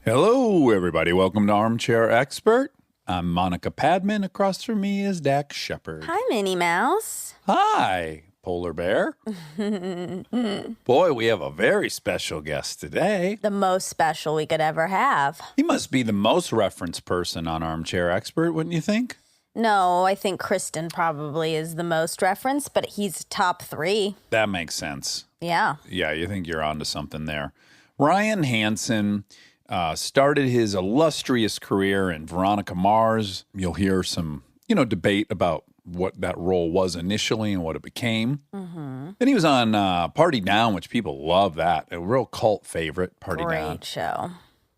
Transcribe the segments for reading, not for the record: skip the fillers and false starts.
Hello, everybody. Welcome to Armchair Expert. I'm Monica Padman. Across from me is Dax Shepard. Hi, Minnie Mouse. Hi, Polar Bear. Boy, we have a very special guest today. The most special we could ever have. He must be the most referenced person on Armchair Expert, wouldn't you think? No, I think Kristen probably is the most referenced, but he's top 3. That makes sense. Yeah. Yeah, you think you're onto something there. Ryan Hansen started his illustrious career in Veronica Mars. You'll hear some, debate about what that role was initially and what it became. Mm-hmm. Then he was on Party Down, which people love that. A real cult favorite, Party Down. Great show.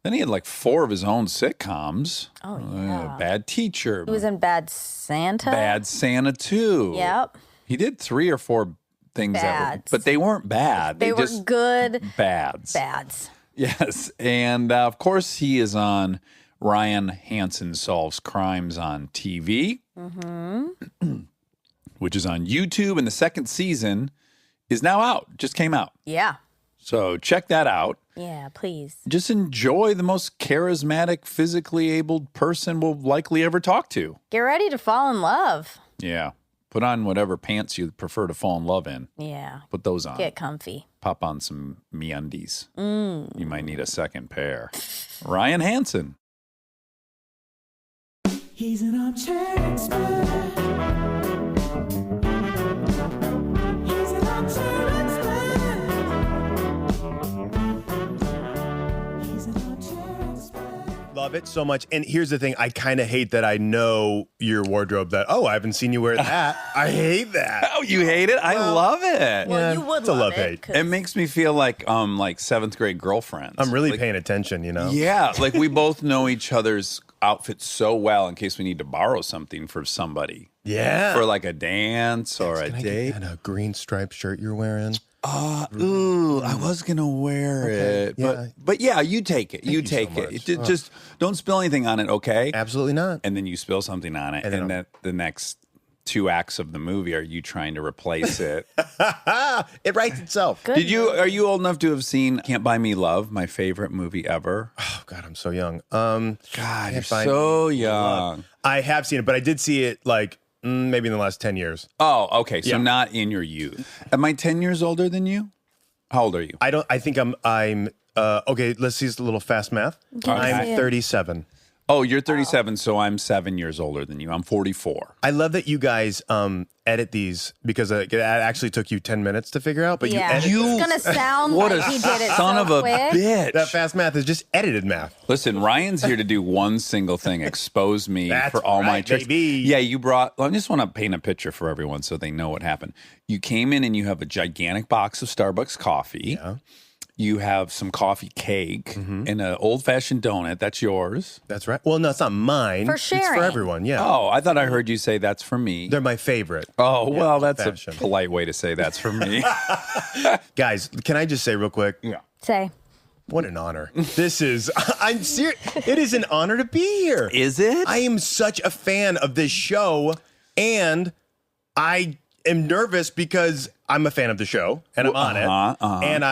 Then he had like 4 of his own sitcoms. Oh, yeah. Bad Teacher. He was in Bad Santa. Bad Santa 2. Yep. He did 3 or 4 things Bads. but they weren't bad. They were just good. Bads. Bads. Yes. And of course, he is on Ryan Hansen Solves Crimes on TV, which is on YouTube. And the second season is now out, just came out. Yeah. So check that out. Yeah, please. Just enjoy the most charismatic, physically abled person we'll likely ever talk to. Get ready to fall in love. Yeah. Put on whatever pants you prefer to fall in love in. Yeah. Put those on. Get comfy. Pop on some MeUndies. You might need a second pair. Ryan Hansen. He's an armchair expert. He's an armchair expert. He's an armchair expert. Love it so much. And here's the thing. I kind of hate that I know your wardrobe that, I haven't seen you wear that. I hate that. Oh, you hate it? I love it. Well, Yeah, you would it's a love love-hate. it. 'cause It makes me feel like 7th grade girlfriends. I'm really like, paying attention, Yeah, like we both know each other's outfits so well in case we need to borrow something for somebody. Yeah. For like a dance or a Can I date. get that green striped shirt you're wearing? I was gonna wear it, yeah. but yeah, you take it. You you take so it. much. Just don't spill anything on it, okay? Absolutely not. And then you spill something on it, And then and then the next 2 acts of the movie are you trying to replace it. It writes itself. Good. Are you old enough to have seen Can't Buy Me Love, my favorite movie ever? Oh, God, I'm so young. God, Can't you're Buy so Me young. I have seen it, but I did see it like maybe in the last 10 years. Oh, okay. So Yeah. not in your youth. Am I 10 years older than you? How old are you? I think I'm okay, let's see a little fast math. I'm 37. Oh, you're 37, so I'm 7 years older than you. I'm 44. I love that you guys edit these because it actually took you 10 minutes to figure out, but you Yeah. edit You- It's going to sound What like a he did it son so of a quick. bitch. that fast math is just edited math. Listen, Ryan's here to do one single thing, expose me That's for all my right, tricks. baby. Yeah, I just want to paint a picture for everyone so they know what happened. You came in and you have a gigantic box of Starbucks coffee. Yeah. You have some coffee cake and an old-fashioned donut. That's yours. That's right. Well, no, it's not mine. For It's sharing. for everyone. Yeah. Oh, I thought I heard you say that's for me. They're my favorite. Oh, well, that's a old-fashioned. polite way to say that's for me. Guys, can I just say real quick? Yeah. Say. What an honor. I'm serious. It is an honor to be here. Is it? I am such a fan of this show, and I am nervous because I'm a fan of the show and I'm on it. And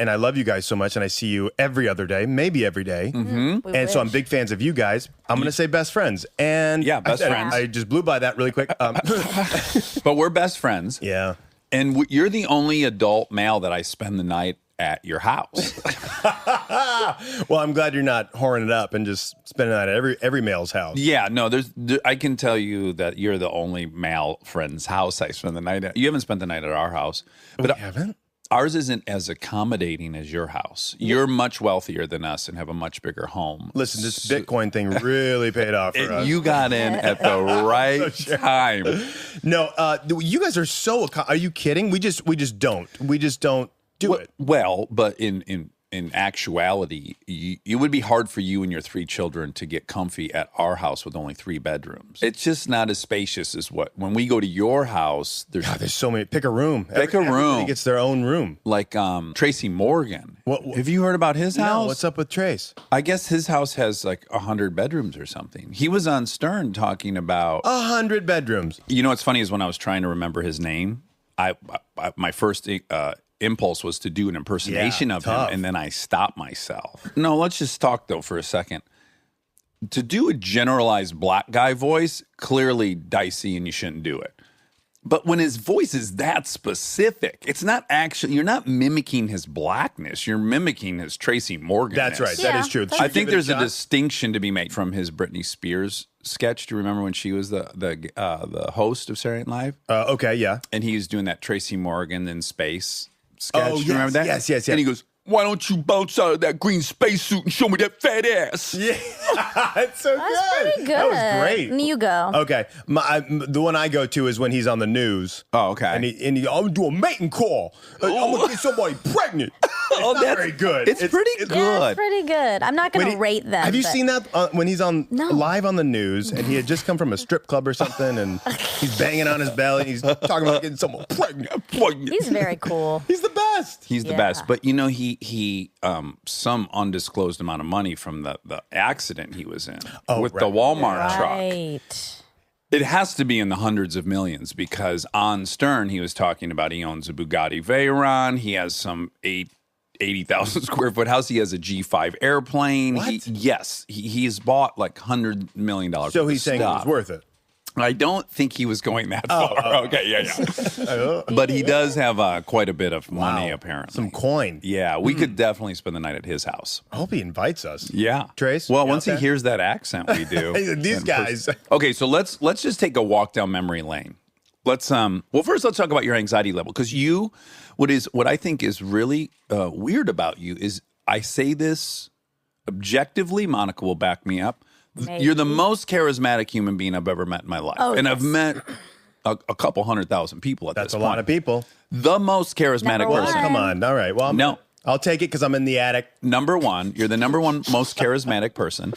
I love you guys so much, and I see you every other day, maybe every day. And so I'm big fans of you guys. I'm going to say best friends. And Yeah, best friends. I just blew by that really quick. But we're best friends. Yeah. And you're the only adult male that I spend the night at your house. Well, I'm glad you're not whoring it up and just spending that at every male's house. Yeah, no, I can tell you that you're the only male friend's house I spend the night at. You haven't spent the night at our house. But We haven't? ours isn't as accommodating as your house. You're much wealthier than us and have a much bigger home. Listen, this Bitcoin thing really paid off for us. You got in at the right time. No, you guys are so. Are you kidding? We just don't. We just don't do it. Well, but in actuality, it would be hard for you and your 3 children to get comfy at our house with only 3 bedrooms. It's just not as spacious as when we go to your house. There's so many. Pick a room. Everybody Everybody gets their own room. Like Tracy Morgan. What- Have you heard about his house? No, what's up with Trace? I guess his house has like 100 bedrooms or something. He was on Stern talking about. 100 bedrooms. You know what's funny is when I was trying to remember his name, my first impulse was to do an impersonation of tough. him, and then I stopped myself. No, let's just talk though for a second. To do a generalized black guy voice, clearly dicey, and you shouldn't do it. But when his voice is that specific, it's not actually, you're not mimicking his blackness. You're mimicking his Tracy Morgan. That's right. Yeah, that is true. that's I think there's a shot? distinction to be made from his Britney Spears sketch. Do you remember when she was the host of Saturday Night Live? Okay, yeah. And he was doing that Tracy Morgan in space sketch. Oh, Do you remember that? yes. And he goes, "Why don't you bounce out of that green spacesuit and show me that fat ass?" Yeah, it's so That's good. pretty good. That was great. And you go. Okay, the one I go to is when he's on the news. Oh, okay. And he I'm gonna do a mating call. I'm gonna get somebody pregnant. It's not that's very good. It's pretty Yeah, good. it's pretty good. I'm not going to rate them. Have you but- seen that when he's on No. live on the news and he had just come from a strip club or something and he's banging on his belly and he's talking about getting someone pregnant. He's very cool. He's the best. He's the Yeah. best. But you know, he some undisclosed amount of money from the accident he was in with the Walmart truck. Right. It has to be in the hundreds of millions because on Stern he was talking about he owns a Bugatti Veyron. He has some 80,000 square foot house. He has a G5 airplane. What? He's bought like $100 million. So he's saying it was worth it. I don't think he was going that far. Okay, yeah. But he does have quite a bit of money, apparently. Some coin. Yeah, we could definitely spend the night at his house. I hope he invites us. Yeah, Trace, Well, you once out he there? hears that accent, we do. These guys. Okay, so let's just take a walk down memory lane. Let's first let's talk about your anxiety level because what I think is really weird about you is I say this objectively. Monica will back me up. Maybe. You're the most charismatic human being I've ever met in my life, and I've met a couple 100,000 people at That's this a point. lot of people. The most charismatic Number person. one. Come on. All right. Well, No. I'll take it because I'm in the attic. Number one, you're the number one most charismatic person,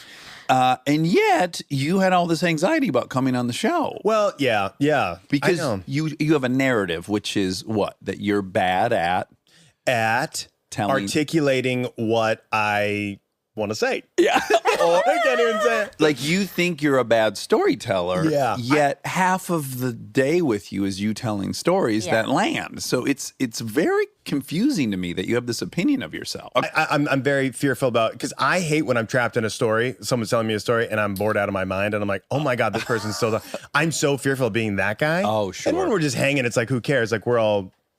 and yet you had all this anxiety about coming on the show. Well, yeah. I Because know. you have a narrative, which is what? That you're bad at telling. articulating what I want to say. Yeah. I can't even say it. Like you think you're a bad storyteller. Yeah. Yet half of the day with you is you telling stories Yeah. that land. So it's very confusing to me that you have this opinion of yourself. I'm very fearful about because I hate when I'm trapped in a story. Someone's telling me a story and I'm bored out of my mind and I'm like, oh my god, this person's still. I'm so fearful of being that guy. Oh, sure. And when we're just hanging, it's like, who cares? Like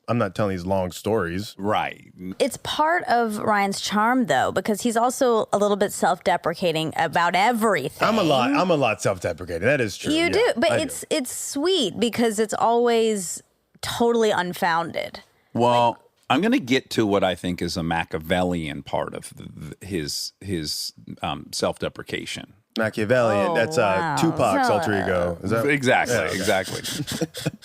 I'm not telling these long stories. Right. It's part of Ryan's charm, though, because he's also a little bit self-deprecating about everything. I'm a lot self-deprecating. That is true. You yeah, do, but I it's sweet because it's always totally unfounded. Well, I'm going to get to what I think is a Machiavellian part of his self-deprecation. Machiavellian. Oh, That's wow. Tupac's So, alter ego. Is that Exactly, Yeah, okay. exactly.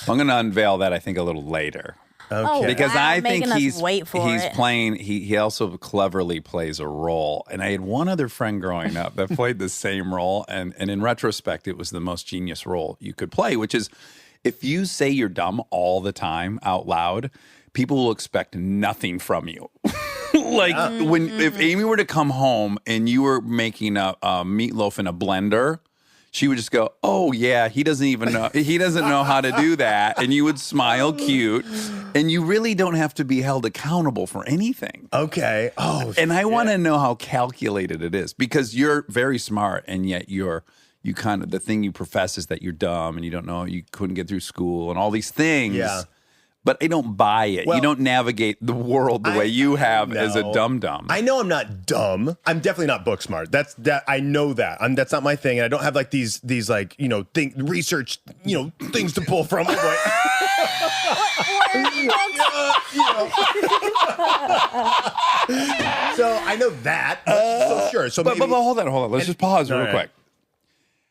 I'm going to unveil that I think a little later. Okay. Because Wow, I think making us he's wait for he's it. playing. He also cleverly plays a role. And I had one other friend growing up that played the same role, and in retrospect, it was the most genius role you could play. Which is, if you say you're dumb all the time out loud, people will expect nothing from you. Like if Amy were to come home and you were making a meatloaf in a blender. She would just go, "Oh yeah, he doesn't even know. He doesn't know how to do that." And you would smile cute, and you really don't have to be held accountable for anything. Okay. Oh. And I want to know how calculated it is because you're very smart, and yet you kind of the thing you profess is that you're dumb and you don't know you couldn't get through school and all these things. Yeah. But I don't buy it. Well, you don't navigate the world the way you have as a No. dum-dum. I know I'm not dumb. I'm definitely not book smart. I know that. That's not my thing. And I don't have like these like, research, things to pull from. So I know that. So sure. So But maybe, hold on. Let's just pause real all right. quick.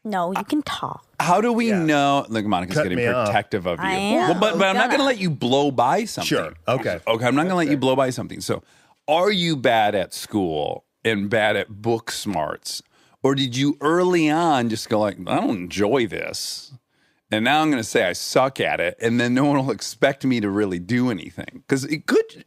No, you can talk. How do we know? Look, Monica's Cut getting me off. protective of you. I am. Well, but I'm not going to Gonna. let you blow by something. Sure. Okay. Okay, I'm not going to let you blow by something. So, are you bad at school and bad at book smarts? Or did you early on just go like, I don't enjoy this. And now I'm going to say I suck at it. And then no one will expect me to really do anything. Because it could,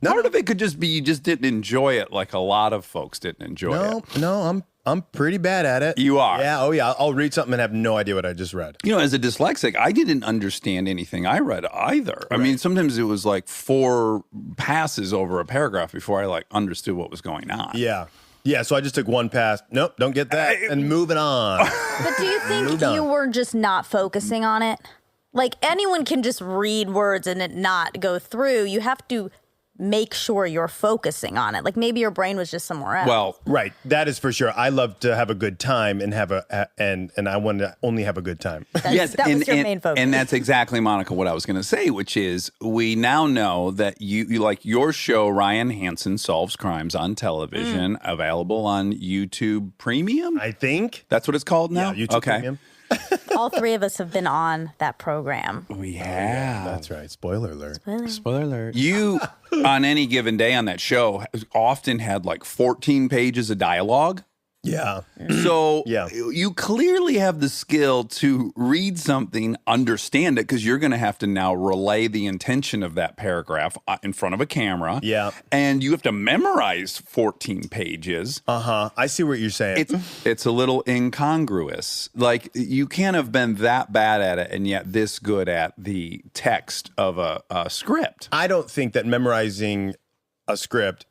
part of it could just be you just didn't enjoy it like a lot of folks didn't enjoy it. No, I'm pretty bad at it. You are? Yeah. Oh, yeah. I'll read something and have no idea what I just read. You know, as a dyslexic, I didn't understand anything I read either. I mean, sometimes it was like 4 passes over a paragraph before I like understood what was going on. Yeah. Yeah. So I just took one pass. Nope. Don't get that. And moving on. But do you think Moved on. you were just not focusing on it? Like anyone can just read words and it not go through. You have to make sure you're focusing on it. Like maybe your brain was just somewhere else. Well, Right. That is for sure. I love to have a good time and have and I want to only have a good time. yes, that was your main focus. And that's exactly, Monica, what I was going to say, which is we now know that you like your show, Ryan Hansen Solves Crimes on television, available on YouTube Premium. I think. That's what it's called now? Yeah, YouTube Premium. All 3 of us have been on that program. We have. That's right. Spoiler alert. Spoiler alert. You, on any given day on that show, often had like 14 pages of dialogue. Yeah. So Yeah. you clearly have the skill to read something, understand it, because you're going to have to now relay the intention of that paragraph in front of a camera. Yeah. And you have to memorize 14 pages. I see what you're saying. It's a little incongruous. Like you can't have been that bad at it and yet this good at the text of a script. I don't think that memorizing a script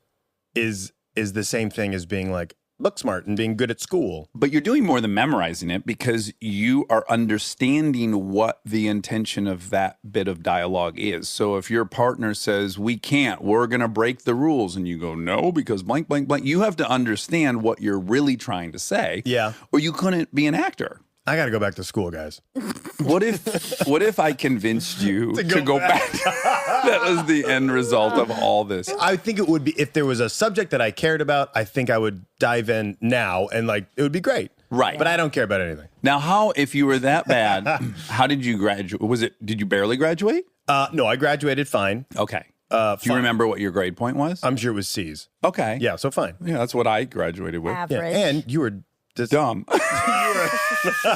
is the same thing as being like book smart and being good at school. But you're doing more than memorizing it because you are understanding what the intention of that bit of dialogue is. So if your partner says, we can't, we're going to break the rules, and you go, no, because blank, blank, blank, you have to understand what you're really trying to say. Yeah. Or you couldn't be an actor. I got to go back to school, guys. What if I convinced you to go back? That was the end result of all this. I think it would be, if there was a subject that I cared about, I think I would dive in now and like, it would be great. Right. But I don't care about anything. Now, how, if you were that bad, how did you graduate? Did you barely graduate? No, I graduated fine. Okay. Do you Fine. remember what your grade point was? I'm sure it was C's. Okay. Yeah, so fine. Yeah, that's what I graduated with. Average. Yeah. And you were Dumb.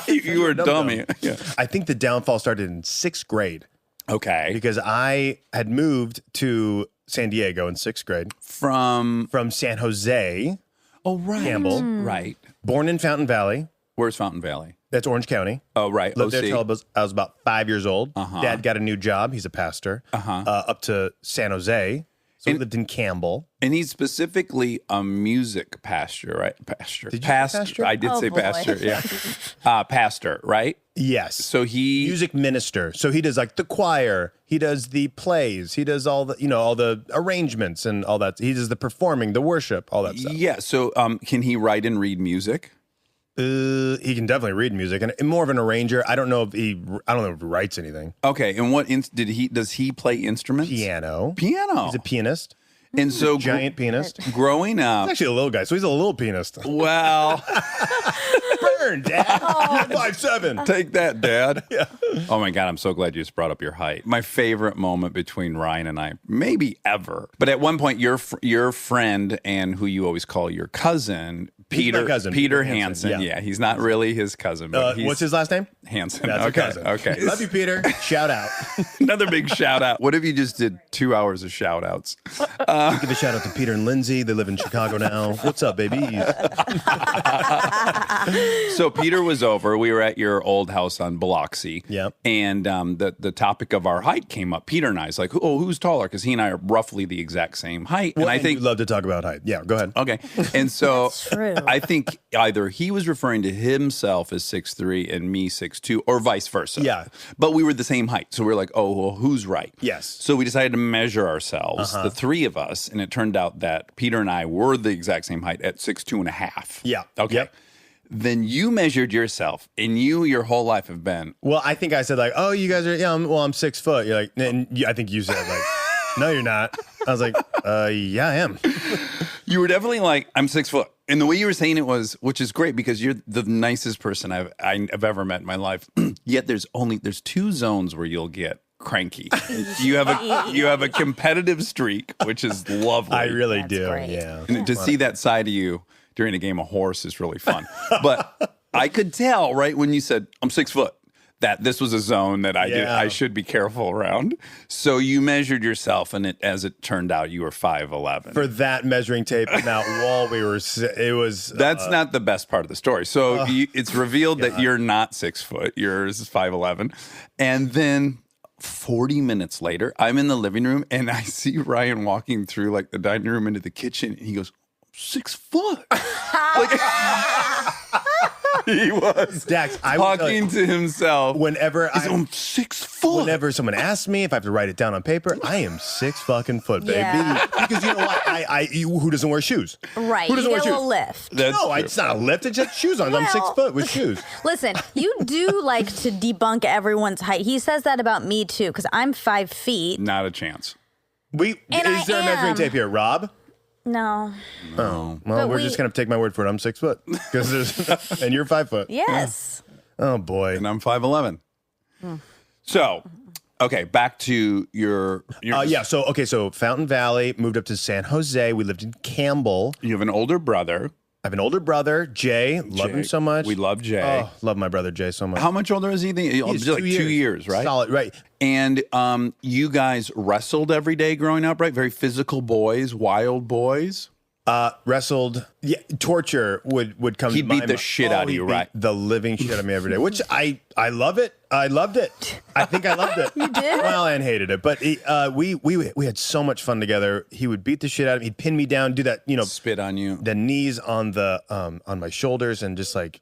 You were a dummy. Yeah. I think the downfall started in 6th grade Okay. because I had moved to San Diego in 6th grade From San Jose, oh right, Campbell. Right. born in Fountain Valley. Where's Fountain Valley? That's Orange County. Oh right. Lived there OC. till I was about 5 years old. Dad got a new job. He's a pastor. Up to San Jose. So we lived in Campbell. And he's specifically a music pastor, right? Pastor. Did you say pastor? I did Oh, say boy. pastor. Yeah. Pastor, right? Yes. So he Music minister. So he does like the choir. He does the plays. He does all the, all the arrangements and all that. He does the performing, the worship, all that stuff. Yeah. So can he write and read music? He can definitely read music and more of an arranger. I don't know if he writes anything. Okay. And what does he play instruments? Piano. Piano. He's a pianist. And so Giant pianist. He's growing up. actually a little guy, so he's a little pianist. Well, Burn, Dad. You're 5'7". take that, Dad. Yeah. Oh my God, I'm so glad you just brought up your height. My favorite moment between Ryan and I, maybe ever. But at one point, your friend and who you always call your cousin, He's my cousin, Peter Hansen. Hansen. Yeah, he's not really his cousin, but he's What's his last name? Hansen. That's okay. a cousin. Okay. Love you, Peter. Shout out. Another big shout out. What if you just did 2 hours of shout outs? Give a shout out to Peter and Lindsay. They live in Chicago now. What's up, baby? So Peter was over. We were at your old house on Biloxi. Yep. And the topic of our height came up. Peter and I was like, oh, who's taller? Because he and I are roughly the exact same height. Well, and I think you love to talk about height. Yeah, go ahead. Okay. And so true. I think either he was referring to himself as 6'3" and me 6'2", or vice versa. Yeah. But we were the same height. So we were like, oh, well, who's right? Yes. So we decided to measure ourselves, the 3 of us. And it turned out that Peter and I were the exact same height at 6'2.5". Yeah. Okay. Yep. Then you measured yourself, and you your whole life have been. Well, I think I said like, oh, you guys are, I'm 6 foot. You're like, and I think you said like, no, you're not. I was like, yeah, I am. You were definitely like, I'm 6 foot. And the way you were saying it was, which is great because you're the nicest person I've ever met in my life. Yet there's 2 zones where you'll get cranky. You have a competitive streak, which is lovely. I really That's do. great. Yeah. And to see that side of you during a game of horse is really fun. But I could tell right when you said, I'm 6 foot, that this was a zone that I should be careful around. So you measured yourself, and as it turned out, you were 5'11". For that measuring tape and that wall, it was. That's not the best part of the story. So it's revealed that you're not 6 foot. You're 5'11". And then 40 minutes later, I'm in the living room, and I see Ryan walking through like the dining room into the kitchen, and he goes, 6 foot. Like, he was Dax, talking to himself. Whenever I'm 6 foot. Whenever someone asks me if I have to write it down on paper, I am 6 fucking foot, baby. Yeah. Because you know what? Who doesn't wear shoes? Right. Who doesn't you wear get a shoes? little lift. No, it's not a lift. It's just shoes on. I'm 6 Well- foot with shoes. Listen, you do like to debunk everyone's height. He says that about me too, because I'm 5 feet. Not a chance. Is I there a measuring am. tape here, Rob? No. Oh, well, But we're just gonna take my word for it. I'm 6 foot, and you're 5 foot. Yes. Oh boy. And I'm 5'11". So, okay, back to your So Fountain Valley, moved up to San Jose. We lived in Campbell. you have an older brother. I have an older brother, Jay. Love him so much. We love Jay. Oh, love my brother Jay so much. How much older is he? He's Like 2 years, right? Solid, right. And you guys wrestled every day growing up, right? Very physical boys, wild boys. Wrestled. Yeah, torture would come. He'd to my beat the mind. shit out of he'd you, beat right? The living shit out of me every day, which I love it. I loved it. I think I loved it. You did? Well, and hated it, but we had so much fun together. He would beat the shit out of me. He'd pin me down, do that, Spit on you. the knees on the on my shoulders, and just like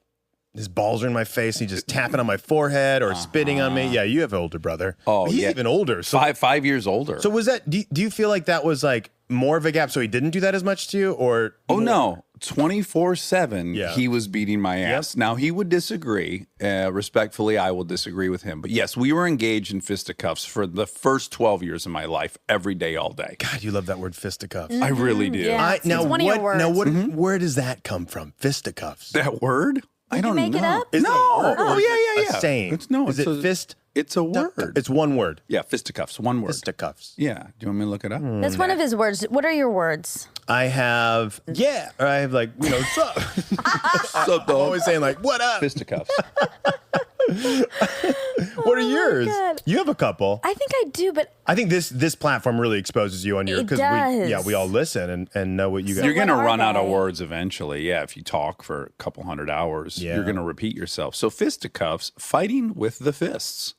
his balls are in my face. And he just tapping on my forehead or spitting on me. Yeah, you have an older brother. Oh, He's yeah. even older. So 5 years older. so was that? Do you feel like that was like more of a gap? So he didn't do that as much to you, or oh no, 24/7. Yeah. He was beating my ass. Now he would disagree. Respectfully, I will disagree with him. But yes, we were engaged in fisticuffs for the first 12 years of my life, every day, all day. God, you love that word fisticuffs. I really do. Yeah. It's one of your words. Now where does that come from? Fisticuffs. That word? I don't make know. it up? Is it a No. word or Oh is yeah, it yeah. a saying. Is it fist? It's a word. It's one word. Yeah, fisticuffs. One word. Fisticuffs. Yeah. Do you want me to look it up? That's one of his words. What are your words? I have or I have like what's up? So I'm always saying like what up? fisticuffs. What are yours? God. You have a couple. I think I do, but I think this platform really exposes you on your It we does. all listen and know what you guys. You're going to what are run out of they? words eventually. Yeah, if you talk for a couple hundred hours, Yeah. you're going to repeat yourself. So fisticuffs, fighting with the fists.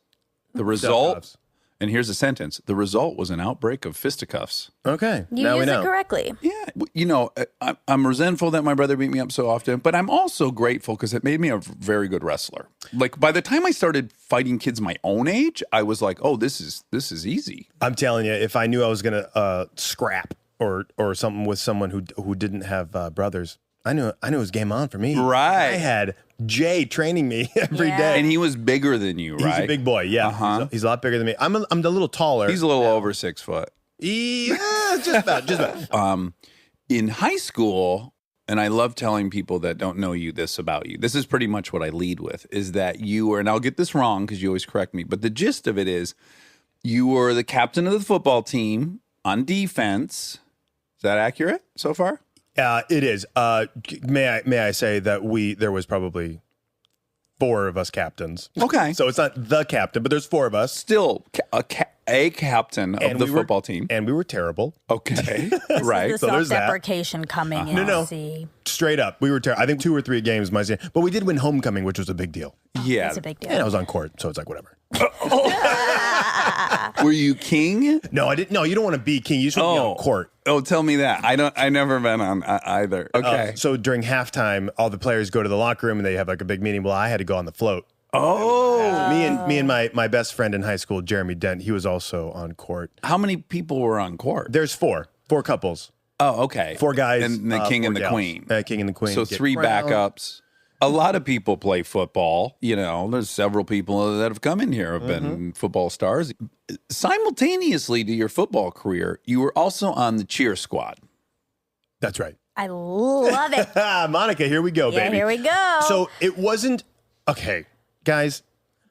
The result, Fisticuffs. and here's a sentence. The result was an outbreak of fisticuffs. Okay. you now we use know. it correctly. Yeah, I'm resentful that my brother beat me up so often, but I'm also grateful because it made me a very good wrestler. Like by the time I started fighting kids my own age, I was like, oh, this is easy. I'm telling you, if I knew I was gonna scrap or something with someone who didn't have brothers, I knew it was game on for me. Right. I had Jay training me every Yeah. day. And he was bigger than you, right? He's a big boy. Yeah. Uh-huh. He's a lot bigger than me. I'm a little taller. He's a little over 6 foot. Just about. In high school, and I love telling people that don't know you this about you. This is pretty much what I lead with, is that you were, and I'll get this wrong because you always correct me, but the gist of it is you were the captain of the football team on defense. Is that accurate so far? It is. May I say that there was probably 4 of us captains. Okay. So it's not the captain, but there's 4 of us. Still a captain of the football team. And we were terrible. Okay. The Right. So there's that. self-deprecation coming in. No. See, Straight up. We were terrible. I think 2 or 3 games my senior. But we did win homecoming, which was a big deal. Yeah. it's a big deal. And I was on court, so it's like whatever. Were you king? No, I didn't. No, you don't want to be king. You just want to be on court. Oh, tell me that. I never been on either. Okay. So during halftime, all the players go to the locker room and they have like a big meeting. Well, I had to go on the float. Oh. Me and my best friend in high school, Jeremy Dent, he was also on court. How many people were on court? There's 4 couples, Oh, okay. 4 guys, And the king 4 and the gals. queen. King and the queen. So get 3 crowned. backups. A lot of people play football. There's several people that have come in here have been football stars. Simultaneously to your football career, you were also on the cheer squad. That's right. I love it. Monica, here we go, Yeah, baby. here we go. So it wasn't okay, guys.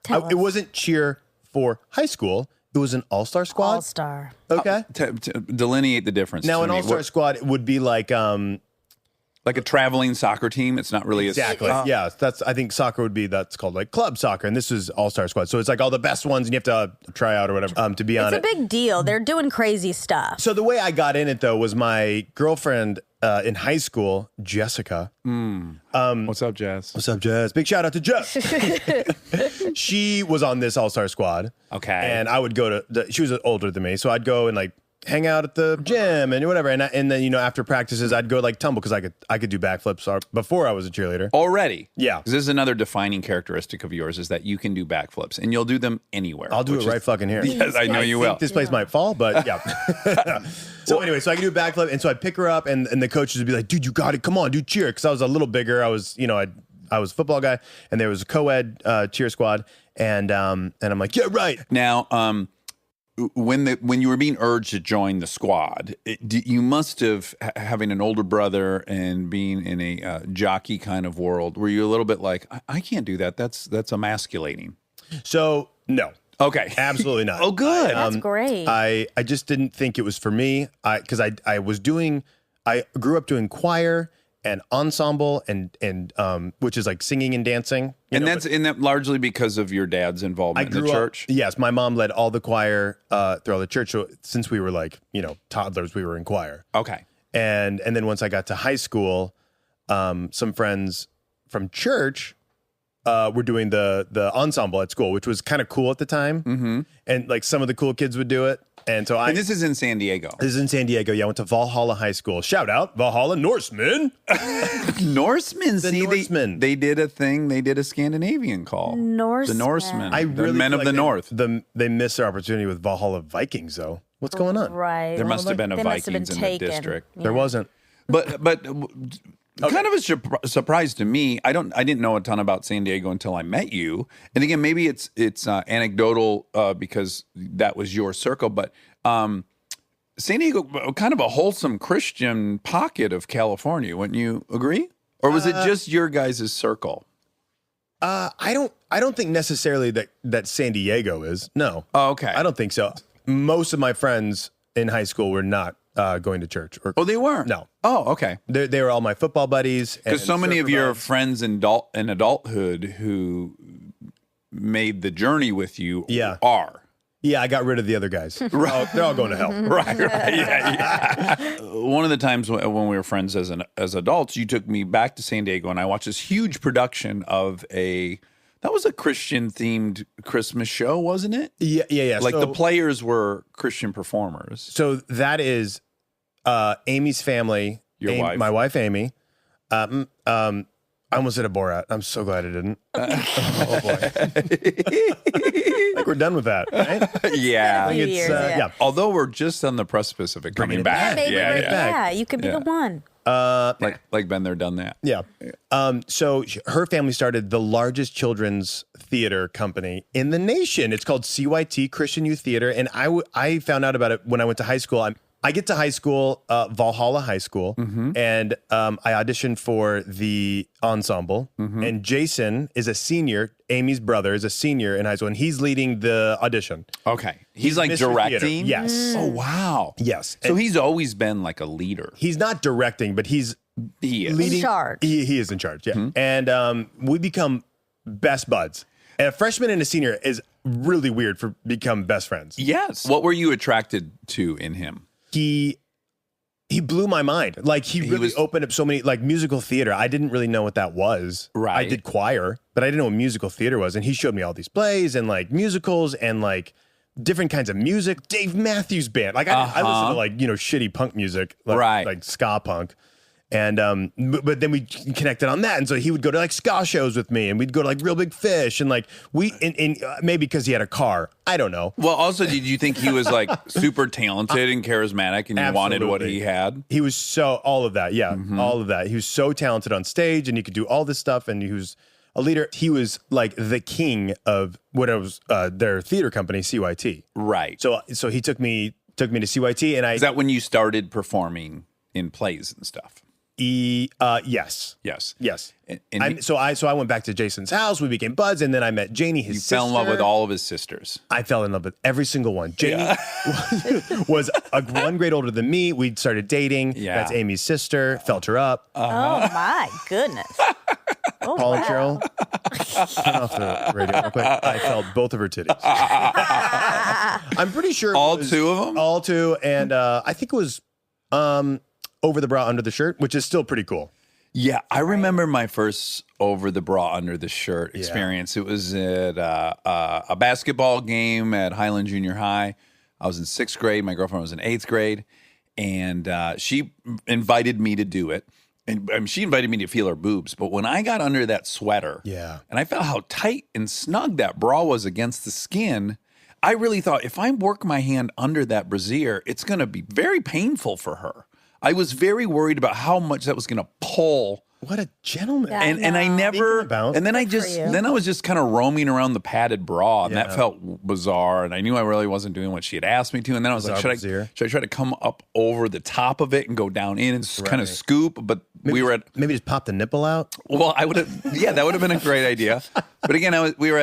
Tell It us. wasn't cheer for high school. It was an all-star squad. All-star. Okay. To delineate the difference. Now, to an me. all-star squad would be like Like a traveling soccer team. It's not really Exactly. Yeah, I think soccer that's called like club soccer, and this is all-star squad. So it's like all the best ones, and you have to try out or whatever to be on it. It's a big deal. They're doing crazy stuff. So the way I got in it though was my girlfriend in high school, Jessica. What's up, Jess? What's up, Jess? Big shout out to Jess. She was on this all-star squad. Okay. And I would go she was older than me, so I'd go and like hang out at the gym and whatever. And then, after practices, I'd go like tumble because I could do backflips before I was a cheerleader. Already? Yeah. 'Cause this is another defining characteristic of yours is that you can do backflips and you'll do them anywhere. I'll do it right fucking here. Yes, I know you will. This place might fall, but yeah. So anyway, so I could do a backflip. And so I'd pick her up and the coaches would be like, dude, you got it. Come on, dude, cheer. Because I was a little bigger. I was, I was a football guy and there was a co-ed cheer squad. And I'm like, yeah, right. Now, when you were being urged to join the squad, you must have, having an older brother and being in a jockey kind of world, were you a little bit like, I can't do that. That's emasculating. So, no. Okay. Absolutely not. Oh, good. That's great. I just didn't think it was for me. Because I grew up doing choir and ensemble and which is like singing and dancing. And that largely because of your dad's involvement in the church? Yes, my mom led all the choir throughout the church. So since we were like, toddlers, we were in choir. Okay. And then once I got to high school, some friends from church were doing the ensemble at school, which was kind of cool at the time. Mm-hmm. And like some of the cool kids would do it. And this is in San Diego. This is in San Diego. Yeah, I went to Valhalla High School. Shout out Valhalla Norsemen. Norsemen. Norsemen. They did a thing. They did a Scandinavian call. Norsemen. The Norsemen. The men of the North. They missed their opportunity with Valhalla Vikings, though. What's going on? Right. There must have been a They must have Vikings been in the taken. district. Yeah. There wasn't. But kind of a surprise to me. I didn't know a ton about San Diego until I met you. And again, maybe it's anecdotal because that was your circle. But San Diego, kind of a wholesome Christian pocket of California. Wouldn't you agree? Or was it just your guys' circle? I don't think necessarily that San Diego is. No. Oh, okay. I don't think so. Most of my friends in high school were not going to church. Oh, they were? No. Oh, okay. They were all my football buddies. Because so many of your friends in adulthood who made the journey with you are. Yeah, I got rid of the other guys. They're all going to hell. Right. Yeah. One of the times when we were friends as adults, you took me back to San Diego, and I watched this huge production of that was a Christian-themed Christmas show, wasn't it? Yeah. Like the players were Christian performers. So that is Amy's family. Your wife. My wife, Amy. I almost did a Borat. I'm so glad I didn't. Oh, boy. I think we're done with that, right? Yeah. A few years, yeah. Although we're just on the precipice of it coming it back. Maybe yeah. you could be the one. Like been there, done that. Yeah. So her family started the largest children's theater company in the nation. It's called CYT, Christian Youth Theater. And I found out about it when I went to high school. I get to high school, Valhalla High School, and I auditioned for the ensemble. And Jason is a senior. Amy's brother is a senior in high school, and he's leading the audition. Okay. He's like Mr. Theater. directing? Yes. Oh, wow. Yes. So he's always been like a leader. He's not directing, but he's He is. leading. In charge. He is in charge, yeah. And we become best buds. And a freshman and a senior is really weird for become best friends. Yes. What were you attracted to in him? He blew my mind. Like he really opened up so many, like musical theater. I didn't really know what that was. Right. I did choir, but I didn't know what musical theater was. And he showed me all these plays and like musicals and like different kinds of music. Dave Matthews Band. Like I listen to like, shitty punk music, like, like ska punk. And but then we connected on that, and so he would go to like ska shows with me, and we'd go to like Real Big Fish, and like maybe because he had a car, I don't know. Well, also, did you think he was like super talented and charismatic, and you wanted what he had? He was all of that, yeah, all of that. He was so talented on stage, and he could do all this stuff, and he was a leader. He was like the king of what was their theater company, CYT. Right. So he took me to CYT, and Is that when you started performing in plays and stuff? Yes. Yes. Yes. And so I went back to Jason's house. We became buds, and then I met Janie, his sister. fell in love with all of his sisters. I fell in love with every single one. Janie was 1 grade older than me. We started dating. Yeah. That's Amy's sister. Felt her up. Oh my goodness. Oh, Paul and wow. Cheryl, turn off the radio real quick. I felt both of her titties. I'm pretty sure All two of them? All two, and I think it was over the bra, under the shirt, which is still pretty cool. Yeah, I remember my first over the bra, under the shirt experience. It was at a basketball game at Highland Junior High. I was in 6th grade. My girlfriend was in 8th grade. And she invited me to do it. And she invited me to feel her boobs. But when I got under that sweater, and I felt how tight and snug that bra was against the skin, I really thought if I work my hand under that brassiere, it's going to be very painful for her. I was very worried about how much that was going to pull. What a gentleman. Yeah. And I never, about- and then I Good for just, you. then I was just kind of roaming around the padded bra, and that Yeah. felt bizarre. And I knew I really wasn't doing what she had asked me to. And then I was like, Bizarre should brassiere. I try to come up over the top of it and go down in and kind of scoop? But we were at, Maybe just pop the nipple out. well, I would have, yeah, that would have been a great idea. But again, we were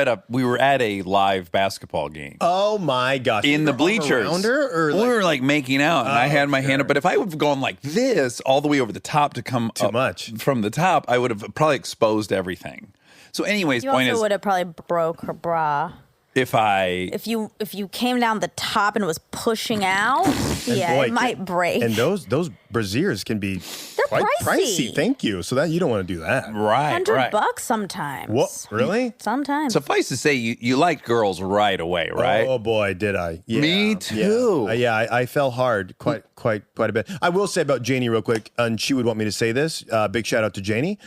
at a live basketball game. Oh my gosh! In the You were bleachers. around her, or we like, were like making out, and I had my hand sure. up. But if I would have gone like this all the way over the top to come Too up much. from the top, I would have probably exposed everything. So, anyways, You point also is, would have probably broke her bra. if I If you came down the top and was pushing out, yeah, boy, it might break. and those brassieres can be quite pricey. Thank you. So that you don't want to do that. right, $100 sometimes. What? Really? Sometimes. Suffice to say, you liked girls right away, right? Oh boy, did I? Yeah. Me too. Yeah, I fell hard quite a bit. I will say about Janie real quick, and she would want me to say this. Big shout out to Janie.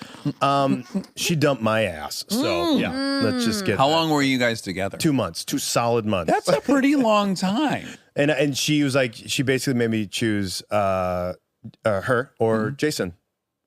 She dumped my ass. So yeah, let's just get. How that. long were you guys together? 2 months, 2 solid months. That's a pretty long time. And she was like, she basically made me choose her or Jason.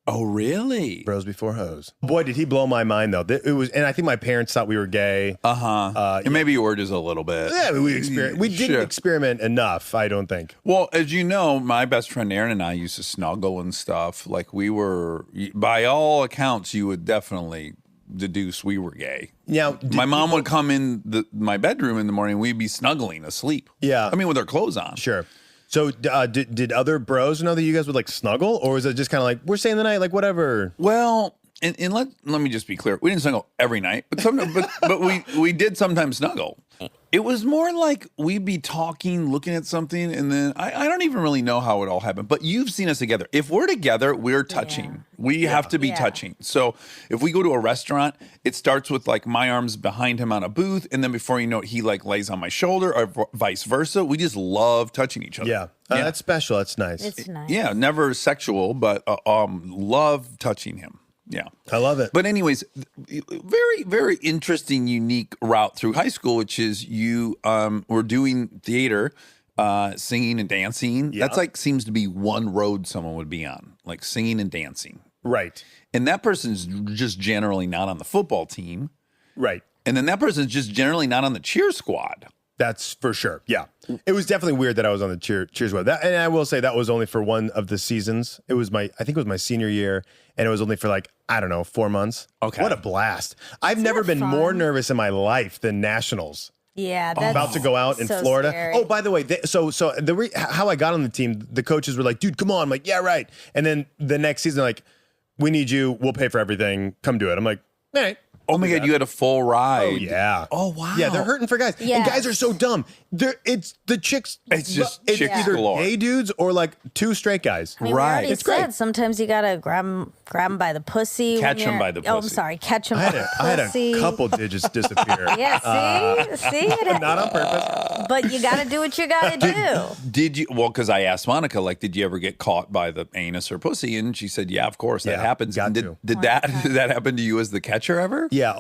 Oh, really? Bros before hoes. Boy, did he blow my mind though. It was, and I think my parents thought we were gay. And maybe you were just a little bit. Yeah, we didn't Sure. experiment enough, I don't think. Well, as you know, my best friend Aaron and I used to snuggle and stuff. Like we were, by all accounts, you would definitely deduce we were gay. Now, My mom would come in my bedroom in the morning. We'd be snuggling asleep. Yeah. I mean, with our clothes on. Sure. So did other bros know that you guys would like snuggle, or was it just kind of like we're staying the night, like whatever? Well, and let me just be clear. We didn't snuggle every night, but sometimes, but we did sometimes snuggle. It was more like we'd be talking, looking at something, and then I don't even really know how it all happened. But you've seen us together. If we're together, we're touching. We have to be touching. So if we go to a restaurant, it starts with like my arms behind him on a booth, and then before you know it, he like lays on my shoulder, or vice versa. We just love touching each other. Yeah, that's special. That's nice. It's nice. Yeah, never sexual, but love touching him. Yeah. I love it. But anyways, very, very interesting, unique route through high school, which is you were doing theater, singing and dancing. Yeah. That's like seems to be one road someone would be on, like singing and dancing. Right. And that person's just generally not on the football team. Right. And then that person's just generally not on the cheer squad. That's for sure. Yeah. It was definitely weird that I was on the cheers squad. And I will say that was only for one of the seasons. I think it was my senior year, and it was only for like, I don't know, 4 months. Okay. What a blast. I've never been more nervous in my life than nationals. Yeah, that's About to go out in so Florida. scary. Oh, by the way, how I got on the team, the coaches were like, dude, come on. I'm like, yeah, right. And then the next season, like, we need you. We'll pay for everything. Come do it. I'm like, all right. Oh my God, you had a full ride. Oh, yeah. Oh, wow. Yeah, they're hurting for guys. And Yes. guys are so dumb. It's the chicks. It's just it's chicks either galore. gay dudes or like 2 straight guys. I mean, Right. we already It's said great. sometimes you gotta grab them by the pussy. Catch when 'em you're- by the Oh, I'm pussy. sorry, catch them I by the had pussy. a couple digits disappear. Yeah, see, Not on purpose. but you gotta do what you gotta do. Did you? Well, because I asked Monica, like, did you ever get caught by the anus or pussy? And she said, yeah, of course, that Yeah, happens. got And to. did that happen to you as the catcher ever? Yeah.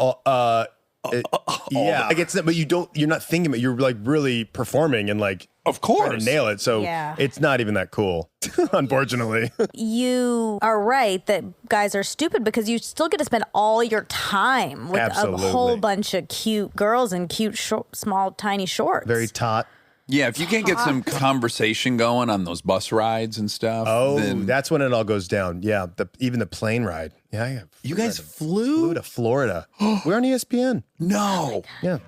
Yeah. Like but you're not thinking about it. You're like really performing and like Of trying course. to nail it. So Yeah. it's not even that cool, unfortunately. You are right that guys are stupid because you still get to spend all your time with Absolutely. a whole bunch of cute girls in cute, small, tiny shorts. Very taut. Yeah, if you can't get some conversation going on those bus rides and stuff. Oh, then that's when it all goes down. Yeah, even the plane ride. Yeah. you guys flew? To Florida. We're on ESPN. No. Yeah.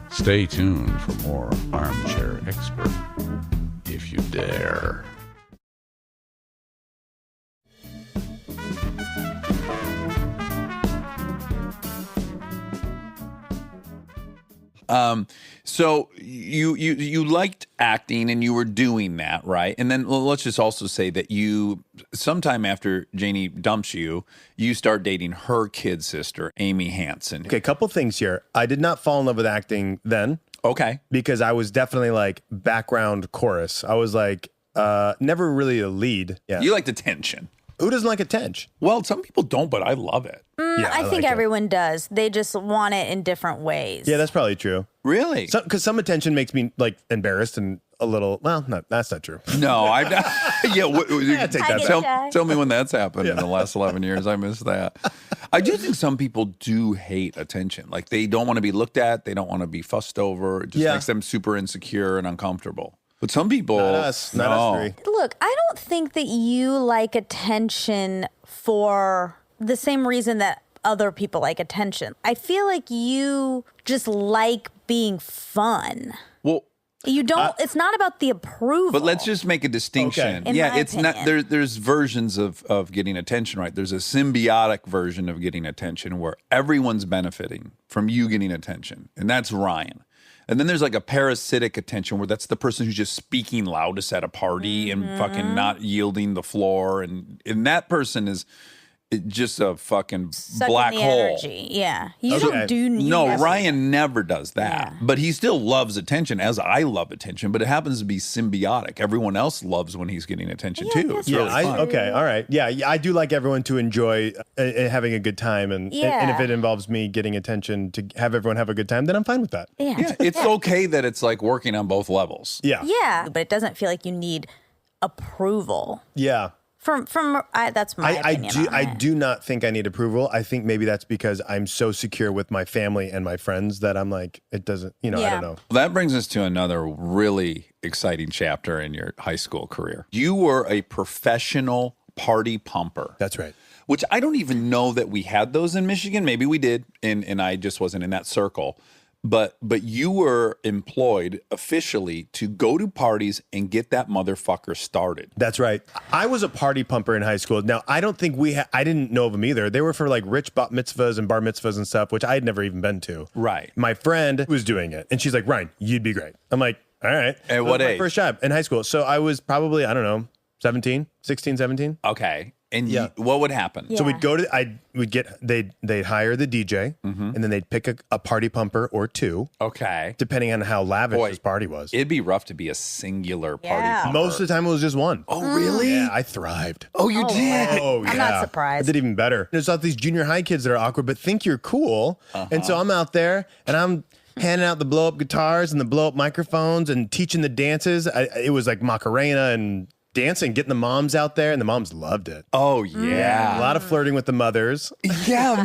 Stay tuned for more Armchair Expert, if you dare. So you liked acting and you were doing that, right? And then let's just also say that you, sometime after Janie dumps you, you start dating her kid sister, Amy Hansen. Okay, couple things here. I did not fall in love with acting then. Okay. Because I was definitely like background chorus. I was like never really a lead. Yeah. You liked attention. Who doesn't like attention? Well, some people don't, but I love it. Yeah, I think like everyone does. They just want it in different ways. Yeah, that's probably true. Really? Because some attention makes me like embarrassed and a little. Well, no, that's not true. No, I've not. Yeah, I take that back. tell me when that's happened in the last 11 years. I missed that. I do think some people do hate attention. Like they don't want to be looked at. They don't want to be fussed over. It just makes them super insecure and uncomfortable. But some people, Not us three. Look, I don't think that you like attention for the same reason that other people like attention. I feel like you just like being fun. Well, You don't. It's not about the approval. but let's just make a distinction. Okay. In Yeah, my it's not. opinion. There's versions of getting attention, right? There's a symbiotic version of getting attention where everyone's benefiting from you getting attention, and that's Ryan. And then there's like a parasitic attention where that's the person who's just speaking loudest at a party and fucking not yielding the floor, and that person is just a fucking Sucking black the hole. energy. Yeah, you Okay. don't do. No, yes. Ryan never does that. Yeah. But he still loves attention, as I love attention. But it happens to be symbiotic. Everyone else loves when he's getting attention Yeah, too. that's It's really fun. Okay, all right. Yeah, I do like everyone to enjoy having a good time, and if it involves me getting attention to have everyone have a good time, then I'm fine with that. Yeah. Yeah, it's okay that it's like working on both levels. Yeah, Yeah, but it doesn't feel like you need approval. yeah. That's my opinion. I do not think I need approval. I think maybe that's because I'm so secure with my family and my friends that I'm like, it doesn't, I Yeah. don't know. That brings us to another really exciting chapter in your high school career. You were a professional party pumper. That's right. Which I don't even know that we had those in Michigan. Maybe we did, and I just wasn't in that circle. But you were employed officially to go to parties and get that motherfucker started. That's right. I was a party pumper in high school. Now, I don't think I didn't know of them either. They were for like rich bat mitzvahs and bar mitzvahs and stuff, which I had never even been to. Right. My friend was doing it, and she's like, Ryan, you'd be great. I'm like, all right. At That what was my age? first job in high school. So I was probably, I don't know, 16, 17. Okay. And Yeah. what would happen? Yeah. So we'd go to, they'd hire the DJ, and then they'd pick a party pumper or two, Okay. depending on how lavish Boy, this party was. It'd be rough to be a singular party Yeah. pumper. Most of the time, it was just one. Oh, really? Yeah, I thrived. Oh, you did? Oh, yeah. I'm not surprised. I did even better. There's all these junior high kids that are awkward, but think you're cool. And so I'm out there and I'm handing out the blow up guitars and the blow up microphones and teaching the dances. It was like Macarena and dancing, getting the moms out there, and the moms loved it. Oh, A yeah. lot of flirting with the mothers. Yeah.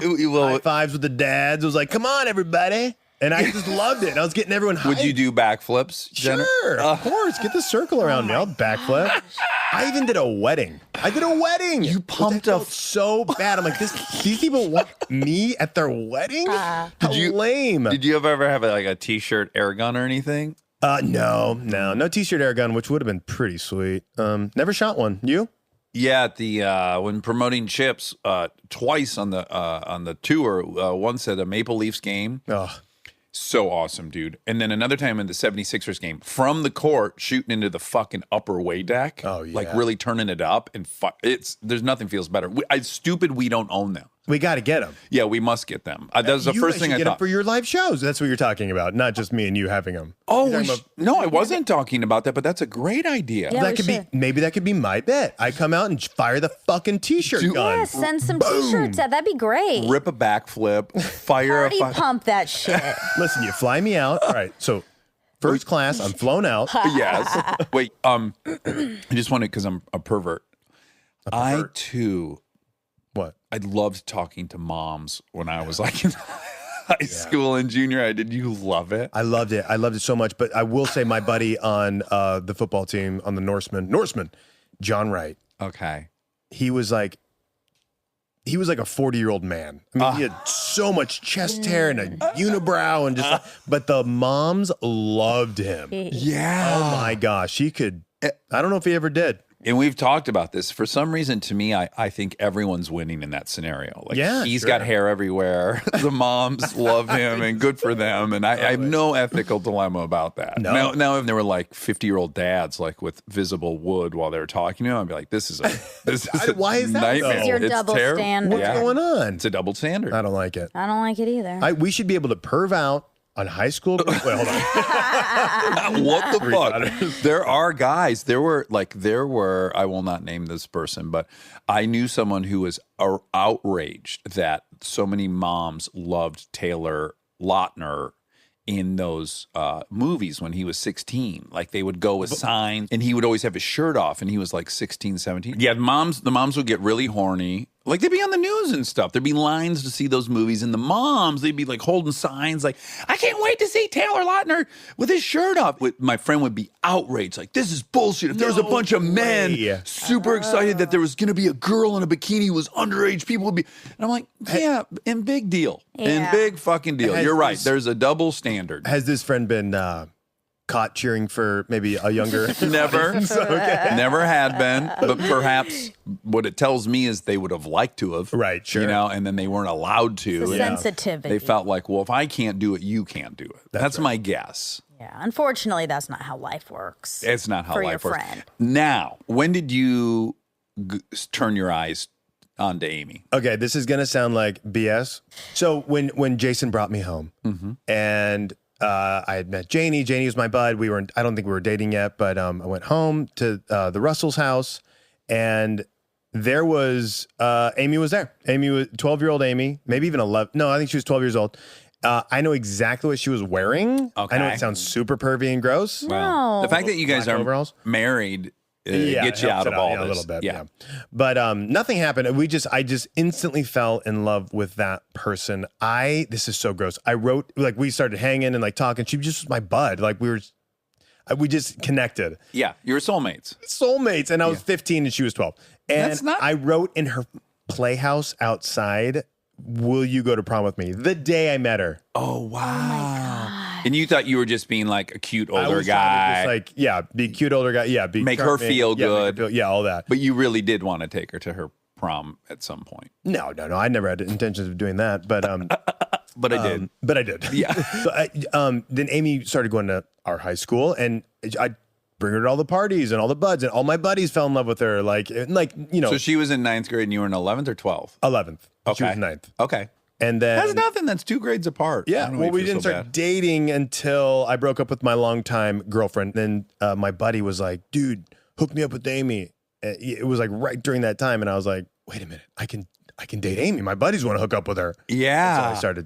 Well, High fives with the dads. It was like, come on, everybody. And I just loved it. I was getting everyone hyped. would you do backflips, Jenna? Sure, of course. Get the circle around me. I'll backflip. I even did a wedding. I did a wedding. You pumped I felt so bad. I'm like, these people want me at their wedding? How lame. Did you ever have like a t-shirt air gun or anything? No t-shirt air gun, which would have been pretty sweet. Never shot one. You? Yeah, at the when promoting Chips twice on the tour, once at a Maple Leafs game. Oh, So awesome, dude. And then another time in the 76ers game, from the court, shooting into the fucking upper way deck. Oh, yeah. Like really turning it up. And there's nothing feels better. It's stupid we don't own them. we got to get them. Yeah, we must get them. That was the You first guys thing should I get 'em thought. for your live shows. That's what you're talking about, not just me and you having them. Oh, You're talking about- no, I wasn't talking about that, but that's a great idea. Yeah. that we could should. be maybe that could be my bet. I come out and fire the fucking t-shirt gun. Yeah, send some t-shirts out. That'd be great. Rip a backflip, fire Party a pump that shit. Listen, you fly me out. All right, so first class, I'm flown out. Yes. Wait, I just wanted, because I'm a pervert. I too, What? I loved talking to moms when I was like, high school and junior high. Did you love it? I loved it. I loved it so much. But I will say my buddy on the football team on the Norseman, John Wright, Okay. he was like a 40-year-old man. I mean, he had so much chest hair and a unibrow and just but the moms loved him. Yeah. Oh my gosh. He could, I don't know if he ever did. And we've talked about this. For some reason, to me, I think everyone's winning in that scenario. Like, Yeah, he's sure. got hair everywhere. The moms love him, and good for them. And I have no ethical dilemma about that. No. Now, if there were like 50-year-old dads, like with visible wood while they were talking to him, I'd be like, "This is a Why is that, though? nightmare. This is your It's double terrible. standard. What's Yeah. going on? It's a double standard. I don't like it. I don't like it either. We should be able to perv out on high school. Wait, hold on. What the fuck? There are guys. There were. I will not name this person, but I knew someone who was outraged that so many moms loved Taylor Lautner in those movies when he was 16. Like, they would go with signs, and he would always have his shirt off, and he was like 16, 17. Yeah, the moms would get really horny. Like, they'd be on the news and stuff. There'd be lines to see those movies, and the moms, they'd be like holding signs like, "I can't wait to see Taylor Lautner with his shirt off." My friend would be outraged, like, "This is bullshit." If there was a bunch of men way. super excited that there was going to be a girl in a bikini who was underage, people would be. And I'm like, yeah, and big deal. And Yeah. big fucking deal. Has You're right. this- There's a double standard. Has this friend been caught cheering for maybe a younger? Never. Okay. Never had been, but perhaps what it tells me is they would have liked to have. Right, sure. You know, and then they weren't allowed to. It's a and sensitivity. They felt like, well, if I can't do it, you can't do it. That's my guess. Yeah, unfortunately, that's not how life works. It's not how for life your works. friend. Now, when did you turn your eyes onto Amy? Okay, this is gonna sound like BS. So when Jason brought me home, and I had met Janie. Janie was my bud. I don't think we were dating yet, but I went home to the Russell's house, and there was Amy was there. Amy was 12-year-old Amy, maybe even 11. No, I think she was 12 years old. I know exactly what she was wearing. Okay. I know it sounds super pervy and gross. No. The fact that you guys Black are overalls? married Yeah, gets you it out helps of it all a this. little bit. Yeah. But nothing happened. I just instantly fell in love with that person. This is so gross. I wrote, like, we started hanging and like talking. She just was my bud. Like, we just connected. Yeah, you're soulmates. Soulmates. And I was 15 and she was 12. And That's not- I wrote in her playhouse outside, "Will you go to prom with me?" The day I met her. Oh, wow. And you thought you were just being like a cute I older was trying guy. to just like, yeah, be cute older guy. Yeah, be Make her charming. feel Yeah, make her good. feel- yeah, all that. But you really did want to take her to her prom at some point. No. I never had intentions of doing that. But But I did. But I did. Yeah. So then Amy started going to our high school, and I'd bring her to all the parties and all the buds, and all my buddies fell in love with her. Like you know, So she was in 9th grade and you were in 11th or 12th? 11th. She Okay. was 9th. Okay. And then That's nothing. That's 2 grades apart. I yeah. don't know Well, why we you feel didn't so start bad. dating until I broke up with my longtime girlfriend. Then my buddy was like, "Dude, hook me up with Amy." It was like right during that time, and I was like, "Wait a minute, I can date Amy. My buddies want to hook up with her." Yeah. So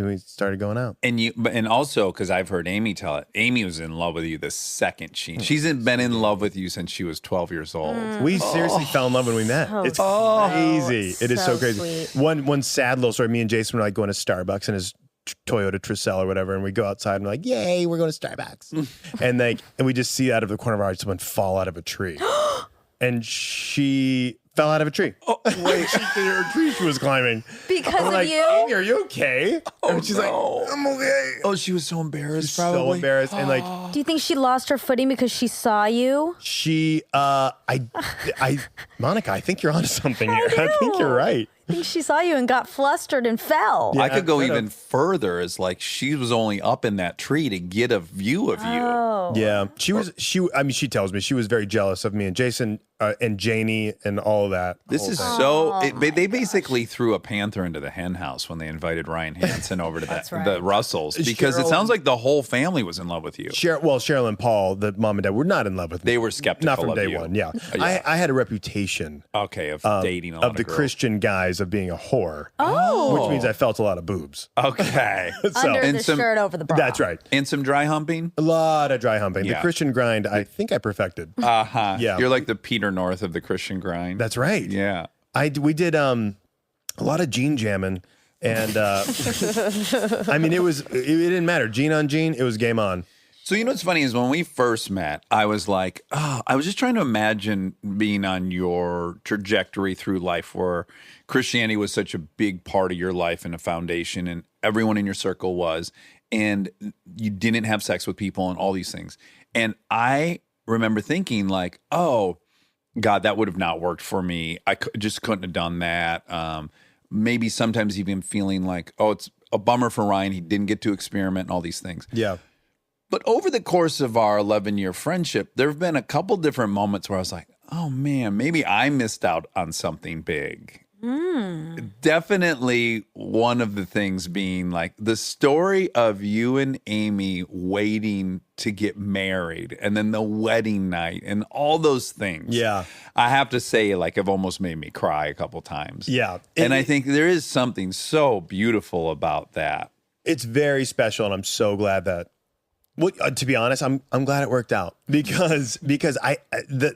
we started going out. And also because I've heard Amy tell it, Amy was in love with you the second she's been in love with you since she was 12 years old. We seriously fell in love when we met. So It's crazy. it's It is so so crazy. sweet. One sad little story. Me and Jason were like going to Starbucks in his Toyota Tercel or whatever, and we go outside and we're like, "Yay, we're going to Starbucks!" and we just see out of the corner of our eye someone fall out of a tree, and she fell out of a tree. Oh wait, her tree she was climbing. Because I'm of like, you? "Amy, are you okay?" And she's like, no. "I'm okay." Oh, she was so embarrassed. So probably. embarrassed, and like Do you think she lost her footing because she saw you? she, Monica, I think you're onto something here. I think know. you're right. I think she saw you and got flustered and fell. I could go could have. even further. As like she was only up in that tree to get a view of you. Oh. Yeah, I mean, she tells me she was very jealous of me and Jason and Janie and all that. This is so. They basically threw a panther into the hen house when they invited Ryan Hansen over to That's the right. Russells because it Cheryl- sounds like the whole family was in love with you. Cheryl and Paul, the mom and dad, were not in love with me. They were skeptical not from of day you. one. Yeah, Yeah. I had a reputation Okay, of dating a lot of the girls. Christian guys of being a whore, Oh. which means I felt a lot of boobs. Okay, Under and the some- shirt over the bra. That's right. and some dry humping. A lot of dry humping. The Yeah. Christian grind, I think I perfected. Yeah. You're like the Peter North of the Christian grind. That's right. Yeah. We did a lot of jean jamming. And I mean, it didn't matter. Gene on gene, it was game on. So you know what's funny is when we first met, I was like, I was just trying to imagine being on your trajectory through life where Christianity was such a big part of your life and a foundation, and everyone in your circle was, and you didn't have sex with people and all these things. And I remember thinking like, oh, God, that would have not worked for me. I just couldn't have done that. Maybe sometimes even feeling like, oh, it's a bummer for Ryan. He didn't get to experiment and all these things. Yeah. But over the course of our 11-year friendship, there have been a couple different moments where I was like, oh, man, maybe I missed out on something big. Definitely one of the things being like the story of you and Amy waiting to get married and then the wedding night and all those things. Yeah. I have to say, like, have almost made me cry a couple times. Yeah. And I think there is something so beautiful about that. It's very special, and I'm so glad that. Well, to be honest, I'm glad it worked out because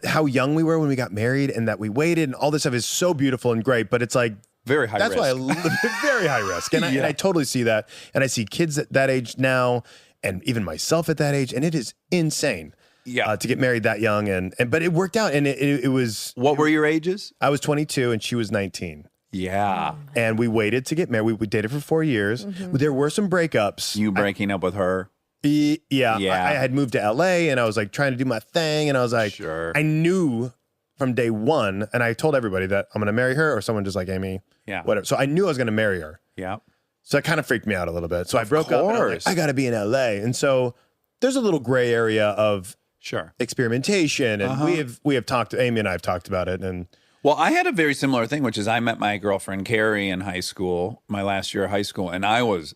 how young we were when we got married and that we waited and all this stuff is so beautiful and great, but it's like Very high that's risk. why I love it. Very high risk, and, Yeah. I totally see that, and I see kids at that age now, and even myself at that age, and it is insane. Yeah. To get married that young, and but it worked out, and it was. What were your ages? I was 22 and she was 19. Yeah. And we waited to get married. We dated for 4 years. There were some breakups. You breaking up with her? Yeah. Yeah. I had moved to LA and I was like trying to do my thing. And I was like, Sure. I knew from day one, and I told everybody that I'm going to marry her or someone just like Amy. Yeah. Whatever. So I knew I was going to marry her. Yeah. So that kind of freaked me out a little bit. So I broke up and I was course. like, I got to be in LA. And so there's a little gray area of Sure. experimentation. And we have talked, Amy and I have talked about it. And Well, I had a very similar thing, which is I met my girlfriend Carrie in high school, my last year of high school, and I was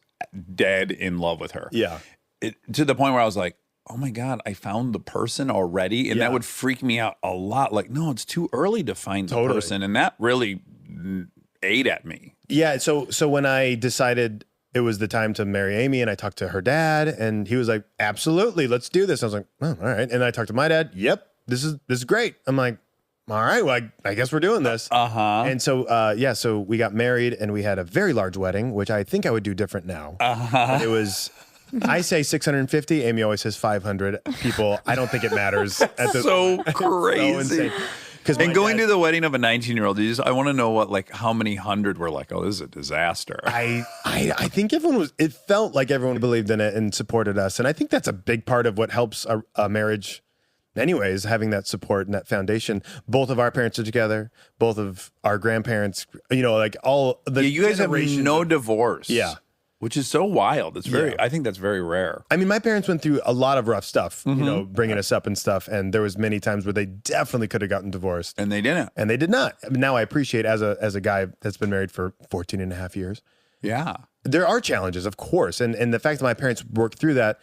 dead in love with her. yeah. To the point where I was like, oh my God, I found the person already. And Yeah. that would freak me out a lot. Like, no, it's too early to find the Totally. person. And that really ate at me. Yeah, so when I decided it was the time to marry Amy, and I talked to her dad, and he was like, "Absolutely, let's do this." I was like, "Oh, all right." And I talked to my dad. Yep, this is great. I'm like, "All right, well, I guess we're doing this." And so so we got married, and we had a very large wedding, which I think I would do different now. But it was. I say 650. Amy always says 500 people. I don't think it matters. At this So point. crazy. Because And going to the wedding of a 19-year-old, I want to know what, like, how many hundred were like, oh, this is a disaster. I think it felt like everyone believed in it and supported us. And I think that's a big part of what helps a marriage anyways, having that support and that foundation. Both of our parents are together, both of our grandparents, like all the Yeah, you guys have generations no of- divorce. Yeah. Which is so wild. It's very, Yeah. I think that's very rare. I mean, my parents went through a lot of rough stuff, bringing us up and stuff. And there was many times where they definitely could have gotten divorced. And they didn't. And they did not. Now I appreciate as a guy that's been married for 14 and a half years. Yeah. There are challenges, of course. And the fact that my parents worked through that,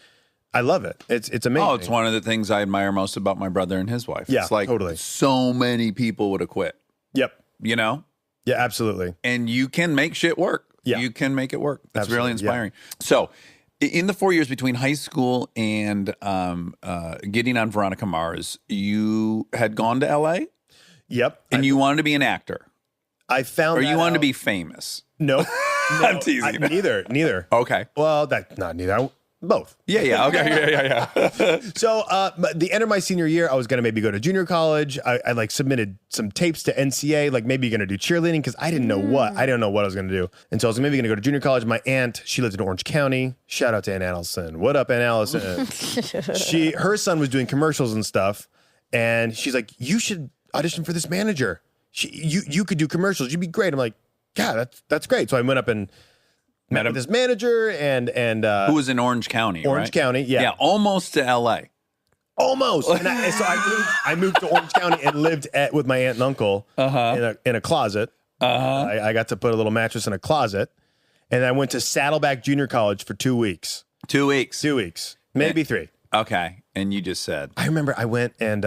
I love it. It's amazing. Oh, it's one of the things I admire most about my brother and his wife. Yeah, it's like totally. so many people would have quit, Yep. you know? Yeah, absolutely. And you can make shit work. Yeah. You can make it work. That's Absolutely, really inspiring. So, in the 4 years between high school and getting on Veronica Mars, you had gone to LA Yep. and you wanted to be an actor, I found or that you wanted to out. be famous. No. I'm teasing. Neither. Okay. Well, neither. Both. Yeah. Okay. Yeah. So but the end of my senior year, I was going to maybe go to junior college. I like submitted some tapes to NCA, like maybe going to do cheerleading because I didn't know what. I didn't know what I was going to do. And so I was maybe going to go to junior college. My aunt, she lived in Orange County. Shout out to Aunt Allison. What up, Aunt Allison? Her son was doing commercials and stuff. And she's like, you should audition for this manager. You could do commercials. You'd be great. I'm like, yeah, that's great. So I went up and met with this manager and Who was in Orange County? Orange right? County, yeah. Yeah, almost to LA. Almost. And so I moved to Orange County and lived with my aunt and uncle in a closet. I got to put a little mattress in a closet. And I went to Saddleback Junior College for 2 weeks. 2 weeks. 2 weeks. Maybe 3. Okay. And you just said, I remember I went and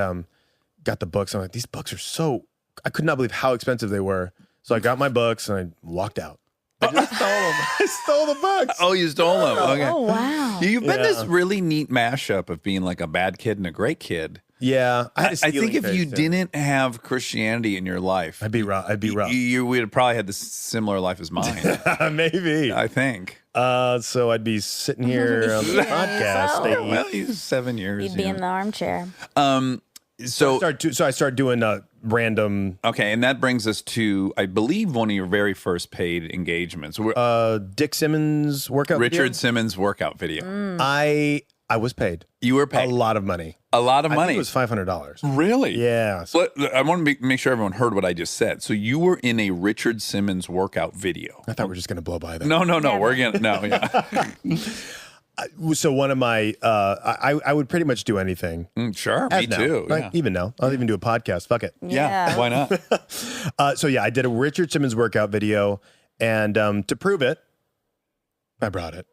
got the books. I'm like, these books are so... I could not believe how expensive they were. So I got my books and I walked out. I just stole them. I stole the books. oh, you stole them. Okay. Oh, wow. You've been this really neat mashup of being like a bad kid and a great kid. Yeah, I had a I stealing think if phase, you too. didn't have Christianity in your life, I'd be rough. I'd be rough. you would have probably had this similar life as mine. Maybe. I think. So I'd be sitting here on the podcast. so. Well, he's 7 years. You'd be in the armchair. So I started doing random okay, and that brings us to, I believe, one of your very first paid engagements. Dick Simmons workout video. Richard Simmons workout video. I was paid You were a paid lot of money. a lot of I money. think it was $500. Really? Yeah. So I want to make sure everyone heard what I just said. So you were in a Richard Simmons workout video. I thought we were just going to blow by that. No. We're gonna yeah. So one of my, I would pretty much do anything. Sure, As me now. too. Like, Yeah. even now, I'll even do a podcast. Fuck it. Yeah, why not? So yeah, I did a Richard Simmons workout video, and to prove it, I brought it.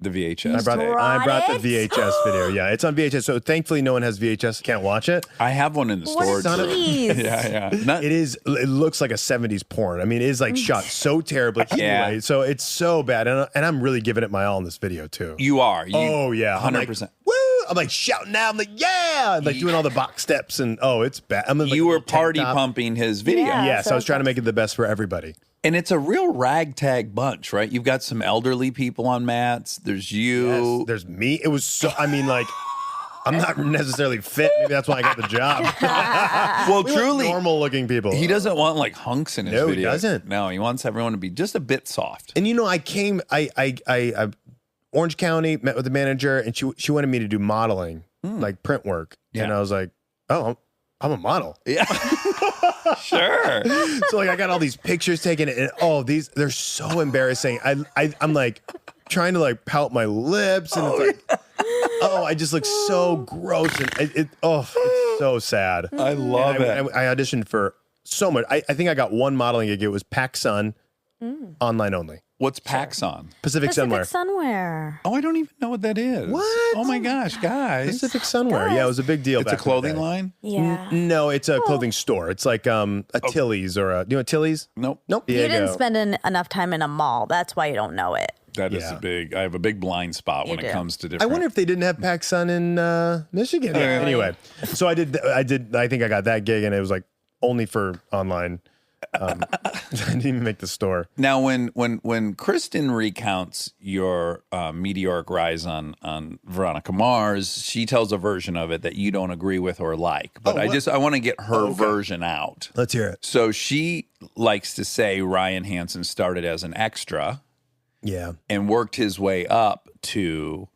The VHS. I brought the it? VHS video. Yeah, it's on VHS. So thankfully, no one has VHS. Can't watch it. I have one in the What storage. a tease. Yeah. Not, It looks like a 70s porn. I mean, it is like shot so terribly. Yeah. Anyway, so it's so bad. And I'm really giving it my all in this video, too. you are. Oh, yeah. I'm like, 100%. woo! I'm like shouting out. I'm like, yeah! I'm like doing all the box steps. And it's bad. I'm in, like, You a were little tank party top. pumping his video. Yeah. Yes, So I was trying to make it the best for everybody. And it's a real ragtag bunch, right? You've got some elderly people on mats. There's you. Yes, there's me. It was so, I mean, like, I'm not necessarily fit. Maybe that's why I got the job. Well, We want truly, normal-looking people. he doesn't want like hunks in his No, he video. doesn't. No, he wants everyone to be just a bit soft. And I Orange County, met with the manager, and she wanted me to do modeling, like print work. Yeah. And I was like, oh, I'm a model. Yeah. Sure. So like I got all these pictures taken, and they're so embarrassing. I'm like trying to like pout my lips, and it's like, I just look so gross, and it's so sad. I love And it. I auditioned for so much. I think I got one modeling gig. It was PacSun, online only. What's PacSun? Pacific Sunwear. Sunwear. Oh, I don't even know what that is. What? Oh my gosh, guys. Pacific Sunwear. Yeah, it was a big deal. It's a back in the clothing day. line? Yeah. No, it's a clothing store. It's like a Tilly's or a, you know, Tilly's? Nope. Nope. You Diego. didn't spend enough time in a mall. That's why you don't know it. That is Yeah. I have a big blind spot when You it do. comes to I different. wonder if they didn't have PacSun in Michigan. Yeah, anyway, so I think I got that gig, and it was like only for online. I didn't even make the store. Now, when Kristen recounts your meteoric rise on Veronica Mars, she tells a version of it that you don't agree with or like. But I want to get her version out. Let's hear it. So she likes to say Ryan Hansen started as an extra Yeah. and worked his way up to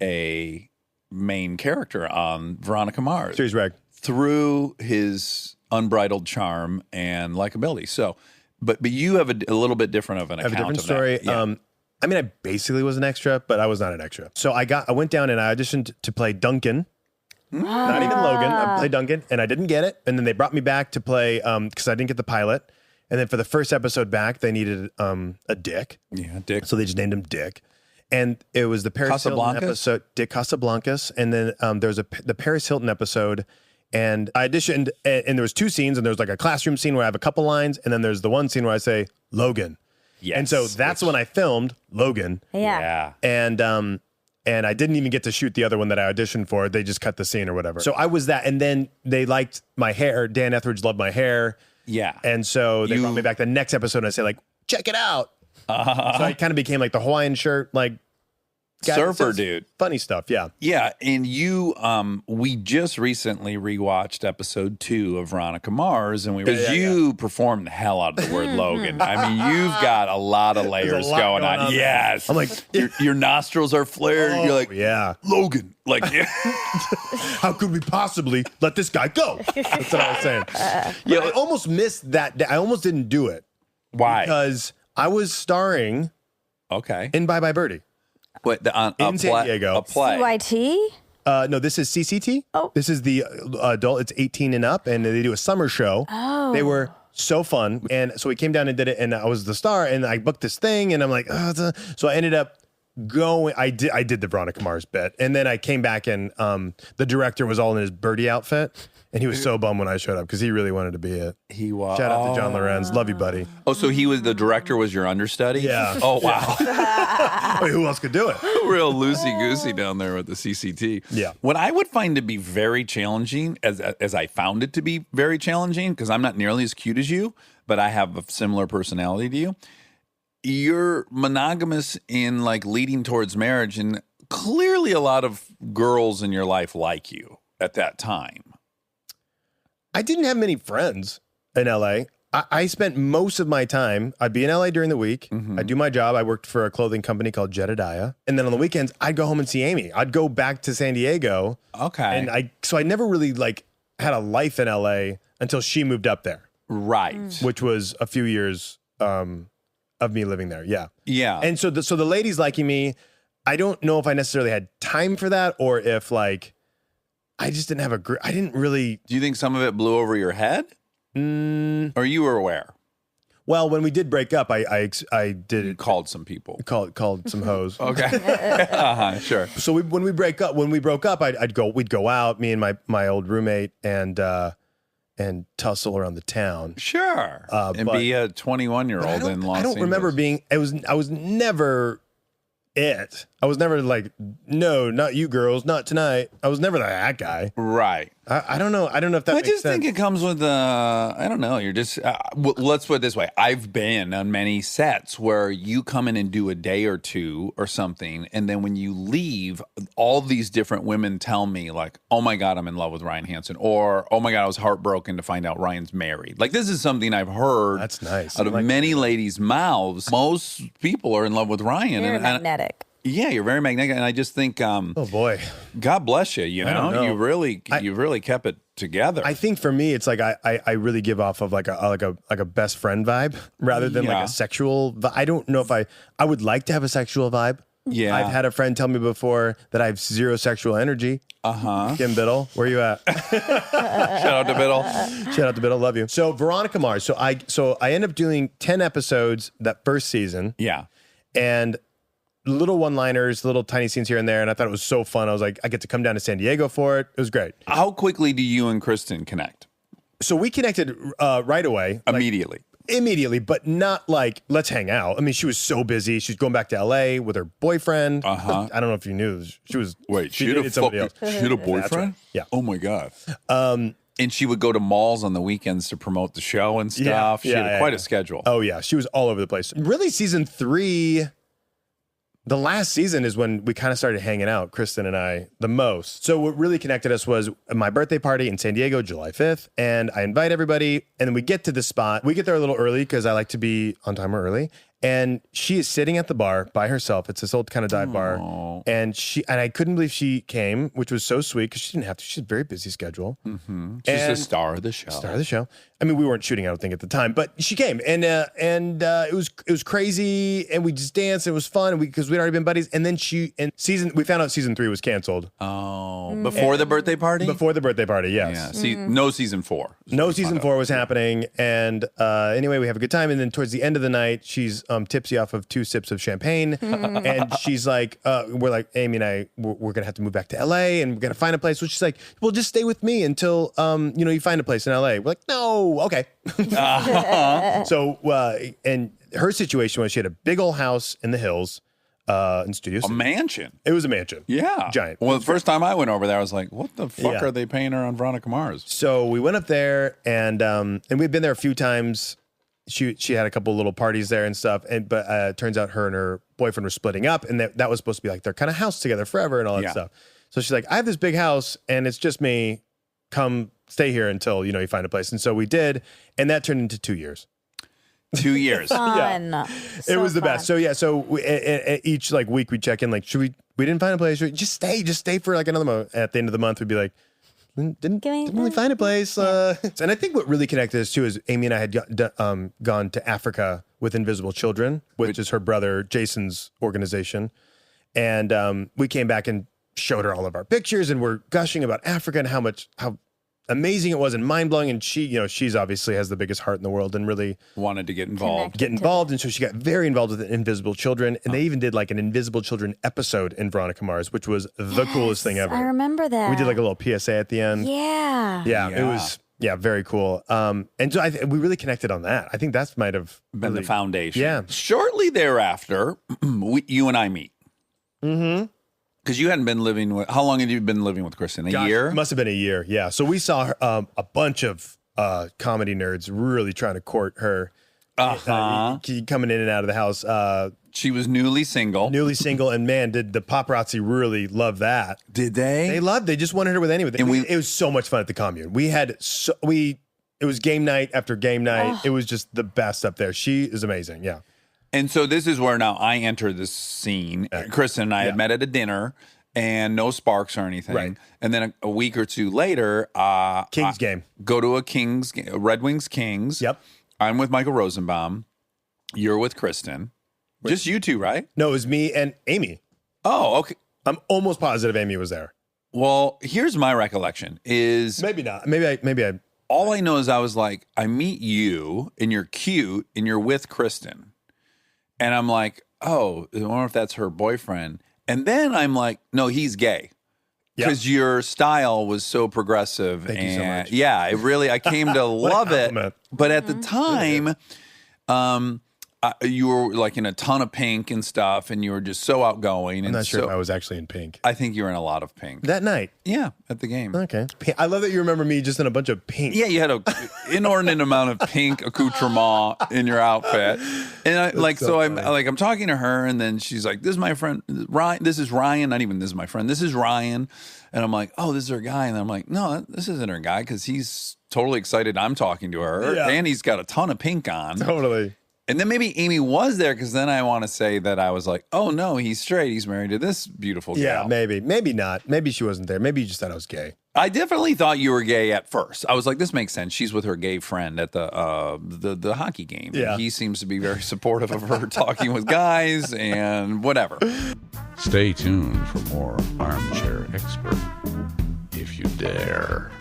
a main character on Veronica Mars Series reg. through his unbridled charm and likability. So, but you have a little bit different of an I have a account different story. of that. Yeah. I mean, I basically was an extra, but I was not an extra. So I went down and I auditioned to play Duncan. Not even Logan. I played Duncan, and I didn't get it. And then they brought me back to play because I didn't get the pilot. And then for the first episode back, they needed a Dick. Yeah, Dick. So they just named him Dick. And it was the Paris Hilton Casablancas? episode, Dick Casablancas. And then there was the Paris Hilton episode. And I auditioned, and there was two scenes. And there was like a classroom scene where I have a couple lines. And then there's the one scene where I say, Logan. Yes. And so that's when I filmed Logan. Yeah. Yeah. And I didn't even get to shoot the other one that I auditioned for. They just cut the scene or whatever. So I was that. And then they liked my hair. Dan Etheridge loved my hair. Yeah. And so they brought me back the next episode, and I say, like, check it out. So I kind of became like the Hawaiian shirt, like guy that Surfer says dude. funny stuff. Yeah. Yeah, and you, we just recently rewatched episode 2 of Veronica Mars, and because you performed the hell out of the word Logan. I mean, you've got a lot of layers lot going going on. on there. Yes, I'm like, your nostrils are flared. You're like, yeah. Logan, like, How could we possibly let this guy go? That's what I was saying. Yeah. I almost missed that day. I almost didn't do it why? because I was starring Okay, in Bye Bye Birdie. wait, in San Diego. a play. CYT? No, this is CCT. Oh. This is the adult. It's 18 and up, and they do a summer show. Oh. They were so fun, and so we came down and did it, and I was the star, and I booked this thing, and I'm like, so I ended up going. I did the Veronica Mars bit, and then I came back and the director was all in his birdie outfit, and he was so bummed when I showed up because he really wanted to be it. He was. Shout out to John Lorenz, love you, buddy. Oh, so the director was your understudy? Yeah. Oh, wow. I mean, who else could do it? Real loosey-goosey down there with the CCT. Yeah. What I would find to be very challenging, as I found it to be very challenging, because I'm not nearly as cute as you, but I have a similar personality to you. You're monogamous in like leading towards marriage, and clearly a lot of girls in your life like you at that time. I didn't have many friends in LA. I spent most of my time, I'd be in LA during the week. I'd do my job. I worked for a clothing company called Jedediah. And then on the weekends, I'd go home and see Amy. I'd go back to San Diego. Okay. And so I never really like had a life in LA until she moved up there, Right. which was a few years of me living there. Yeah. Yeah. And so the ladies liking me, I don't know if I necessarily had time for that or if like I just didn't have I didn't really. Do you think some of it blew over your head? Or you were aware? Well, when we did break up, I did You called some people. called some hoes. Okay. Sure. So when we broke up, we'd go out, me and my old roommate, and tussle around the town. Sure. And but- be a 21-year-old in Los Angeles. I don't remember being. I was never it. I was never like, no, not you girls, not tonight. I was never that guy. Right. I don't know. I don't know if that I makes just sense. think it comes with, I don't know. You're just, let's put it this way. I've been on many sets where you come in and do a day or two or something. And then when you leave, all these different women tell me like, oh my God, I'm in love with Ryan Hansen. Or, oh my God, I was heartbroken to find out Ryan's married. Like this is something I've heard That's nice. out of I like many ladies' mouths. Most people are in love with Ryan. You're and magnetic. yeah, you're very magnetic. And I just think, Oh boy. God bless you. You I don't know, know. you really kept it together. I think for me, it's like I really give off of like a best friend vibe rather than Yeah. like a sexual. I don't know if I would like to have a sexual vibe. Yeah. I've had a friend tell me before that I have zero sexual energy. Kim Biddle, where you at? Shout out to Biddle. Shout out to Biddle, love you. So Veronica Mars. So I ended up doing 10 episodes that first season, Yeah. and little one-liners, little tiny scenes here and there, and I thought it was so fun. I was like, I get to come down to San Diego for it. It was great. How quickly do you and Kristen connect? So we connected right away. Immediately, but not like, let's hang out. I mean, she was so busy. She's going back to LA with her boyfriend. I don't know if you knew. She was. Wait, she she had dated somebody else. she had a boyfriend? That's right. Yeah. Oh my God. And she would go to malls on the weekends to promote the show and stuff. She had quite a schedule. Oh, yeah. She was all over the place. Really, season 3, the last season is when we kind of started hanging out, Kristen and I, the most. So what really connected us was my birthday party in San Diego, July 5th. And I invite everybody. And then we get to the spot. We get there a little early because I like to be on time or early. And she is sitting at the bar by herself. It's this old kind of dive bar. And I couldn't believe she came, which was so sweet because she didn't have to. She had a very busy schedule. She's the star of the show. Star of the show. I mean, we weren't shooting, I don't think, at the time, but she came, and it was crazy, and we just danced. And it was fun because we'd already been buddies. And then we found out season 3 was canceled. Oh, before the birthday party? Before the birthday party, yes. Yeah. See, no season 4. No season 4 was happening, and anyway, we have a good time. And then towards the end of the night, she's tipsy off of 2 sips of champagne, and she's like, "We're like, Amy and I, we're gonna have to move back to LA, and we're gonna find a place." So she's like, "Well, just stay with me until you find a place in LA." We're like, "No, okay." So, and her situation was she had a big old house in the hills, in Studio City. A mansion. It was a mansion. Yeah. Giant. Well, the first time I went over there, I was like, what the fuck Yeah. are they paying her on Veronica Mars? So we went up there, and we'd been there a few times. She had a couple little parties there and stuff, but it turns out her and her boyfriend were splitting up, and that was supposed to be like their kind of house together forever and all that Yeah. stuff. So she's like, I have this big house, and it's just me. Come stay here until you find a place. And so we did, and that turned into 2 years. 2 years. Fun. It was the best. So yeah, so each like week we check in, like, we didn't find a place. Just stay for like another month. At the end of the month, we'd be like, didn't really find a place. And I think what really connected us too is Amy and I had gone to Africa with Invisible Children, which is her brother Jason's organization. And we came back and showed her all of our pictures, and we're gushing about Africa and how amazing it was and mind-blowing. And she's obviously has the biggest heart in the world and really Wanted to get involved. get involved. And so she got very involved with Invisible Children. And they even did like an Invisible Children episode in Veronica Mars, which was the coolest thing ever. I remember that. We did like a little PSA at the end. Yeah. Yeah, it was very cool. And so we really connected on that. I think that might have Been the foundation. Yeah. Shortly thereafter, you and I meet. Mm-hmm. Because you hadn't been living with. How long had you been living with Kristen? A year? It must have been a year. Yeah. So we saw her, a bunch of comedy nerds really trying to court her. Coming in and out of the house. She was newly single. And man, did the paparazzi really love that? Did they? They just wanted her with anyone. And it was so much fun at the commune. It was game night after game night. It was just the best up there. She is amazing. Yeah. And so this is where now I enter this scene. Kristen and I had met at a dinner and no sparks or anything. Right. And then a week or two later, Kings game. Go to a Red Wings Kings. Yep. I'm with Michael Rosenbaum. You're with Kristen. Just you two, right? No, it was me and Amy. Oh, okay. I'm almost positive Amy was there. Well, here's my recollection is Maybe not. Maybe I. all I know is I was like, I meet you and you're cute and you're with Kristen. And I'm like, oh, I wonder if that's her boyfriend. And then I'm like, no, he's gay. Because your style was so progressive. Thank you so much. Yeah, I came to love it. compliment. But at the time, you were like in a ton of pink and stuff, and you were just so outgoing. I'm and not sure so, if I was actually in pink. I think you were in a lot of pink. That night. Yeah, at the game. Okay. I love that you remember me just in a bunch of pink. Yeah, you had an inordinate amount of pink accoutrement in your outfit, and I'm talking to her, and then she's like, "This is my friend Ryan. This is Ryan. Not even this is my friend. This is Ryan." And I'm like, "Oh, this is her guy." And I'm like, "No, this isn't her guy because he's totally excited I'm talking to her, and he's got a ton of pink on." Totally. And then maybe Amy was there because then I want to say that I was like, "Oh no, he's straight. He's married to this beautiful gal." Yeah, maybe not. Maybe she wasn't there. Maybe you just thought I was gay. I definitely thought you were gay at first. I was like, this makes sense. She's with her gay friend at the hockey game. Yeah. And he seems to be very supportive of her talking with guys and whatever. Stay tuned for more Armchair Expert, if you dare.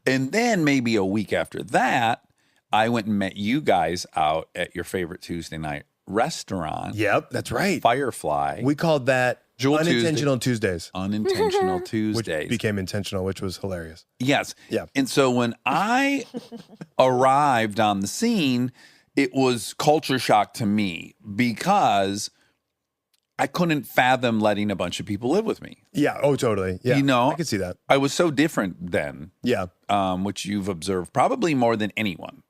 And then maybe a week after that, I went and met you guys out at your favorite Tuesday night restaurant. Yep, that's right. Firefly. We called that Jewel Unintentional Tuesdays. Unintentional Which Tuesdays. became intentional, which was hilarious. Yes. Yeah. And so when I arrived on the scene, it was culture shock to me because I couldn't fathom letting a bunch of people live with me. Yeah. Oh, totally. Yeah. You know, I could see that. I was so different then, Yeah. which you've observed probably more than anyone.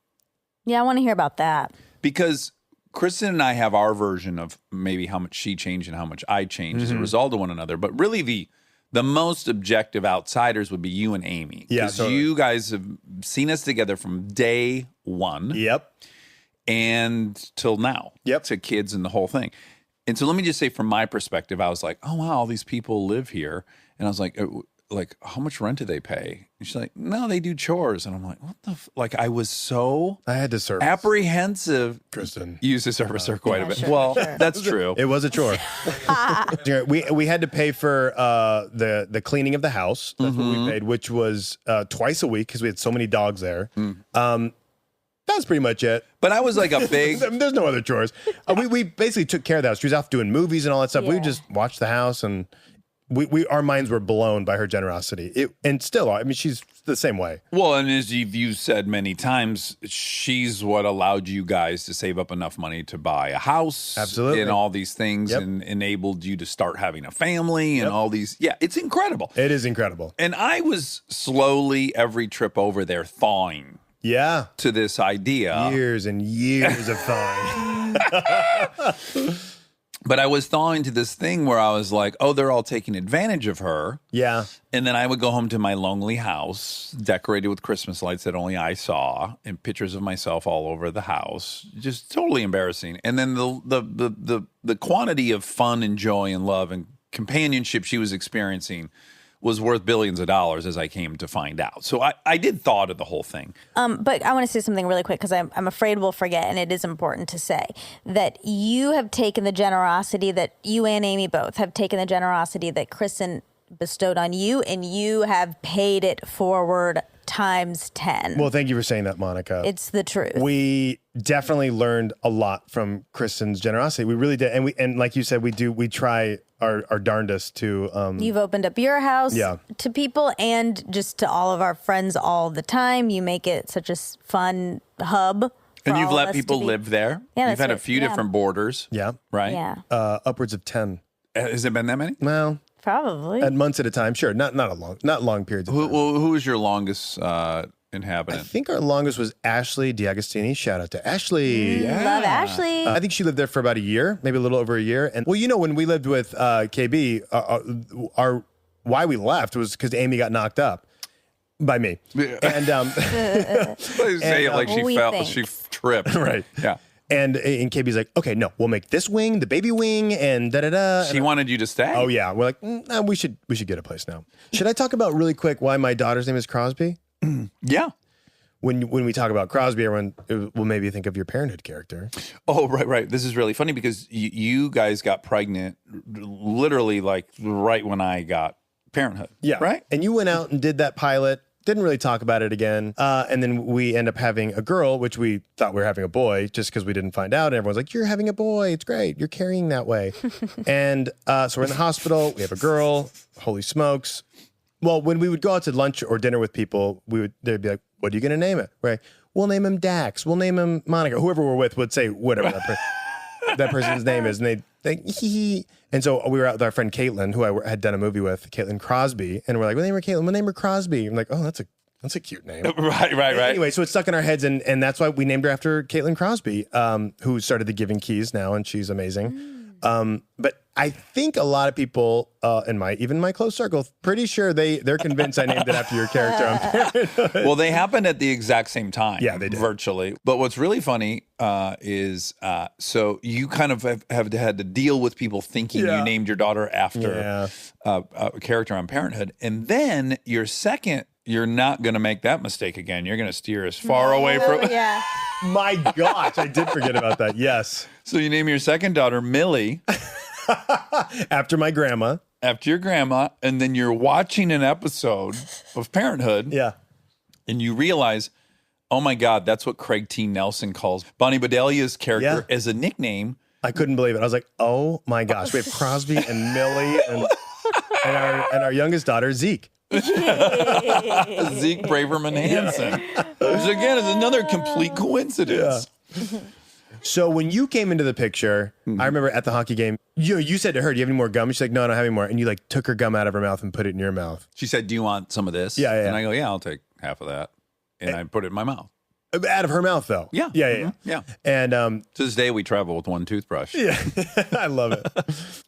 Yeah, I want to hear about that. Because Kristen and I have our version of maybe how much she changed and how much I changed as a result of one another. But really the most objective outsiders would be you and Amy. Yeah, Because totally. you guys have seen us together from day one. Yep. And till now. Yep. To kids and the whole thing. And so let me just say from my perspective, I was like, oh, wow, all these people live here. And I was like, how much rent do they pay? And she's like, no, they do chores. And I'm like, what the like, I was so I had to serve. apprehensive. Kristen. Use the servicer quite a bit. sure, Well, sure. that's true. It was a chore. we had to pay for the cleaning of the house. That's what we paid, which was twice a week because we had so many dogs there. That's pretty much it. But I was like a big, There's no other chores. We basically took care of the house. She was off doing movies and all that stuff. We Yeah. just watched the house, and our minds were blown by her generosity. And still, I mean, she's the same way. well, and as you've said many times, she's what allowed you guys to save up enough money to buy a house. Absolutely. And all these things Yep. and enabled you to start having a family and Yep. all these. Yeah, it's incredible. It is incredible. And I was slowly every trip over there thawing Yeah. to this idea. Years and years of thawing. But I was thawing to this thing where I was like, oh, they're all taking advantage of her. Yeah. And then I would go home to my lonely house, decorated with Christmas lights that only I saw, and pictures of myself all over the house. Just totally embarrassing. And then the quantity of fun and joy and love and companionship she was experiencing was worth billions of dollars, as I came to find out. So I did thought of the whole thing. But I want to say something really quick because I'm afraid we'll forget, and it is important to say that you have taken the generosity that you and Amy both have taken the generosity that Kristen bestowed on you, and you have paid it forward times 10. Well, thank you for saying that, Monica. It's the truth. We definitely learned a lot from Kristen's generosity. We really did, and like you said, we try our darndest to. You've opened up your house Yeah. to people and just to all of our friends all the time. You make it such a fun hub. And for you've all of let us people to be- live there. Yeah, You've that's had a right. few Yeah. different boarders. Yeah, Right? Yeah, upwards of 10. Has it been that many? Well, probably. at months at a time. Sure, not long periods of time. Who was your longest I inhabitant? think our longest was Ashley D'Agostini. Shout out to Ashley. Love Ashley. I think she lived there for about a year, maybe a little over a year. And well, when we lived with KB, our why we left was because Amy got knocked up by me. And Say it like she We fell, think. she tripped. Right. Yeah. and KB's like, okay, no, we'll make this wing the baby wing, and da da da. She wanted you to stay. Oh yeah, we're like, no, we should get a place now. Should I talk about really quick why my daughter's name is Crosby? Yeah. When we talk about Crosby, everyone will maybe think of your Parenthood character. Oh, right. This is really funny because you guys got pregnant literally like right when I got Parenthood. Yeah. Right? And you went out and did that pilot, didn't really talk about it again. And then we end up having a girl, which we thought we were having a boy just because we didn't find out. And everyone's like, you're having a boy. It's great. You're carrying that way. And so we're in the hospital. We have a girl. Holy smokes. Well, when we would go out to lunch or dinner with people, they'd be like, what are you going to name it? Right. We'll name him Dax. We'll name him Monica. Whoever we're with would say whatever that person's name is. And they'd think, hee. And so we were out with our friend Caitlin, who I had done a movie with, Caitlin Crosby. And we're like, we'll name her Caitlin. We'll name her Crosby. I'm like, oh, that's a cute name. Right. Anyway, so it's stuck in our heads. And that's why we named her after Caitlin Crosby, who started the Giving Keys now. And she's amazing. But I think a lot of people in even my close circle, pretty sure they're convinced I named it after your character on Parenthood. Well, they happened at the exact same time. Yeah, they did. Virtually. But what's really funny is so you kind of have had to deal with people thinking Yeah. you named your daughter after a character on Parenthood. And then you're not going to make that mistake again. You're going to steer as far away from it. Yeah. My gosh, I did forget about that. Yes. So you name your second daughter Millie After my grandma. after your grandma, and then you're watching an episode of Parenthood. Yeah. And you realize, oh my God, that's what Craig T. Nelson calls Bonnie Bedelia's character as a nickname. I couldn't believe it. I was like, oh my gosh. We have Crosby and Millie and our youngest daughter, Zeke. Zeke Braverman Hansen. Which again is another complete coincidence. So when you came into the picture, I remember at the hockey game, you said to her, do you have any more gum? She's like, no, I don't have any more. And you like took her gum out of her mouth and put it in your mouth. She said, do you want some of this? Yeah. And I go, yeah, I'll take half of that. And I put it in my mouth. Out of her mouth, though. Yeah. Yeah. And To this day, we travel with one toothbrush. yeah, I love it.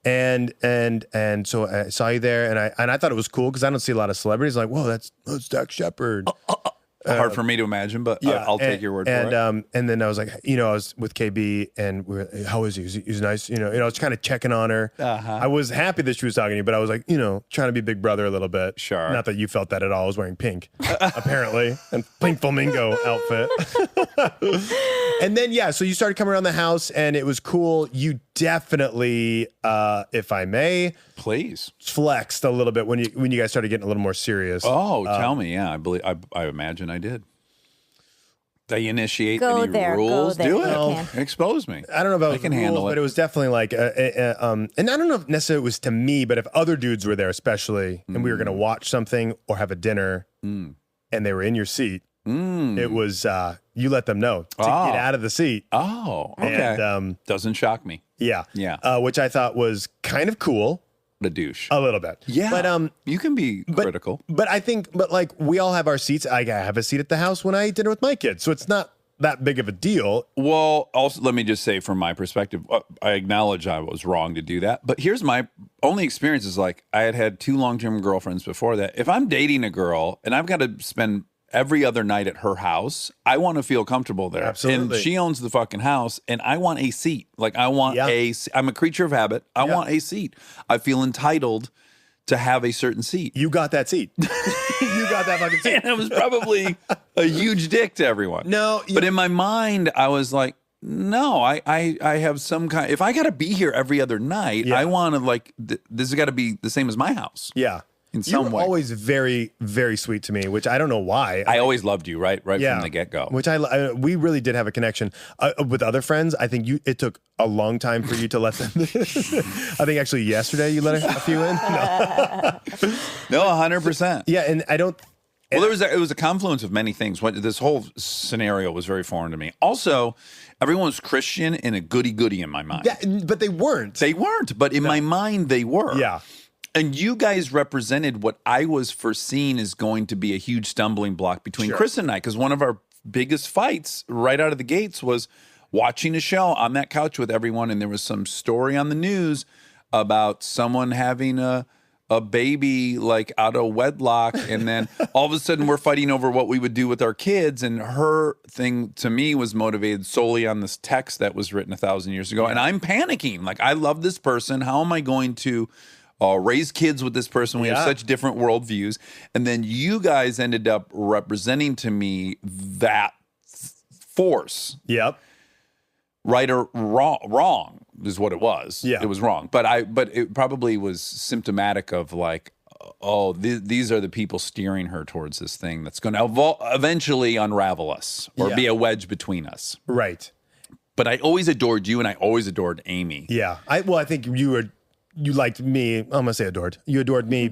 And so I saw you there, and I thought it was cool because I don't see a lot of celebrities. Like, whoa, that's Dax Shepard. Hard for me to imagine, but I'll take your word for it. And then I was like, I was with KB, and we were, how is he? He's nice. I was kind of checking on her. I was happy that she was talking to you, but I was like, trying to be big brother a little bit. Sure. Not that you felt that at all. I was wearing pink, apparently, and pink flamingo outfit. And then, so you started coming around the house, and it was cool. You definitely, if I may, Please. flexed a little bit when you guys started getting a little more serious. Oh, tell me. Yeah, I imagine I did. They initiate Go any there, rules? go there. Do You it. can. Expose me. I don't know about I can rules, handle but it. it was definitely like, and I don't know if necessarily it was to me, but if other dudes were there, especially, and we were going to watch something or have a dinner, and they were in your seat, it was you let them know to get out of the seat. Oh, okay. And, Doesn't shock me. Yeah, Yeah. which I thought was kind of cool, The douche. a little bit. Yeah. but you can be critical. But I think, like we all have our seats. I have a seat at the house when I eat dinner with my kids, so it's not that big of a deal. Well, also, let me just say from my perspective, I acknowledge I was wrong to do that. But here's my only experience is like I had 2 long-term girlfriends before that. If I'm dating a girl and I've got to spend every other night at her house, I want to feel comfortable there. Absolutely. And she owns the fucking house, and I want a seat. Like I want I'm a creature of habit. I want a seat. I feel entitled to have a certain seat. You got that seat. You got that fucking seat. And I was probably a huge dick to everyone. No, but in my mind, I was like, no, I have some kind. If I got to be here every other night, I want to like this has got to be the same as my house. Yeah. In some you were way. always very, very sweet to me, which I don't know why. I always loved you, right from the get-go. Which we really did have a connection. With other friends, I think it took a long time for you to let them. I think actually yesterday you let a few in. No, 100%. Yeah, and I don't. Well, it was a confluence of many things. This whole scenario was very foreign to me. Also, everyone was Christian and a goody-goody in my mind. Yeah, but they weren't. They weren't, but in my mind, they were. Yeah. And you guys represented what I was foreseeing is going to be a huge stumbling block between Kristen and I, because one of our biggest fights right out of the gates was watching a show on that couch with everyone, and there was some story on the news about someone having a baby like out of wedlock, and then all of a sudden we're fighting over what we would do with our kids, and her thing to me was motivated solely on this text that was written 1,000 years ago, and I'm panicking. Like, I love this person. How am I going to raise kids with this person? We have such different worldviews. And then you guys ended up representing to me that force. Yep. Right or wrong is what it was. Yeah. It was wrong. But it probably was symptomatic of like, these are the people steering her towards this thing that's going to eventually unravel us or be a wedge between us. Right. But I always adored you, and I always adored Amy. Yeah. I think you liked me. I'm going to say adored. You adored me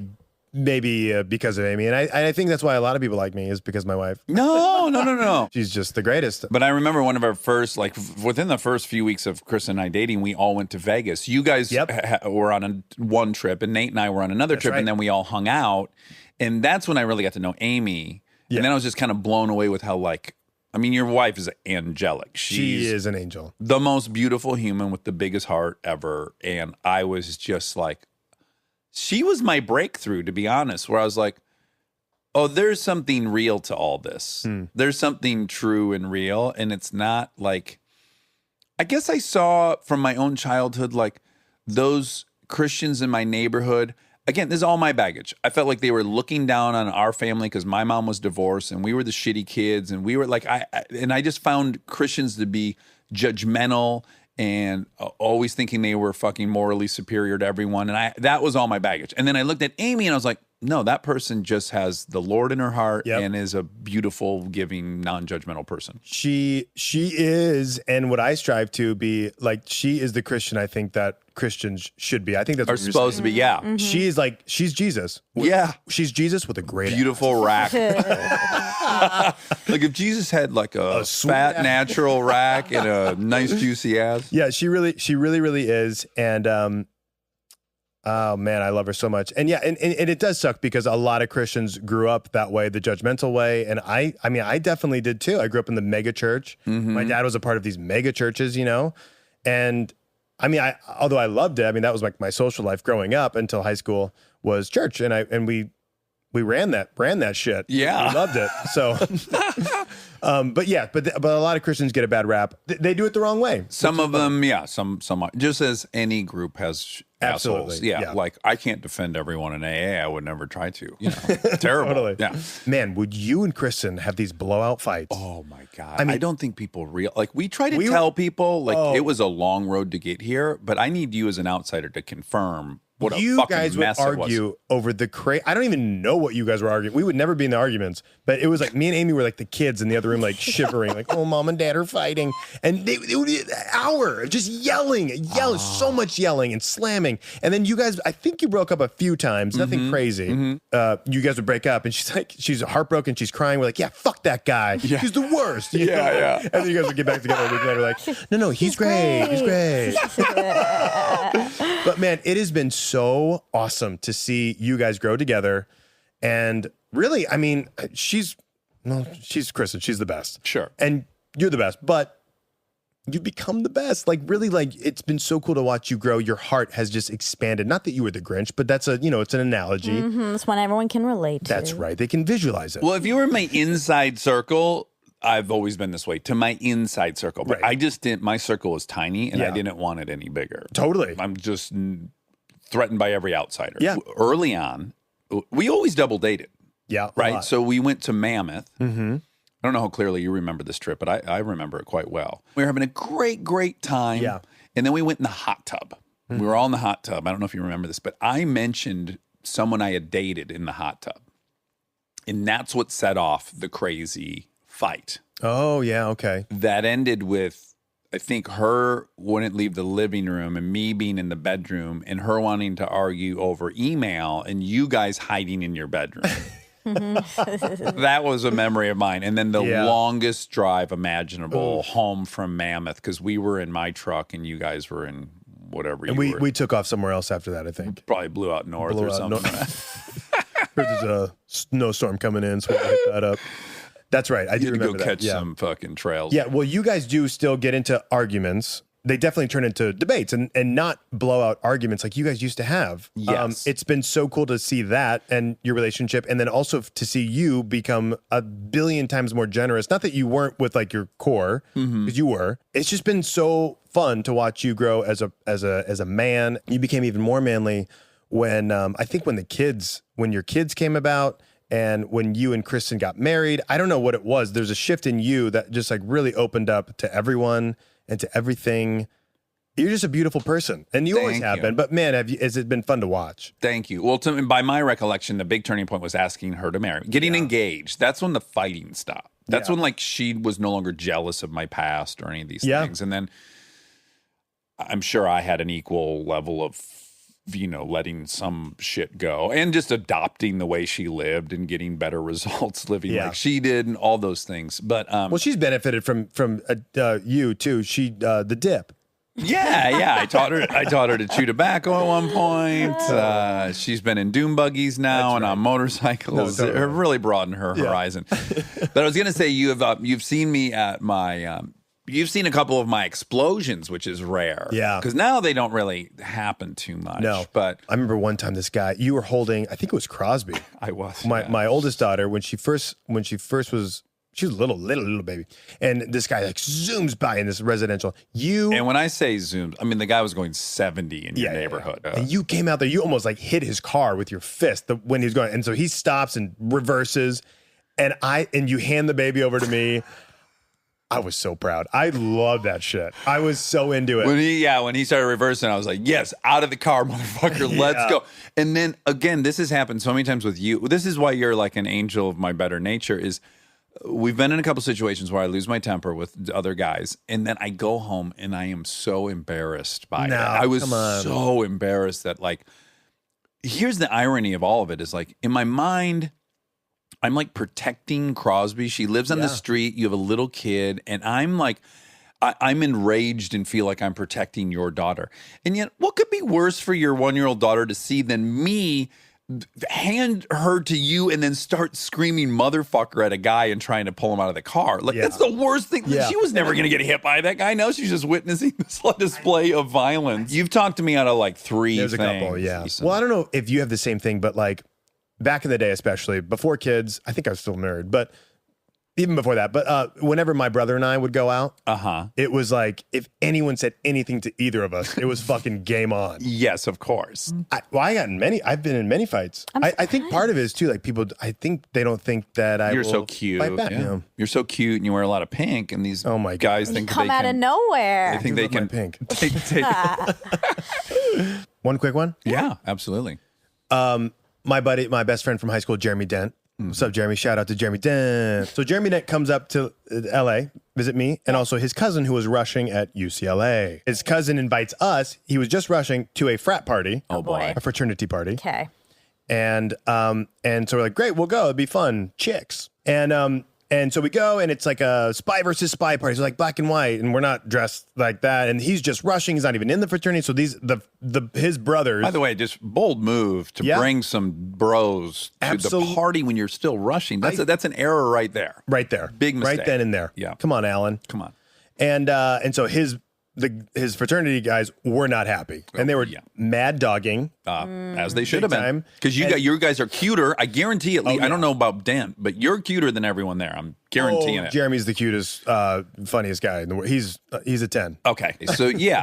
maybe because of Amy. And I think that's why a lot of people like me is because of my wife. No. She's just the greatest. But I remember one of our first, like within the first few weeks of Chris and I dating, we all went to Vegas. You guys were on one trip, and Nate and I were on another trip, and then we all hung out. And that's when I really got to know Amy. Yeah. And then I was just kind of blown away with how, like, I mean, your wife is angelic. She is an angel. The most beautiful human with the biggest heart ever. And I was just like, she was my breakthrough, to be honest, where I was like, oh, there's something real to all this. There's something true and real. And it's not like, I guess I saw from my own childhood, like those Christians in my neighborhood. Again, this is all my baggage. I felt like they were looking down on our family because my mom was divorced and we were the shitty kids, and we were like, I just found Christians to be judgmental and always thinking they were fucking morally superior to everyone. And that was all my baggage. And then I looked at Amy and I was like, no, that person just has the Lord in her heart and is a beautiful, giving, non-judgmental person. She is, and what I strive to be, like, she is the Christian I think that Christians should be. I think that's Are what you're supposed to be, yeah. Mm-hmm. She's like, she's Jesus. Yeah. She's Jesus with a great beautiful rack. Like if Jesus had like a fat natural rack and a nice juicy ass. Yeah, she really is. And oh man, I love her so much. And yeah, and it does suck because a lot of Christians grew up that way, the judgmental way. And I mean, I definitely did too. I grew up in the mega church. My dad was a part of these mega churches, you know? And I mean, although I loved it, I mean, that was like my social life growing up until high school was church. And we ran that shit. Yeah. We loved it. So, but a lot of Christians get a bad rap. They do it the wrong way. Some of them, yeah, some are. Just as any group has Absolutely. assholes. Yeah, like I can't defend everyone in AA. I would never try to. You know, terrible. Totally. Yeah. Man, would you and Kristen have these blowout fights? Oh my God. I mean, I don't think people like we try to tell people like it was a long road to get here, but I need you as an outsider to confirm what you a fucking guys mess would it was. argue over the I don't even know what you guys were arguing. We would never be in the arguments, but it was like me and Amy were like the kids in the other room, like shivering, like, oh, mom and dad are fighting. And it would be an hour just yelling, so much yelling and slamming. And then you guys, I think you broke up a few times, nothing crazy. You guys would break up and she's heartbroken. She's crying. We're like, yeah, fuck that guy. He's the worst. You know? Yeah. And then you guys would get back together a week later, like, no, he's great. He's great. But man, it has been so awesome to see you guys grow together. And really, I mean, she's Kristen. She's the best. Sure. And you're the best, but you've become the best. Like really, like it's been so cool to watch you grow. Your heart has just expanded. Not that you were the Grinch, but that's it's an analogy. It's one everyone can relate to. That's right. They can visualize it. Well, if you were in my inside circle, I've always been this way, to my inside circle. But Right. I just didn't, my circle was tiny and I didn't want it any bigger. Totally. I'm just threatened by every outsider. Yeah. Early on, we always double dated, Yeah. a right? lot. So we went to Mammoth. Mm-hmm. I don't know how clearly you remember this trip, but I remember it quite well. We were having a great time. Yeah. And then we went in the hot tub. We were all in the hot tub. I don't know if you remember this, but I mentioned someone I had dated in the hot tub. And that's what set off the crazy fight. Oh, yeah. Okay. That ended with, I think, her wouldn't leave the living room and me being in the bedroom and her wanting to argue over email and you guys hiding in your bedroom. That was a memory of mine. And then the Yeah. longest drive imaginable home from Mammoth, because we were in my truck and you guys were in whatever you And were. we took off somewhere else after that, I think. Probably blew out north Blew or out something. Heard there's a snowstorm coming in, so we'll hit that up. That's right. I do You had to go remember that. catch Yeah. some fucking trails. Yeah, well, you guys do still get into arguments. They definitely turn into debates and not blowout arguments like you guys used to have. Yes. It's been so cool to see that and your relationship, and then also to see you become a billion times more generous. Not that you weren't with like your core, because you were. It's just been so fun to watch you grow as a man. You became even more manly when I think when your kids came about. And when you and Kristen got married, I don't know what it was. There's a shift in you that just like really opened up to everyone and to everything. You're just a beautiful person, and you always Thank have you. been. But man, has it been fun to watch? Thank you. Well, by my recollection, the big turning point was asking her to marry, getting engaged. That's when the fighting stopped. That's Yeah. when like she was no longer jealous of my past or any of these Yeah. things. And then I'm sure I had an equal level of, letting some shit go and just adopting the way she lived and getting better results living Yeah. like she did and all those things. But Well, she's benefited from you too. She the dip. yeah. I taught her to chew tobacco at one point. She's been in doom buggies now and on motorcycles. No, totally. It really broadened her horizon. But I was going to say you've seen me at my. You've seen a couple of my explosions, which is rare. Yeah. Because now they don't really happen too much. No, But I remember one time this guy you were holding. I think it was Crosby. I was. My oldest daughter when she first was. She was a little baby, and this guy like zooms by in this residential. And when I say zoomed, I mean the guy was going 70 in your neighborhood. And you came out there, you almost like hit his car with your fist when he was going. And so he stops and reverses, and you hand the baby over to me. I was so proud. I love that shit. I was so into it. When he started reversing, I was like, yes, out of the car, motherfucker, let's go. And then again, this has happened so many times with you. This is why you're like an angel of my better nature is we've been in a couple situations where I lose my temper with other guys, and then I go home and I am so embarrassed by it. I was so embarrassed that like, here's the irony of all of it is like in my mind, I'm like protecting Crosby. She lives on the street. You have a little kid, and I'm like, I'm enraged and feel like I'm protecting your daughter. And yet, what could be worse for your 1-year-old daughter to see than me hand her to you and then start screaming motherfucker at a guy and trying to pull him out of the car? Like, that's the worst thing. Yeah. She was never going to get hit by that guy. No, she's just witnessing this display of violence. You've talked to me out of like 3 There's things. a couple, yeah. Well, I don't know if you have the same thing, but like back in the day, especially before kids, I think I was still a nerd, but even before that. But whenever my brother and I would go out, it was like if anyone said anything to either of us, it was fucking game on. Yes, of course. I've been in many fights. I think part of it is too, like people, I think they don't think that You're will so cute. fight back. Yeah. You know? You're so cute and you wear a lot of pink and these my guys God. think that Come they out can, of nowhere. they think they love my can pink. take One quick one. Yeah, absolutely. My best friend from high school, Jeremy Dent. What's up, Jeremy? Shout out to Jeremy Dent. So Jeremy Dent comes up to LA, visit me, and also his cousin who was rushing at UCLA. His cousin invites us. He was just rushing to a frat party. Oh, boy. A fraternity party. Okay. And so we're like, great, we'll go. It'd be fun. Chicks. And so we go, and it's like a spy versus spy party. So like black and white, and we're not dressed like that. And he's just rushing. He's not even in the fraternity. So his brothers. By the way, just bold move to bring some bros to the party when you're still rushing. That's an error right there. Right there. Big mistake. Right then and there. Yeah. Come on, Alan. Come on. And so his his fraternity guys were not happy, and they were mad dogging. As they should have been. time. Because you guys are cuter. I guarantee at least. I don't know about Dan, but you're cuter than everyone there. I'm guaranteeing it. Jeremy's the cutest, funniest guy in the world. He's a 10. Okay.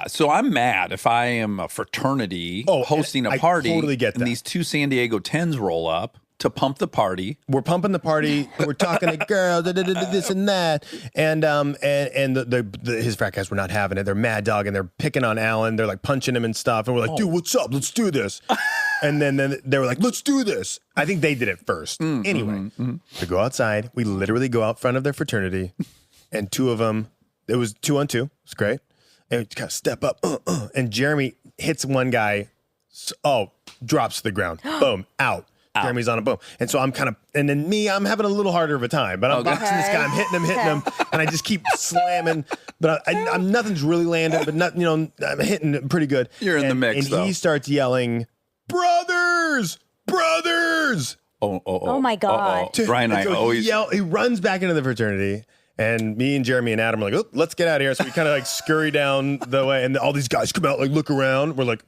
So I'm mad if I am a fraternity hosting a I party totally get that. and these two San Diego 10s roll up to pump the party. We're pumping the party. We're talking to girls, this and that, and his frat guys were not having it. They're mad dogging. They're picking on Alan. They're like punching him and stuff. And we're like, dude, what's up? Let's do this. And then they were like, let's do this. I think they did it first. Anyway, we go outside. We literally go out front of their fraternity, and two of them. It was 2-on-2. It's great. And we kind of step up, and Jeremy hits one guy. Drops to the ground. Boom, out. Jeremy's on a boom. And so I'm kind of, and then I'm having a little harder of a time, but I'm boxing this guy, I'm hitting him, and I just keep slamming, but I'm nothing's really landing, but not, I'm hitting pretty good. You're in the mix, and though. He starts yelling, brothers! Oh my God. Brian and I So always he runs back into the fraternity. And me and Jeremy and Adam are like, let's get out of here. So we kind of like scurry down the way, and all these guys come out, like look around. We're like,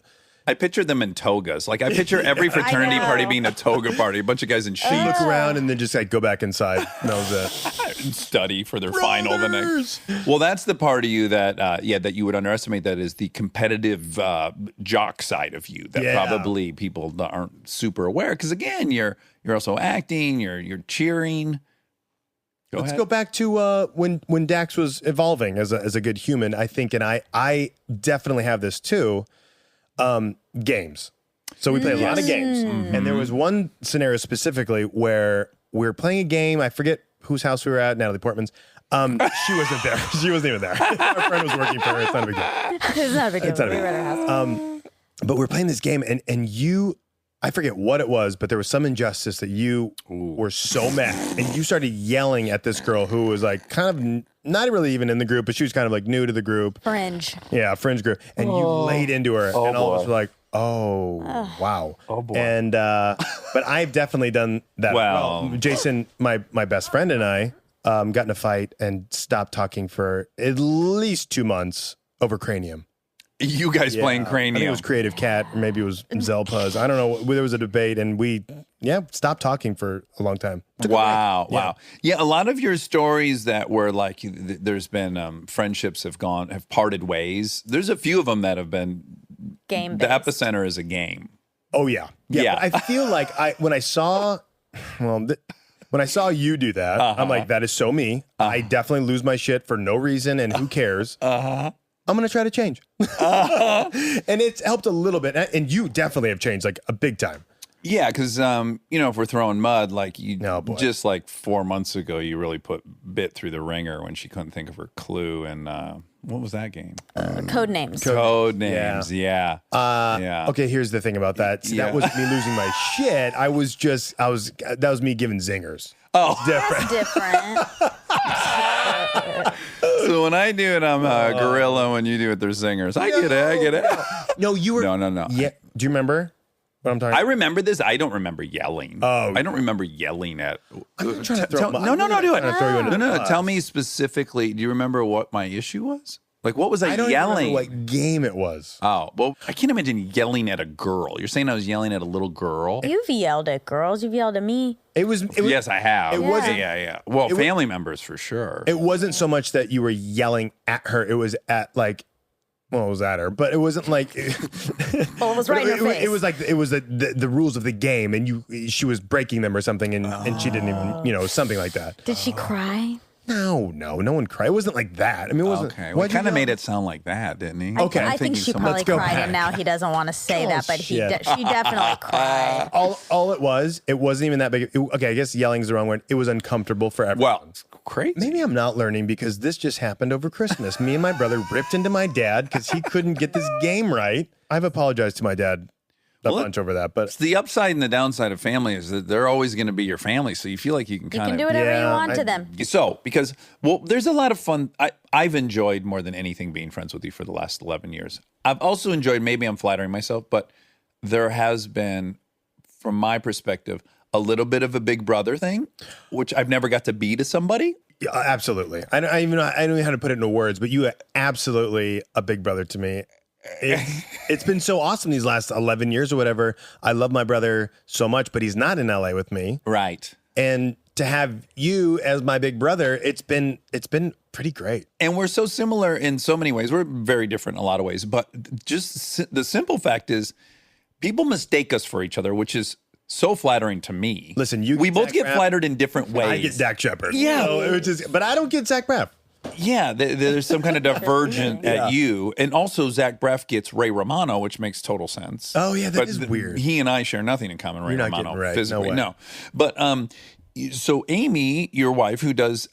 I picture them in togas. Like I picture every fraternity party being a toga party, a bunch of guys in sheets. look around and then just like go back inside. And that was it. and study for their final the next. Well, that's the part of you that that you would underestimate. That is the competitive jock side of you that probably people aren't super aware. Because again, you're also acting, you're cheering. Let's go back to when Dax was evolving as a good human, I think, and I definitely have this too. Games. So we play a lot of games. And there was one scenario specifically where we were playing a game. I forget whose house we were at, Natalie Portman's. She wasn't there. She wasn't even there. Our friend was working for her. It's not a big deal. It's not a big deal. We were at her house. But we're playing this game, and you, I forget what it was, but there was some injustice that you were so mad, and you started yelling at this girl who was like kind of not really even in the group, but she was kind of like new to the group. Fringe. Yeah, fringe group. And you laid into her, and all of us were like, wow. Oh boy. And but I've definitely done that. Well, Jason, my best friend, and I got in a fight and stopped talking for at least 2 months over Cranium. You guys playing I Cranium. think it was Creative Cat, or maybe it was Zelpuz. I don't know. There was a debate, and we stopped talking for a long time. Wow. Yeah, a lot of your stories that were like, there's been friendships have parted ways. There's a few of them that have been Game the based. epicenter is a game. Oh yeah. But I feel like when I saw you do that, I'm like, that is so me. I definitely lose my shit for no reason, and who cares? I'm going to try to change. And it's helped a little bit. And you definitely have changed like a big time. Yeah, because if we're throwing mud, like just like 4 months ago, you really put Bit through the ringer when she couldn't think of her clue. And what was that game? Code names. Code names. Yeah. Okay, here's the thing about that. See, that wasn't me losing my shit. That was me giving zingers. Oh, different. Different. So when I do it, I'm a gorilla. When you do it, they're zingers. I get it. No, you were. No. Yeah. Do you remember what I'm talking about? I remember this. I don't remember yelling. Oh. I don't remember yelling at. I'm trying to throw No, do it. No. No. Tell me specifically. Do you remember what my issue was? Like, what was I don't yelling? remember what game it was. Oh, well, I can't imagine yelling at a girl. You're saying I was yelling at a little girl? You've yelled at girls. You've yelled at me. It was Yes, I have. It wasn't. Yeah. Well, family members for sure. It wasn't so much that you were yelling at her. It was at like, well, it was at her, but it wasn't like. Well, it was right in her face. It was like it was the rules of the game, and she was breaking them or something, and she didn't even something like that. Did she cry? No one cried. It wasn't like that. I mean, it wasn't. Okay, well, he kind of made it sound like that, didn't he? Okay. I think she probably cried, and now he doesn't want to say that, but she shit. definitely cried. All it wasn't even that big. Okay, I guess yelling is the wrong word. It was uncomfortable for everyone. Well, it's crazy. Maybe I'm not learning because this just happened over Christmas. Me and my brother ripped into my dad because he couldn't get this game right. I've apologized to my dad a bunch over that, but It's the upside and the downside of family is that they're always going to be your family, so you feel like you can You kind can of do whatever you Yeah, want to them. So, because, there's a lot of fun. I've enjoyed more than anything being friends with you for the last 11 years. I've also enjoyed, maybe I'm flattering myself, but there has been, from my perspective, a little bit of a big brother thing, which I've never got to be to somebody. Yeah, absolutely. I don't know how to put it into words, but you are absolutely a big brother to me. It's been so awesome these last 11 years or whatever. I love my brother so much, but he's not in LA with me. Right. And to have you as my big brother, it's been pretty great. And we're so similar in so many ways. We're very different in a lot of ways. But just the simple fact is people mistake us for each other, which is so flattering to me. Listen, we both Zach get Braff. flattered in different ways. I get Dax Shepard. Yeah. But I don't get Zach Braff. Yeah, there's some kind of divergent at you. And also Zach Braff gets Ray Romano, which makes total sense. Oh, yeah, that is weird. He and I share nothing in common, Ray You're not Romano, getting Ray. physically. No way. No. But so Amy, your wife, who does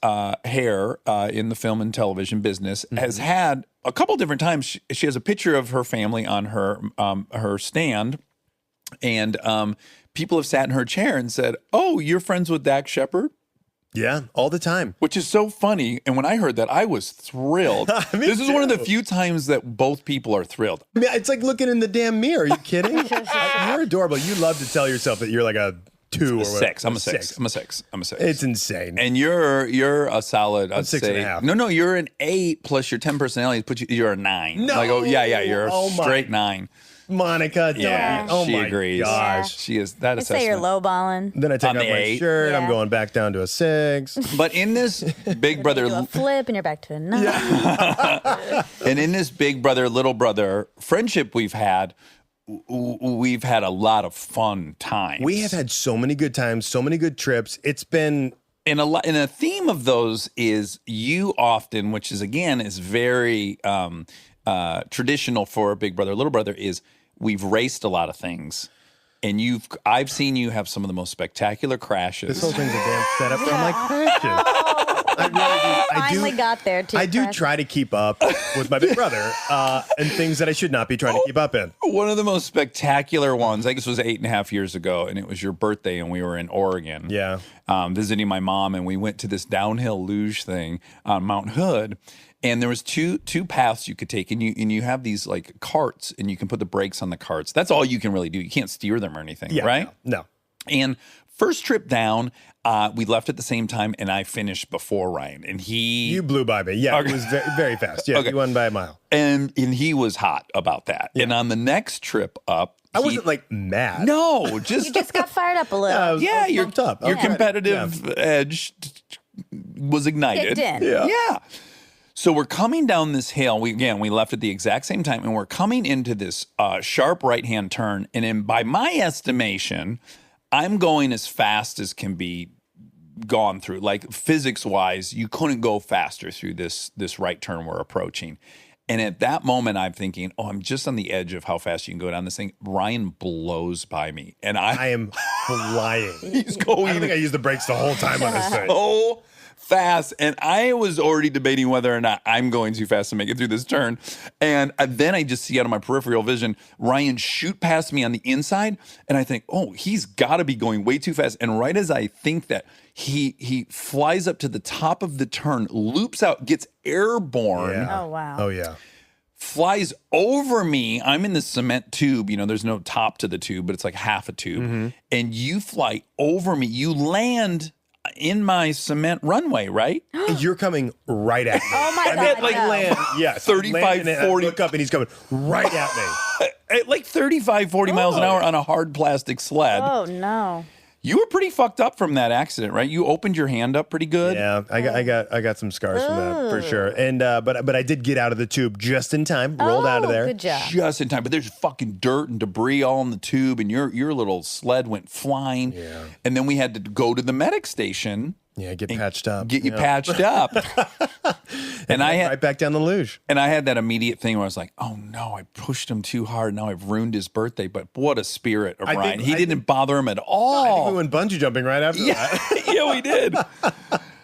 hair in the film and television business, has had a couple different times. She has a picture of her family on her stand, and people have sat in her chair and said, "Oh, you're friends with Dax Shepard?" Yeah, all the time. Which is so funny. And when I heard that, I was thrilled. This is one of the few times that both people are thrilled. I mean, it's like looking in the damn mirror. Are you kidding? You're adorable. You love to tell yourself that you're like a 2 or whatever. 6. I'm a 6. I'm a 6. I'm a 6. It's insane. And you're a solid, I'd 6.5. No, you're an 8 plus your 10 personalities. You're a 9. No. Like, you're a Oh my. straight 9. Monica, don't. Yeah, Oh she my agrees. gosh. She is that I assessment. say you're lowballing. Then I take On off the my 8. shirt. I'm Yeah. going back down to a 6. But in this Big You Brother, do a flip and you're back to a 9. and in this Big Brother, Little Brother friendship we've had a lot of fun times. We have had so many good times, so many good trips. It's been And a theme of those is you often, which is again is very traditional for Big Brother, Little Brother, is we've raced a lot of things, and I've seen you have some of the most spectacular crashes. this whole thing's a damn setup for my crashes. I really do. Finally got there, too. I do try to keep up with my big brother and things that I should not be trying to keep up in. One of the most spectacular ones, I guess, was 8.5 years ago, and it was your birthday, and we were in Oregon. Yeah. Visiting my mom, and we went to this downhill luge thing on Mount Hood, and there was two paths you could take, and you have these like carts, and you can put the brakes on the carts. That's all you can really do. You can't steer them or anything, Yeah. right? No. And first trip down, we left at the same time, and I finished before Ryan, and You blew by me. Yeah, it was very, very fast. Yeah, Okay. you won by a mile. and he was hot about that. And on the next trip up, I wasn't like mad. no, You just just got fired up a little. I was your pumped up. I your was ready. competitive edge was ignited. Kicked in. Yeah. So we're coming down this hill. We left at the exact same time, and we're coming into this sharp right-hand turn. And by my estimation, I'm going as fast as can be gone through. Like physics-wise, you couldn't go faster through this right turn we're approaching. And at that moment, I'm thinking, oh, I'm just on the edge of how fast you can go down this thing. Ryan blows by me, and I am flying. he's I going don't think I used the brakes the whole time on this thing. so fast, and I was already debating whether or not I'm going too fast to make it through this turn. And then I just see out of my peripheral vision Ryan shoot past me on the inside, and I think, oh, he's got to be going way too fast. And right as I think that, he flies up to the top of the turn, loops out, gets airborne. Yeah. Oh, wow. Oh, yeah. Flies over me. I'm in the cement tube. You know, there's no top to the tube, but it's like half a tube. And you fly over me. You land in my cement runway, right? You're coming right at me. Oh, my I mean, God. like no. land, yes. 35, land, and I 40. look up and he's coming right at me. At like 35, 40 miles an hour on a hard plastic sled. Oh, no. You were pretty fucked up from that accident, right? You opened your hand up pretty good. Yeah, I got some scars from that for sure. And but I did get out of the tube just in time. Rolled out of there. Good job. Just in time, but there's fucking dirt and debris all in the tube, and your little sled went flying. Yeah. And then we had to go to the medic station, Yeah, get patched up. get you Yeah. patched up. and I had right back down the luge. and I had that immediate thing where I was like, oh no, I pushed him too hard. Now I've ruined his birthday. But what a spirit of I Ryan. think- He I didn't bother him at all. I think we went bungee jumping right after that. Yeah, we did.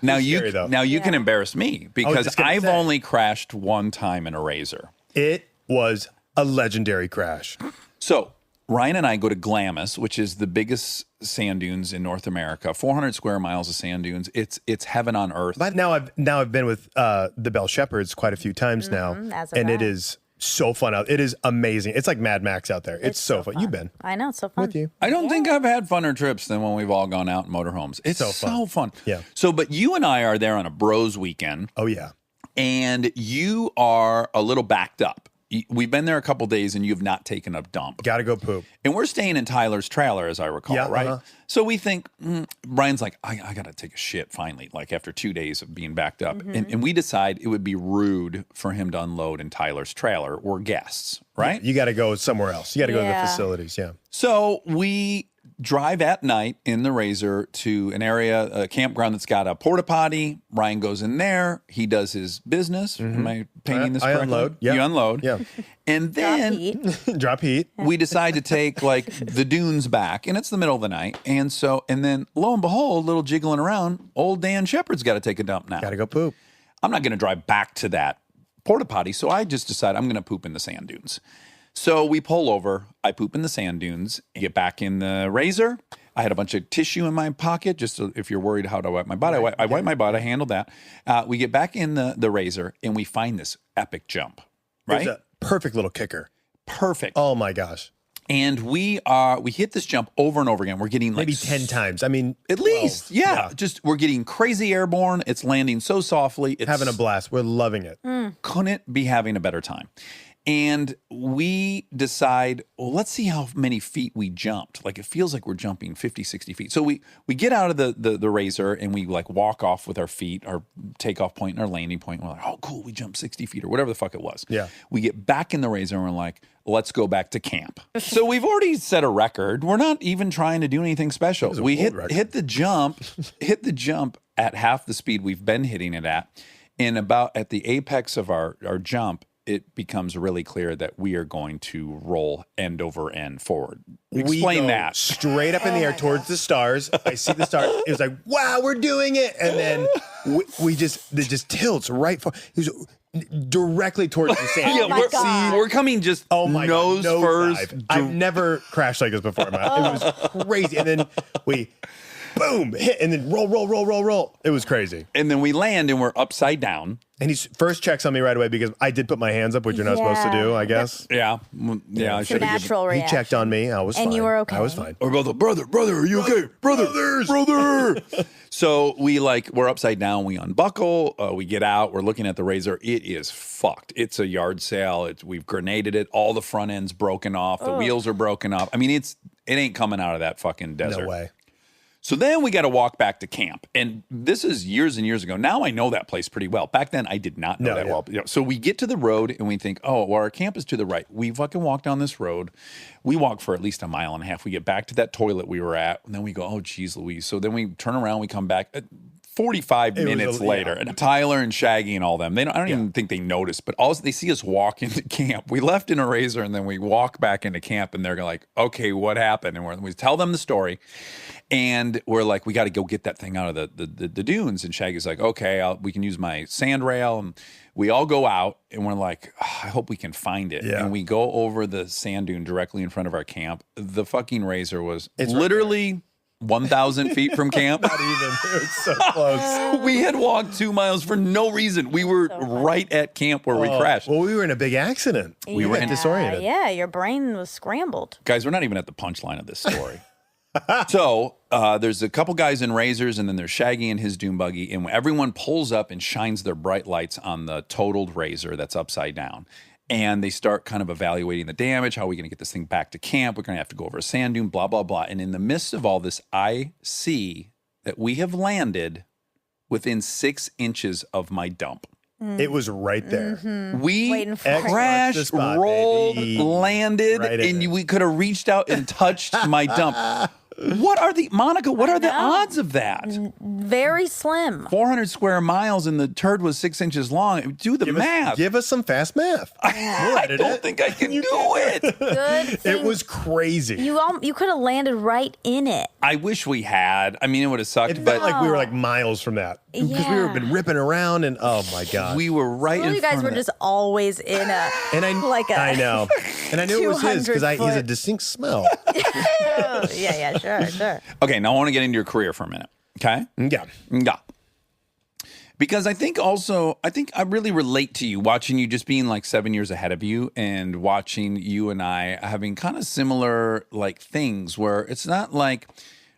Now scary, though. you can embarrass me because just gonna I've say. only crashed one time in a Razor. It was a legendary crash. So Ryan and I go to Glamis, which is the biggest sand dunes in North America. 400 square miles of sand dunes. It's heaven on earth. But now I've been with the Bell Shepherds quite a few times now, as have and it I. is so fun out. It is amazing. It's like Mad Max out there. It's so fun. You've been I know, it's so fun. with you. I don't think I've had funner trips than when we've all gone out in motorhomes. It's so fun. Yeah. So, but you and I are there on a bros weekend, Oh yeah. and you are a little backed up. We've been there a couple days, and you have not taken a dump. Got to go poop. And we're staying in Tyler's trailer, as I recall, Yeah, right? uh-huh. So we think, Brian's like, I got to take a shit finally, like after 2 days of being backed up. And we decide it would be rude for him to unload in Tyler's trailer. We're guests, right? You got to go somewhere else. You got to go to the Yeah. facilities. Yeah. So we drive at night in the Razor to an area, a campground that's got a porta potty. Ryan goes in there. He does his business. Am I painting this I correctly? unload. Yep. You unload. Yeah. And Drop then heat. Drop heat. we decide to take like the dunes back, and it's the middle of the night. And then lo and behold, little jiggling around, old Dan Shepard's got to take a dump now. Got to go poop. I'm not going to drive back to that porta potty, so I just decide I'm going to poop in the sand dunes. So we pull over. I poop in the sand dunes. Get back in the Razor. I had a bunch of tissue in my pocket, just so if you're worried how to wipe my butt. I wipe my butt. I handled that. We get back in the Razor, and we find this epic jump. Right? It's a perfect little kicker. Perfect. Oh my gosh. And we hit this jump over and over again. We're getting like Maybe 10 times. I mean, at 12. least, yeah. Just we're getting crazy airborne. It's landing so softly. It's Having a blast. We're loving it. couldn't be having a better time. And we decide, well, let's see how many feet we jumped. Like it feels like we're jumping 50, 60 feet. So we get out of the Razor and we like walk off with our feet, our takeoff point and our landing point. We're like, oh, cool, we jumped 60 feet or whatever the fuck it was. Yeah. We get back in the Razor and we're like, let's go back to camp. So we've already set a record. We're not even trying to do anything special. We world record. hit the jump at half the speed we've been hitting it at. And about at the apex of our jump, it becomes really clear that we are going to roll end over end forward. Explain we go that. straight up in the air towards the stars. I see the stars. It was like, wow, we're doing it. And then it just tilts right for. It was directly towards the sand. Oh my God. We're coming just Oh my nose God, first. dive. I've never crashed like this before. Man. It was crazy. And then we, boom, hit, and then roll. It was crazy. And then we land and we're upside down. And he first checks on me right away because I did put my hands up, which you're not supposed to do, I guess. Yeah. Yeah. I It's a should have given. natural He reaction. checked on me. I was fine. And you were okay. I was fine. Or brother, are you okay? Brother. So we're upside down. We unbuckle. We get out. We're looking at the Razor. It is fucked. It's a yard sale. We've grenaded it. All the front ends broken off. The wheels are broken off. I mean, it ain't coming out of that fucking desert. No way. So then we got to walk back to camp. And this is years and years ago. Now I know that place pretty well. Back then I did not know No, that yeah. well. You know, so we get to the road and we think, oh, well, our camp is to the right. We fucking walk down this road. We walk for at least a mile and a half. We get back to that toilet we were at. And then we go, oh, geez, Louise. So then we turn around. We come back. 45 was minutes yeah. later, and Tyler and Shaggy and all them, I don't even think they noticed, but all they see us walk into camp. We left in a Razor, and then we walk back into camp, and they're like, okay, what happened? And we tell them the story, and we're like, we got to go get that thing out of the dunes. And Shaggy's like, okay, we can use my sand rail. And we all go out, and we're like, I hope we can find it. Yeah. And we go over the sand dune directly in front of our camp. The fucking Razor was It's right literally 1,000 feet from camp. Not even. It was so close. We had walked 2 miles for no reason. We were right at camp where we crashed. Well, we were in a big accident. We were disoriented. Yeah, your brain was scrambled. Guys, we're not even at the punchline of this story. So there's a couple guys in Razors, and then there's Shaggy and his dune buggy, and everyone pulls up and shines their bright lights on the totaled Razor that's upside down. And they start kind of evaluating the damage. How are we going to get this thing back to camp? We're going to have to go over a sand dune, blah, blah, blah. And in the midst of all this, I see that we have landed within 6 inches of my dump. It was right there. We Waiting for it. The crashed, spot, rolled, baby. landed, Right in and there. we could have reached out and touched my dump. What are the odds of that? Very slim. 400 square miles and the turd was 6 inches long. Do the math. Give us some fast math. We'll I edit don't it. think I can do it. Good thing. It was crazy. You could have landed right in it. I wish we had. I mean, it would have sucked, It but felt like we were like miles from that because we were Yeah. been ripping around and oh my god. we were right Well, in you guys front were of just always in a and I I know, and I knew it was his because 200 he's a foot. distinct smell. yeah, sure. Okay, now I want to get into your career for a minute. Okay? Yeah. Yeah. Because I think I really relate to you watching you just being like 7 years ahead of you and watching you and I having kind of similar like things where it's not like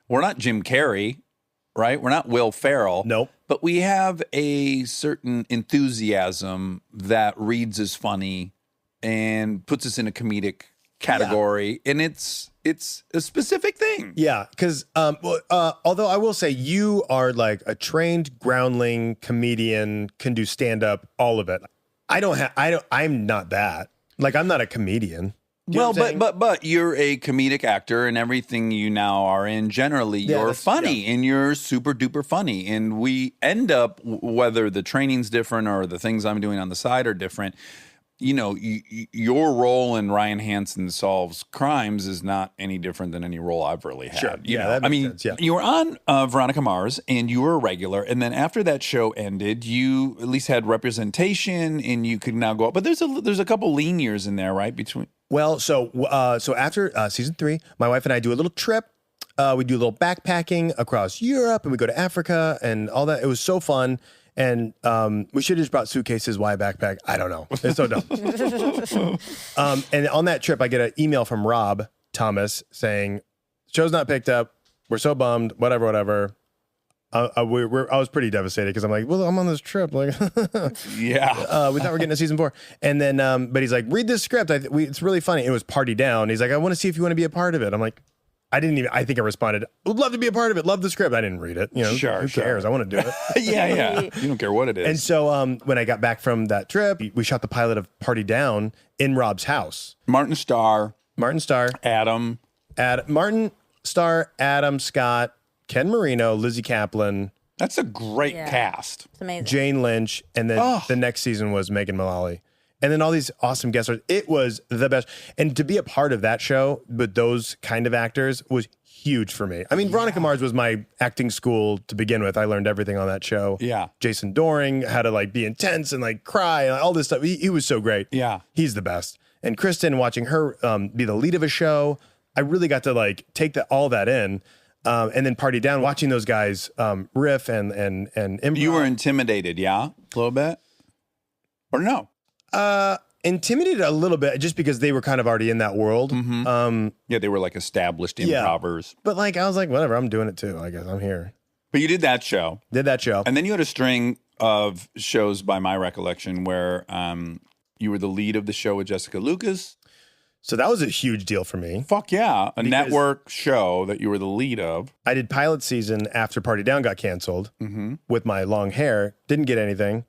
we're not Jim Carrey, right? We're not Will Ferrell. Nope. But we have a certain enthusiasm that reads as funny and puts us in a comedic category. And it's a specific thing. Yeah, because although I will say you are like a trained groundling comedian, can do stand up, all of it. I'm not that. Like I'm not a comedian. You know Well, what I'm saying? but you're a comedic actor, and everything you now are in, generally, you're that's- funny, and you're super duper funny. And we end up, whether the training's different or the things I'm doing on the side are different, you know, your role in Ryan Hansen Solves Crimes is not any different than any role I've really had. Sure. You Yeah, know? that makes I mean, sense, yeah. you were on Veronica Mars, and you were a regular. And then after that show ended, you at least had representation, and you could now go up. But there's a couple lean years in there, right? Between Well, so after season 3, my wife and I do a little trip. We do a little backpacking across Europe, and we go to Africa and all that. It was so fun. And we should have just brought suitcases. Why a backpack? I don't know. It's so dumb. And on that trip, I get an email from Rob Thomas saying, "Show's not picked up. We're so bummed. Whatever." I was pretty devastated because I'm like, well, I'm on this trip. Like, yeah. we thought we were getting to season 4. And then, but he's like, read this script. It's really funny. It was Party Down. He's like, I want to see if you want to be a part of it. I'm like, I think I responded, would love to be a part of it. Love the script. I didn't read it. You know, Sure, who cares? I want to do it. yeah. You don't care what it is. And so when I got back from that trip, we shot the pilot of Party Down in Rob's house. Martin Starr, Martin Starr, Adam. Adam Scott, Ken Marino, Lizzie Kaplan, That's a great Yeah. cast. It's amazing. Jane Lynch, and then the next season was Megan Mullally. And then all these awesome guest stars. It was the best. And to be a part of that show with those kind of actors was huge for me. I mean, Veronica Mars was my acting school to begin with. I learned everything on that show. Yeah. Jason Doring, how to like be intense and like cry and all this stuff. He was so great. Yeah. He's the best. And Kristen, watching her be the lead of a show, I really got to like take all that in. And then Party Down, watching those guys riff and improv. You were intimidated, yeah? A little bit? Or no? Intimidated a little bit just because they were kind of already in that world. Yeah, they were like established Yeah. improvers. But like, I was like, whatever, I'm doing it too. I guess I'm here. But you did that show. Did that show. And then you had a string of shows, by my recollection, where you were the lead of the show with Jessica Lucas. So that was a huge deal for me. Fuck yeah. A network show that you were the lead of. I did pilot season after Party Down got canceled with my long hair. Didn't get anything.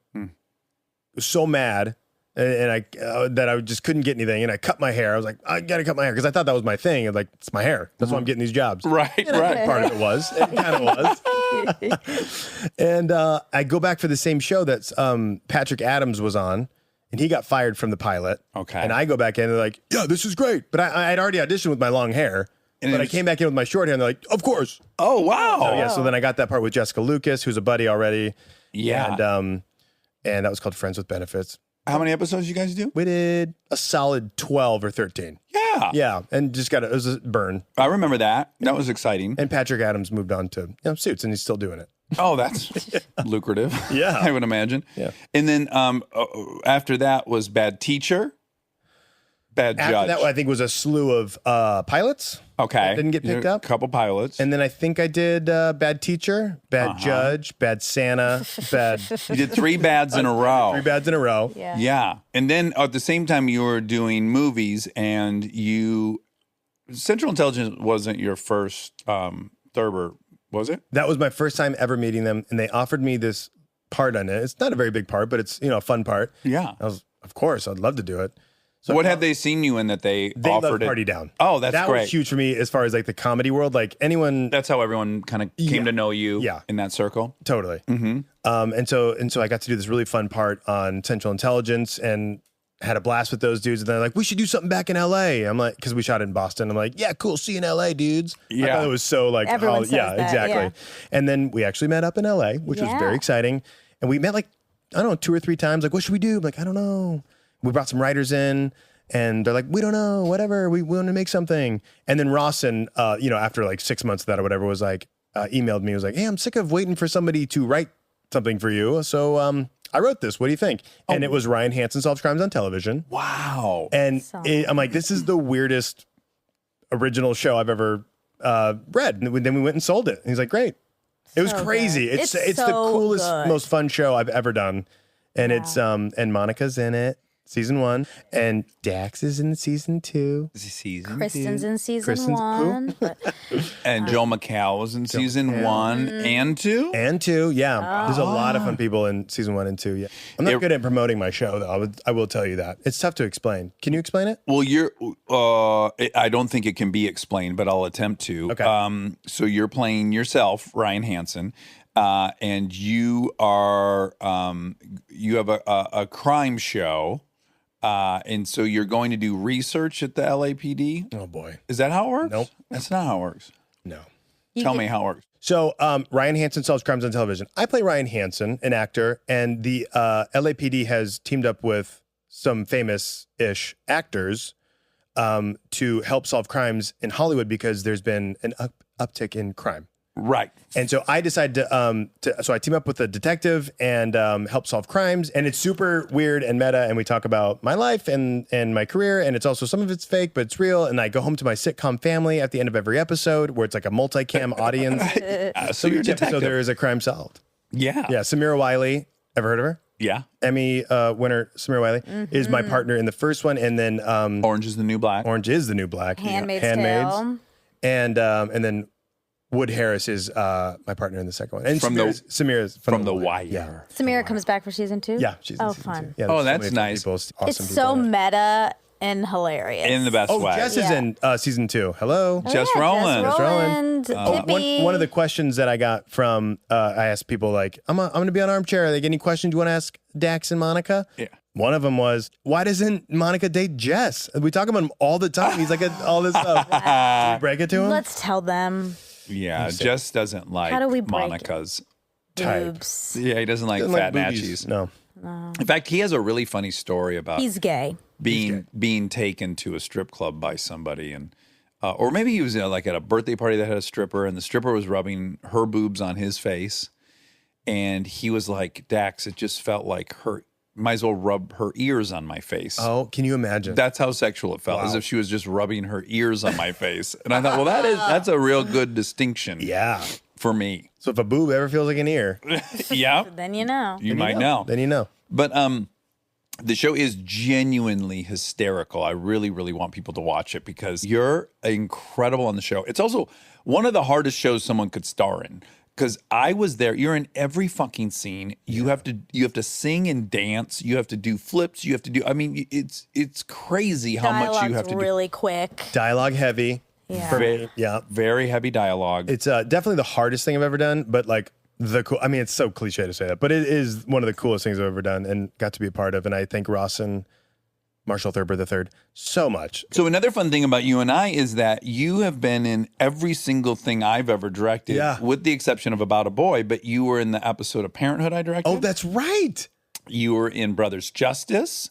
Was so mad. And I that I just couldn't get anything. And I cut my hair. I was like, I got to cut my hair because I thought that was my thing. Like, it's my hair. That's why I'm getting these jobs. Right. Part of it was. It kind of was. And I go back for the same show that Patrick Adams was on. And he got fired from the pilot. Okay. And I go back in and they're like, yeah, this is great. But I'd already auditioned with my long hair. And But I came back in with my short hair and they're like, of course. Oh, wow. So, yeah, so then I got that part with Jessica Lucas, who's a buddy already. Yeah. And that was called Friends with Benefits. How many episodes you guys do? We did a solid 12 or 13. Yeah. Yeah. And just it was a burn. I remember that. That was exciting. And Patrick Adams moved on to Suits and he's still doing it. Oh, that's lucrative. Yeah. I would imagine. Yeah. And then after that was Bad Teacher, Bad After Judge. that, I think was a slew of pilots. Okay. that didn't get picked A up. couple pilots. And then I think I did Bad Teacher, Bad Judge, Bad Santa, Bad you did 3 bads in a row. 3 bads in a row. Yeah. Yeah. And then at the same time, you were doing movies, and Central Intelligence wasn't your first Thurber, was it? That was my first time ever meeting them, and they offered me this part on it. It's not a very big part, but it's a fun part. Yeah. I was, of course, I'd love to do it. So What had they seen you in that they they offered loved it? Party Down. Oh, that's that great. was huge for me as far as like the comedy world. Like anyone, That's how everyone kind of came to know you Yeah. in that circle. totally. And so I got to do this really fun part on Central Intelligence and had a blast with those dudes. And they're like, we should do something back in LA. I'm like, because we shot it in Boston. I'm like, yeah, cool. See you in LA, dudes. I Yeah. thought it was so like, Everyone says yeah, that, exactly. yeah. And then we actually met up in LA, which was Yeah. very exciting. And we met like, I don't know, 2 or 3 times. Like, what should we do? I'm like, I don't know. We brought some writers in. And they're like, we don't know, whatever. We want to make something. And then Rawson, after like 6 months of that or whatever, was like, emailed me. Was like, hey, I'm sick of waiting for somebody to write something for you. So I wrote this. What do you think? And it was Ryan Hansen Solves Crimes on Television. Wow. And I'm like, this is the weirdest original show I've ever read. And then we went and sold it. And he's like, great. It was So crazy. good. It's It's the so coolest, good. most fun show I've ever done. And it's and Monica's in it, season 1, and Dax is in season 2. Season Kristen's two. in season Kristen's who? 1. But And Joe McHale was in season 1 and 2. And 2, yeah. There's a lot of Oh. fun people in season 1 and 2. Yeah, I'm not good at promoting my show though. I will tell you that it's tough to explain. Can you explain it? Well, I don't think it can be explained, but I'll attempt to. Okay. So you're playing yourself, Ryan Hansen, and you are you have a crime show, and so you're going to do research at the LAPD. Oh boy, Is that how it works? Nope. That's not how it works. no. Tell me how it works. So Ryan Hansen Solves Crimes on Television. I play Ryan Hansen, an actor, and the LAPD has teamed up with some famous-ish actors to help solve crimes in Hollywood because there's been an uptick in crime. Right. And so I decided so I team up with a detective and help solve crimes. And it's super weird and meta. And we talk about my life and my career. And it's also, some of it's fake, but it's real. And I go home to my sitcom family at the end of every episode where it's like a multicam audience. So you're a Each episode detective. there is a crime solved. Yeah. Yeah, Samira Wiley. Ever heard of her? Yeah. Emmy winner Samira Wiley is my partner in the first one. And then Orange is the New Black. Orange is the New Black. Handmaid's Tale. And then Wood Harris is my partner in the second one. And From Samira's from The Wire. Yeah. Samira comes back for season 2? Yeah, she's in Oh, season fun. 2. Yeah, Oh, there's that's many nice. people, awesome It's people so in it. meta and hilarious. In the best Oh, way. Jess is Yeah. in season 2. Hello. Jess Rowland. Jess Jess Rowland. Tippy. One of the questions that I got from, I asked people like, I'm going to be on Armchair. Are there any questions you want to ask Dax and Monica? Yeah. One of them was, why doesn't Monica date Jess? We talk about him all the time. He's like, all this stuff. Can you break it to him? Let's tell them. Yeah. Jess doesn't like How do we break it? Monica's. Boobs. Yeah, he doesn't like Doesn't fat like boobies. natchies. No. In fact, he has a really funny story about He's gay. being taken to a strip club by somebody, and or maybe he was like at a birthday party that had a stripper, and the stripper was rubbing her boobs on his face, and he was like, Dax, it just felt like her. Might as well rub her ears on my face. Oh, can you imagine? That's how sexual it felt, as Wow. if she was just rubbing her ears on my face. And I thought, well, that's a real good distinction Yeah. for me. So if a boob ever feels like an ear, Yeah, Then you know. you might know. then you know. But the show is genuinely hysterical. I really, really want people to watch it because you're incredible on the show. It's also one of the hardest shows someone could star in. Because I was there. You're in every fucking scene. You have to sing and dance. You have to do flips. You have to do. I mean, it's crazy how much you have to really quick. Dialogue heavy. Yeah. For me. Yeah. do. Very heavy dialogue. It's definitely the hardest thing I've ever done, but like I mean, it's so cliche to say that, but it is one of the coolest things I've ever done and got to be a part of. And I thank Ross and Marshall Thurber III so much. So another fun thing about you and I is that you have been in every single thing I've ever directed, Yeah. with the exception of About a Boy. But you were in the episode of Parenthood I directed. Oh, that's right. You were in Brothers Justice.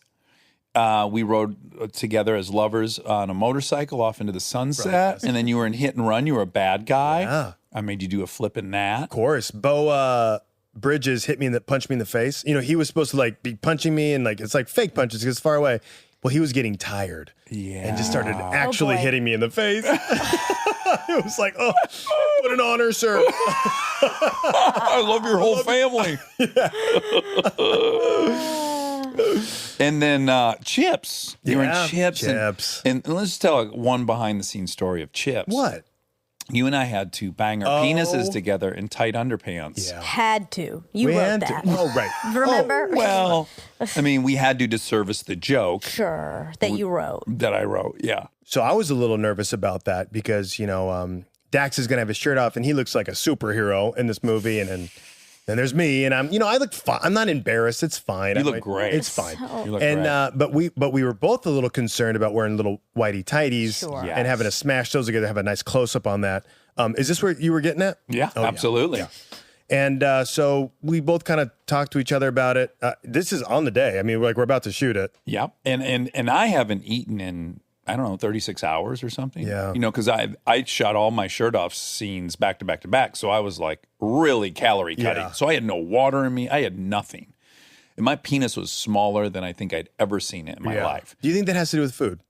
We rode together as lovers on a motorcycle off into the sunset. And then you were in Hit and Run. You were a bad guy. Yeah. I made you do a flip in that. Of course. Bo Bridges punched me in the face. You know, he was supposed to like be punching me and like, it's like fake punches because it's far away. Well, he was getting tired. Yeah. And just started actually boy. hitting me in the face. It was like, oh, what an honor, sir. I love your whole family. And then Chips. You were in Yeah, Chips. Chips. And let's just tell one behind the scenes story of Chips. What? You and I had to bang our penises together in tight underpants. Yeah. Had to. You We wrote had to- that. Oh, right. Remember? Well, I mean, we had to service the joke Sure. That you wrote. that I wrote. Yeah. So I was a little nervous about that because, you know, Dax is going to have his shirt off and he looks like a superhero in this movie. And then there's me and I look fine. I'm not embarrassed. It's fine. You look great. It's fine. You look And great. but we were both a little concerned about wearing little whitey tighties Sure. Yes. and having to smash those together, have a nice close up on that. Is this where you were getting at? Yeah, Oh, absolutely. Yeah. And so we both kind of talked to each other about it. This is on the day. I mean, we're about to shoot it. Yep. And I haven't eaten in I don't know, 36 hours or something. Yeah. You know, because I shot all my shirt off scenes back to back to back. So I was like really calorie cutting. Yeah. So I had no water in me. I had nothing. And my penis was smaller than I think I'd ever seen it in my life. Do you think that has to do with food?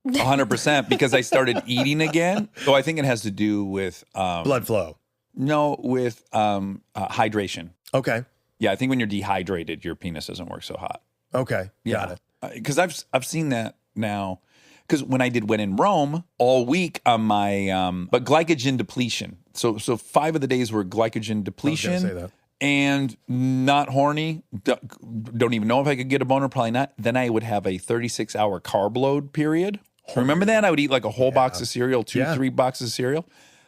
100% because I started eating again. So I think it has to do with Blood flow. no, with hydration. Okay. Yeah, I think when you're dehydrated, your penis doesn't work so hot. Okay. Got it. Because I've seen that now. Because when I did When in Rome, all week on my but glycogen depletion. So 5 of the days were glycogen depletion. say that. And not horny. Don't even know if I could get a boner. Probably not. Then I would have a 36-hour carb load period. Remember that? I would eat like a whole box of cereal, 3 boxes of cereal.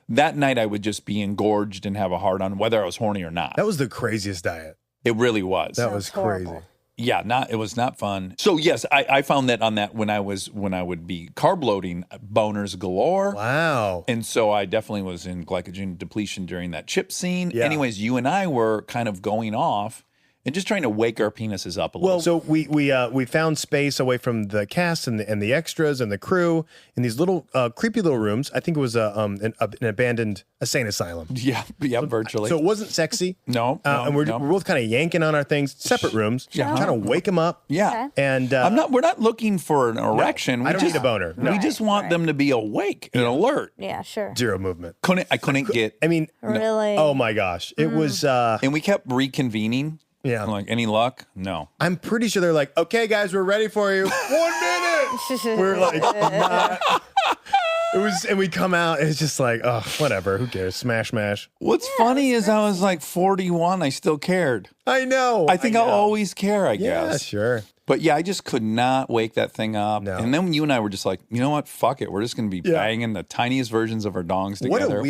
That night I would just be engorged and have a hard on, whether I was horny or not. That was the craziest diet. It really was. That was crazy. horrible. Yeah, it was not fun. So yes, I found that on that when I would be carb loading, boners galore. Wow. And so I definitely was in glycogen depletion during that chip scene. Yeah. Anyways, you and I were kind of going off and just trying to wake our penises up a little. Well, so we found space away from the cast and the extras and the crew in these little creepy little rooms. I think it was an abandoned insane asylum. yeah, virtually. So it wasn't sexy. No, and we're no. both kind of yanking on our things, separate rooms, trying to wake them up. Yeah. And We're not looking for an erection. I don't need a boner. No. We just want them to be awake and alert. Yeah, sure. Zero movement. I couldn't get. I mean, Really? oh my gosh, it was. And we kept reconvening. Yeah. I'm like, any luck? No. I'm pretty sure they're like, okay, guys, we're ready for you. 1 minute. We're like, not. It was, and we come out, and it's just like, oh, whatever. Who cares? Smash. What's funny is I was like 41. I still cared. I know. I think I'll know. always care, I Yeah, guess. sure. But yeah, I just could not wake that thing up. No. And then when you and I were just like, you know what? Fuck it. We're just going to be Yeah. banging the tiniest versions of our dongs together.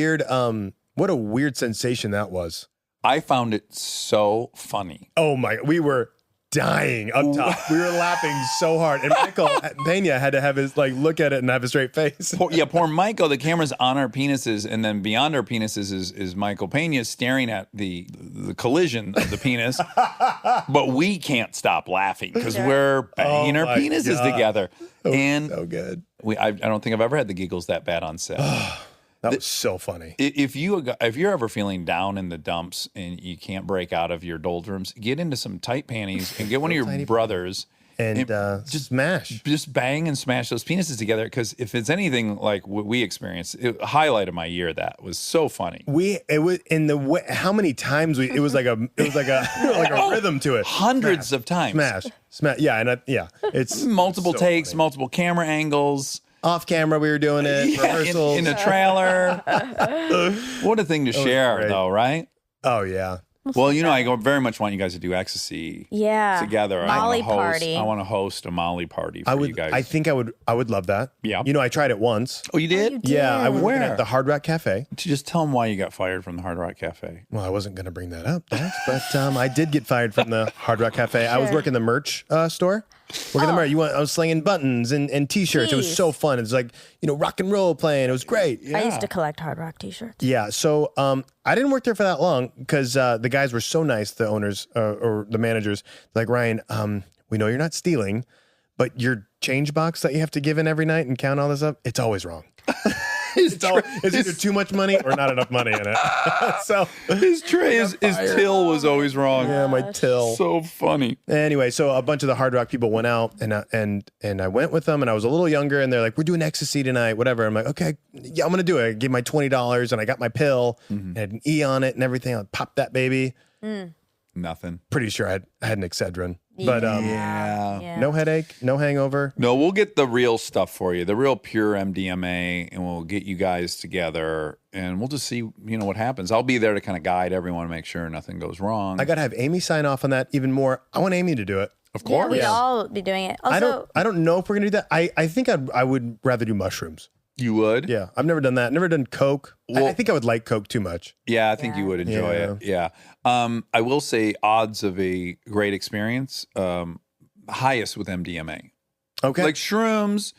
What a weird sensation that was. I found it so funny. Oh my, we were dying up top. We were laughing so hard. And Michael Pena had to have his look at it and have a straight face. Poor Michael. The camera's on our penises, and then beyond our penises is Michael Pena staring at the collision of the penis. But we can't stop laughing because we're banging our my penises God. together. And So good. I don't think I've ever had the giggles that bad on set. That was so funny. If you're ever feeling down in the dumps and you can't break out of your doldrums, get into some tight panties and get one of your brothers And just smash. just bang and smash those penises together. Because if it's anything like what we experienced, highlight of my year, that was so funny. It was in the way, how many times it was like a like a rhythm to it. Hundreds of times. Smash. Yeah, it's Multiple so takes, funny. multiple camera angles. Off camera, we were doing it. Rehearsals. In a trailer. What a thing to share, great. though, right? Oh yeah. Well, I very much want you guys to do ecstasy Yeah. together. Molly I wanna host, party. I want to host a Molly party for you guys. I think I would love that. Yeah. I tried it once. Oh, you did? Yeah, I was working Where? at the Hard Rock Cafe. Just tell them why you got fired from the Hard Rock Cafe. Well, I wasn't going to bring that up, Dax, but I did get fired from the Hard Rock Cafe. I was working the merch store. Working the merch. I was slinging buttons and T-shirts. It was Jeez. so fun. It was like, rock and roll playing. It was great. I used to collect Hard Rock t-shirts. Yeah. So I didn't work there for that long because the guys were so nice, the owners or the managers. Like, Ryan, we know you're not stealing, but your change box that you have to give in every night and count all this up, it's always wrong. It's either too much money or not enough money in it. So His till was always wrong. yeah, my till. So funny. Anyway, so a bunch of the Hard Rock people went out, and I went with them, and I was a little younger, and they're like, "We're doing ecstasy tonight, whatever." I'm like, "Okay, yeah, I'm gonna do it." I gave my $20, and I got my pill, and it had an E on it and everything. I popped that baby. Nothing. Pretty sure I had an Excedrin, but Yeah. no headache, no hangover. No, we'll get the real stuff for you, the real pure MDMA, and we'll get you guys together, and we'll just see, what happens. I'll be there to kind of guide everyone to make sure nothing goes wrong. I gotta have Amy sign off on that even more. I want Amy to do it. Of Yeah, course. we'd all be doing it. Also, I don't know if we're gonna do that. I think I would rather do mushrooms. You would? Yeah, I've never done that. Never done coke. Well- I think I would like coke too much. Yeah, I think you would enjoy it. Yeah. I will say odds of a great experience, highest with MDMA. Okay. Like shrooms,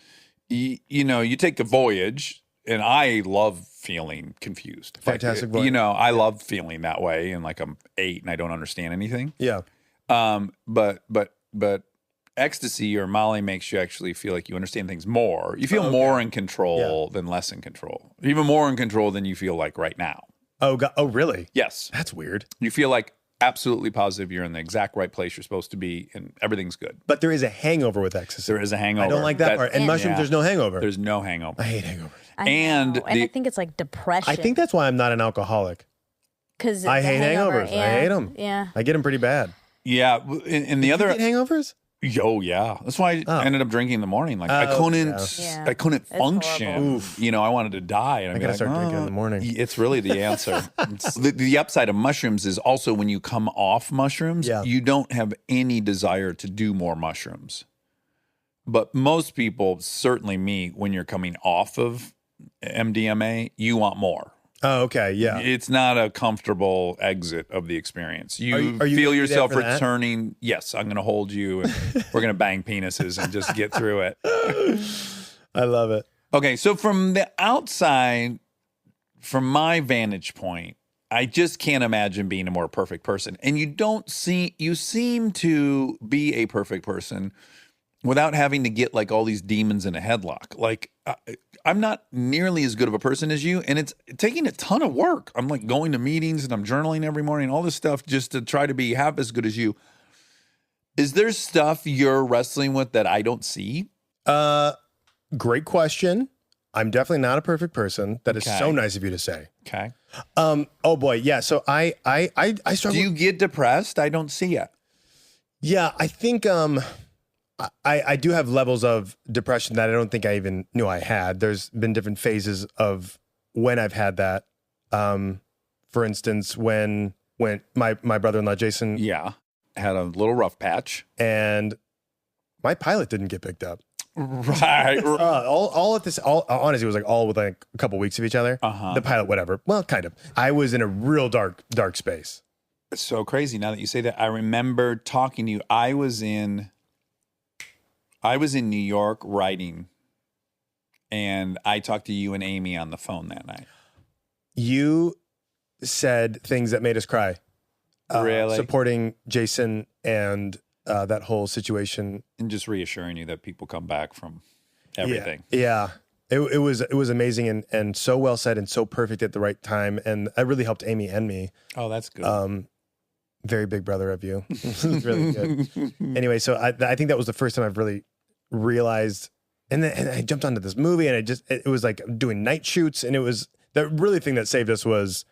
you take the voyage, and I love feeling confused. Fantastic voyage. I love feeling that way, and like I'm 8 and I don't understand anything. Yeah. But ecstasy or Molly makes you actually feel like you understand things more. You feel more in control than less in control. Even more in control than you feel like right now. Oh, God. Oh, really? Yes. That's weird. You feel like absolutely positive you're in the exact right place you're supposed to be and everything's good. But there is a hangover with ecstasy. There is a hangover. I don't like that part. And mushrooms, there's no hangover. There's no hangover. I hate hangovers. And I think it's like depression. I think that's why I'm not an alcoholic. Because I hate hangovers. I hate them. Yeah. I get them pretty bad. Yeah. And the other You get hangovers? Oh yeah, that's why I ended up drinking in the morning. Like I couldn't function. Oof. You know, I wanted to die. And I gotta start drinking in the morning. It's really the answer. The upside of mushrooms is also when you come off mushrooms, you don't have any desire to do more mushrooms. But most people, certainly me, when you're coming off of MDMA, you want more. Oh, okay, yeah. It's not a comfortable exit of the experience. You are you feel gonna be there yourself for that? returning. Yes, I'm going to hold you and we're going to bang penises and just get through it. I love it. Okay, so from the outside, from my vantage point, I just can't imagine being a more perfect person. And you seem to be a perfect person without having to get like all these demons in a headlock. Like I'm not nearly as good of a person as you, and it's taking a ton of work. I'm like going to meetings and I'm journaling every morning, all this stuff just to try to be half as good as you. Is there stuff you're wrestling with that I don't see? Great question. I'm definitely not a perfect person. That is so nice of you to say. Okay. Oh boy, yeah. So I struggle. Do you get depressed? I don't see it. Yeah, I think I do have levels of depression that I don't think I even knew I had. There's been different phases of when I've had that. For instance, when my brother-in-law Jason had a little rough patch and my pilot didn't get picked up. Right. All at this, honestly, it was like all with like a couple weeks of each other. The pilot, whatever. Well, kind of. I was in a real dark space. It's so crazy now that you say that. I remember talking to you. I was in New York writing, and I talked to you and Amy on the phone that night. You said things that made us cry. Really? Supporting Jason and that whole situation. And just reassuring you that people come back from everything. Yeah. It was amazing and so well said and so perfect at the right time. And that really helped Amy and me. Oh, that's good. Very big brother of you. This is really good. Anyway, so I think that was the first time I've really realized, and I jumped onto this movie and it was like doing night shoots, and it was the really thing that saved us was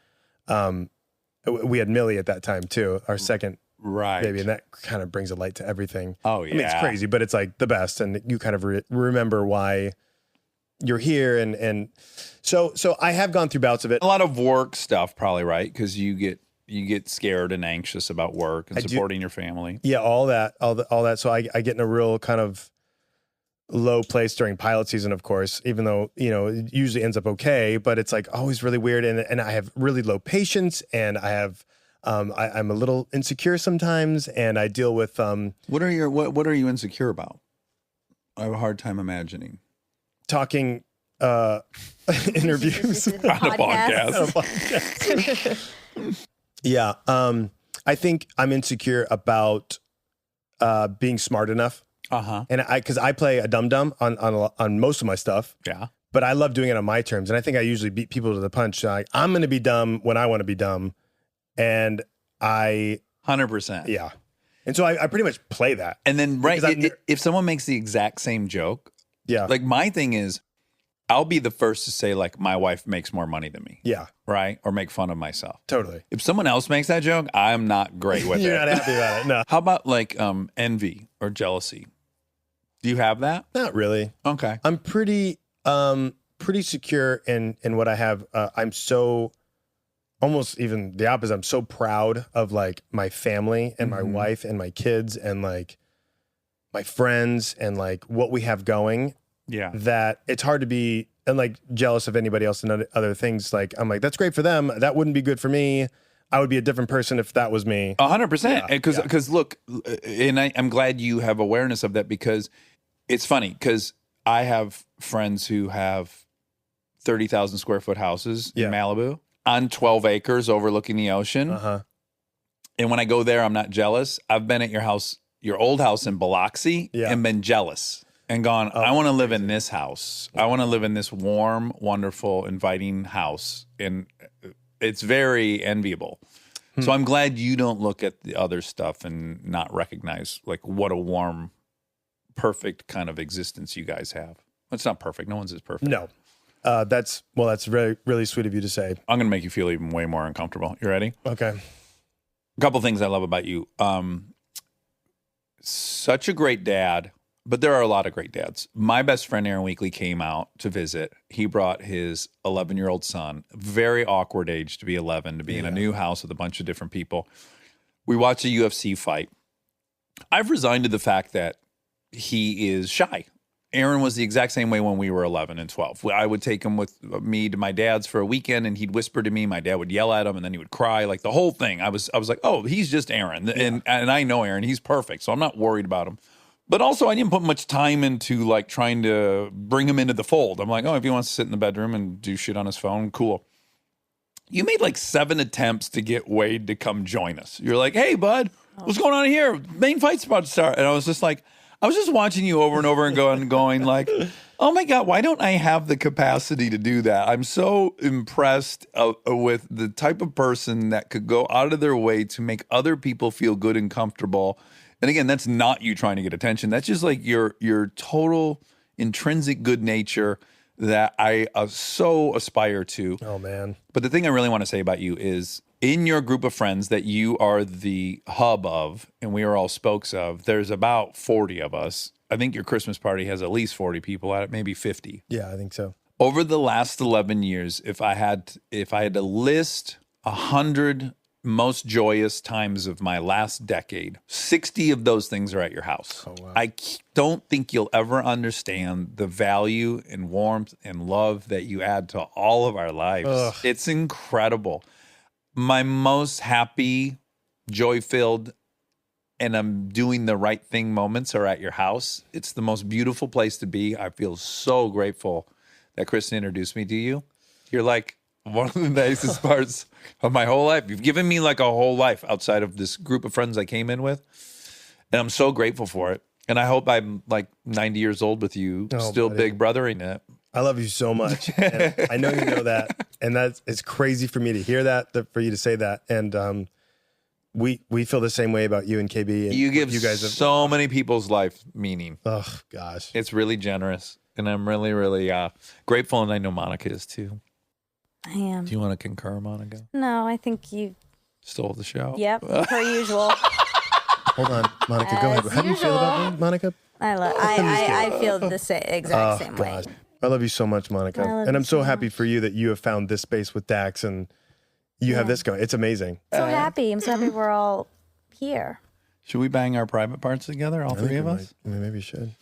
we had Millie at that time too, our second baby, and that kind of brings a light to everything. Oh yeah. I mean, it's crazy, but it's like the best, and you kind of remember why you're here, and so I have gone through bouts of it. A lot of work stuff probably, right? Because you get scared and anxious about work and supporting your family. Yeah, all that. So I get in a real kind of low place during pilot season, of course, even though, it usually ends up okay, but it's like always really weird. And I have really low patience, and I have, I'm a little insecure sometimes, and I deal with, what are you insecure about? I have a hard time imagining. Talking, interviews. On a podcast. Yeah. I think I'm insecure about, being smart enough. And because I play a dum-dum on most of my stuff. Yeah. But I love doing it on my terms. And I think I usually beat people to the punch. Like, I'm going to be dumb when I want to be dumb. And 100%. Yeah. And so I pretty much play that. And then, right, if someone makes the exact same joke, like my thing is, I'll be the first to say, like, my wife makes more money than me. Yeah. Right? Or make fun of myself. Totally. If someone else makes that joke, I'm not great with it. You're not happy about it. No. How about like envy or jealousy? Do you have that? Not really. Okay. I'm pretty secure in what I have. I'm so almost even the opposite. I'm so proud of like my family and my wife and my kids and like my friends and like what we have going. Yeah. That it's hard to be and like jealous of anybody else and other things. Like I'm like, that's great for them. That wouldn't be good for me. I would be a different person if that was me. 100%. Because look, and I'm glad you have awareness of that, because it's funny because I have friends who have 30,000 square foot houses in Malibu on 12 acres overlooking the ocean. And when I go there, I'm not jealous. I've been at your house, your old house in Biloxi Yeah. and been jealous and gone, I want to live in this house. I want to live in this warm, wonderful, inviting house. And it's very enviable. So I'm glad you don't look at the other stuff and not recognize like what a warm, perfect kind of existence you guys have. It's not perfect. No one's is perfect. No. That's really, really sweet of you to say. I'm going to make you feel even way more uncomfortable. You ready? Okay. A couple things I love about you. Such a great dad, but there are a lot of great dads. My best friend Aaron Weekly came out to visit. He brought his 11-year-old son, very awkward age to be 11, to be in a new house with a bunch of different people. We watched a UFC fight. I've resigned to the fact that he is shy. Aaron was the exact same way when we were 11 and 12. I would take him with me to my dad's for a weekend, and he'd whisper to me. My dad would yell at him, and then he would cry, like the whole thing. I was like, oh, he's just Aaron, and I know Aaron. He's perfect, so I'm not worried about him. But also, I didn't put much time into like trying to bring him into the fold. I'm like, oh, if he wants to sit in the bedroom and do shit on his phone, cool. You made like 7 attempts to get Wade to come join us. You're like, hey, bud, what's going on here? Main fight's about to start. And I was just like, I was just watching you over and over and going like, oh my God, why don't I have the capacity to do that? I'm so impressed with the type of person that could go out of their way to make other people feel good and comfortable. And again, that's not you trying to get attention. That's just like your total intrinsic good nature that I so aspire to. Oh, man. But the thing I really want to say about you is in your group of friends that you are the hub of, and we are all spokes of, there's about 40 of us. I think your Christmas party has at least 40 people at it, maybe 50. Yeah, I think so. Over the last 11 years, if I had to list 100 most joyous times of my last decade, 60 of those things are at your house. Oh, wow. I don't think you'll ever understand the value and warmth and love that you add to all of our lives. Ugh. It's incredible. My most happy, joy-filled, and I'm doing the right thing moments are at your house. It's the most beautiful place to be. I feel so grateful that Kristen introduced me to you. You're like one of the nicest parts of my whole life. You've given me like a whole life outside of this group of friends I came in with. And I'm so grateful for it. And I hope I'm like 90 years old with you, still buddy. big brothering it. I love you so much. And I know you know that. And it's crazy for me to hear that, for you to say that. And we feel the same way about you and KB. And You give you guys have, so many people's life meaning. oh, gosh. It's really generous. And I'm really, really grateful. And I know Monica is too. I am. Do you want to concur, Monica? No, I think you. Stole the show. Yep, per usual. Hold on, Monica, go ahead. As How do you feel about usual. me, Monica? I feel the exact same way. Gosh. I love you so much, Monica. I love And you I'm so so happy for you that you have found this space with Dax and you have this going. It's amazing. So happy. I'm so happy we're all here. Should we bang our private parts together, all three of us? Maybe we should.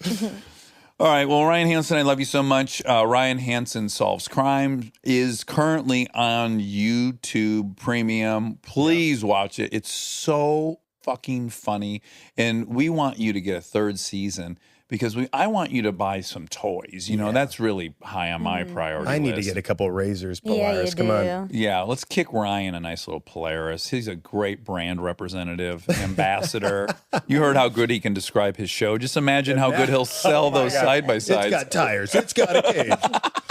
All right. Well, Ryan Hansen, I love you so much. Ryan Hansen Solves Crimes is currently on YouTube Premium. Please watch it. It's so fucking funny. And we want you to get a 3rd season because I want you to buy some toys. You know, that's really high on my priority I need to list. get a couple razors, Yeah, you Polaris. do. Come on. Yeah, let's kick Ryan a nice little Polaris. He's a great brand representative, ambassador. You heard how good he can describe his show. Just imagine how good he'll sell those side by It's sides. got tires. It's got a cage.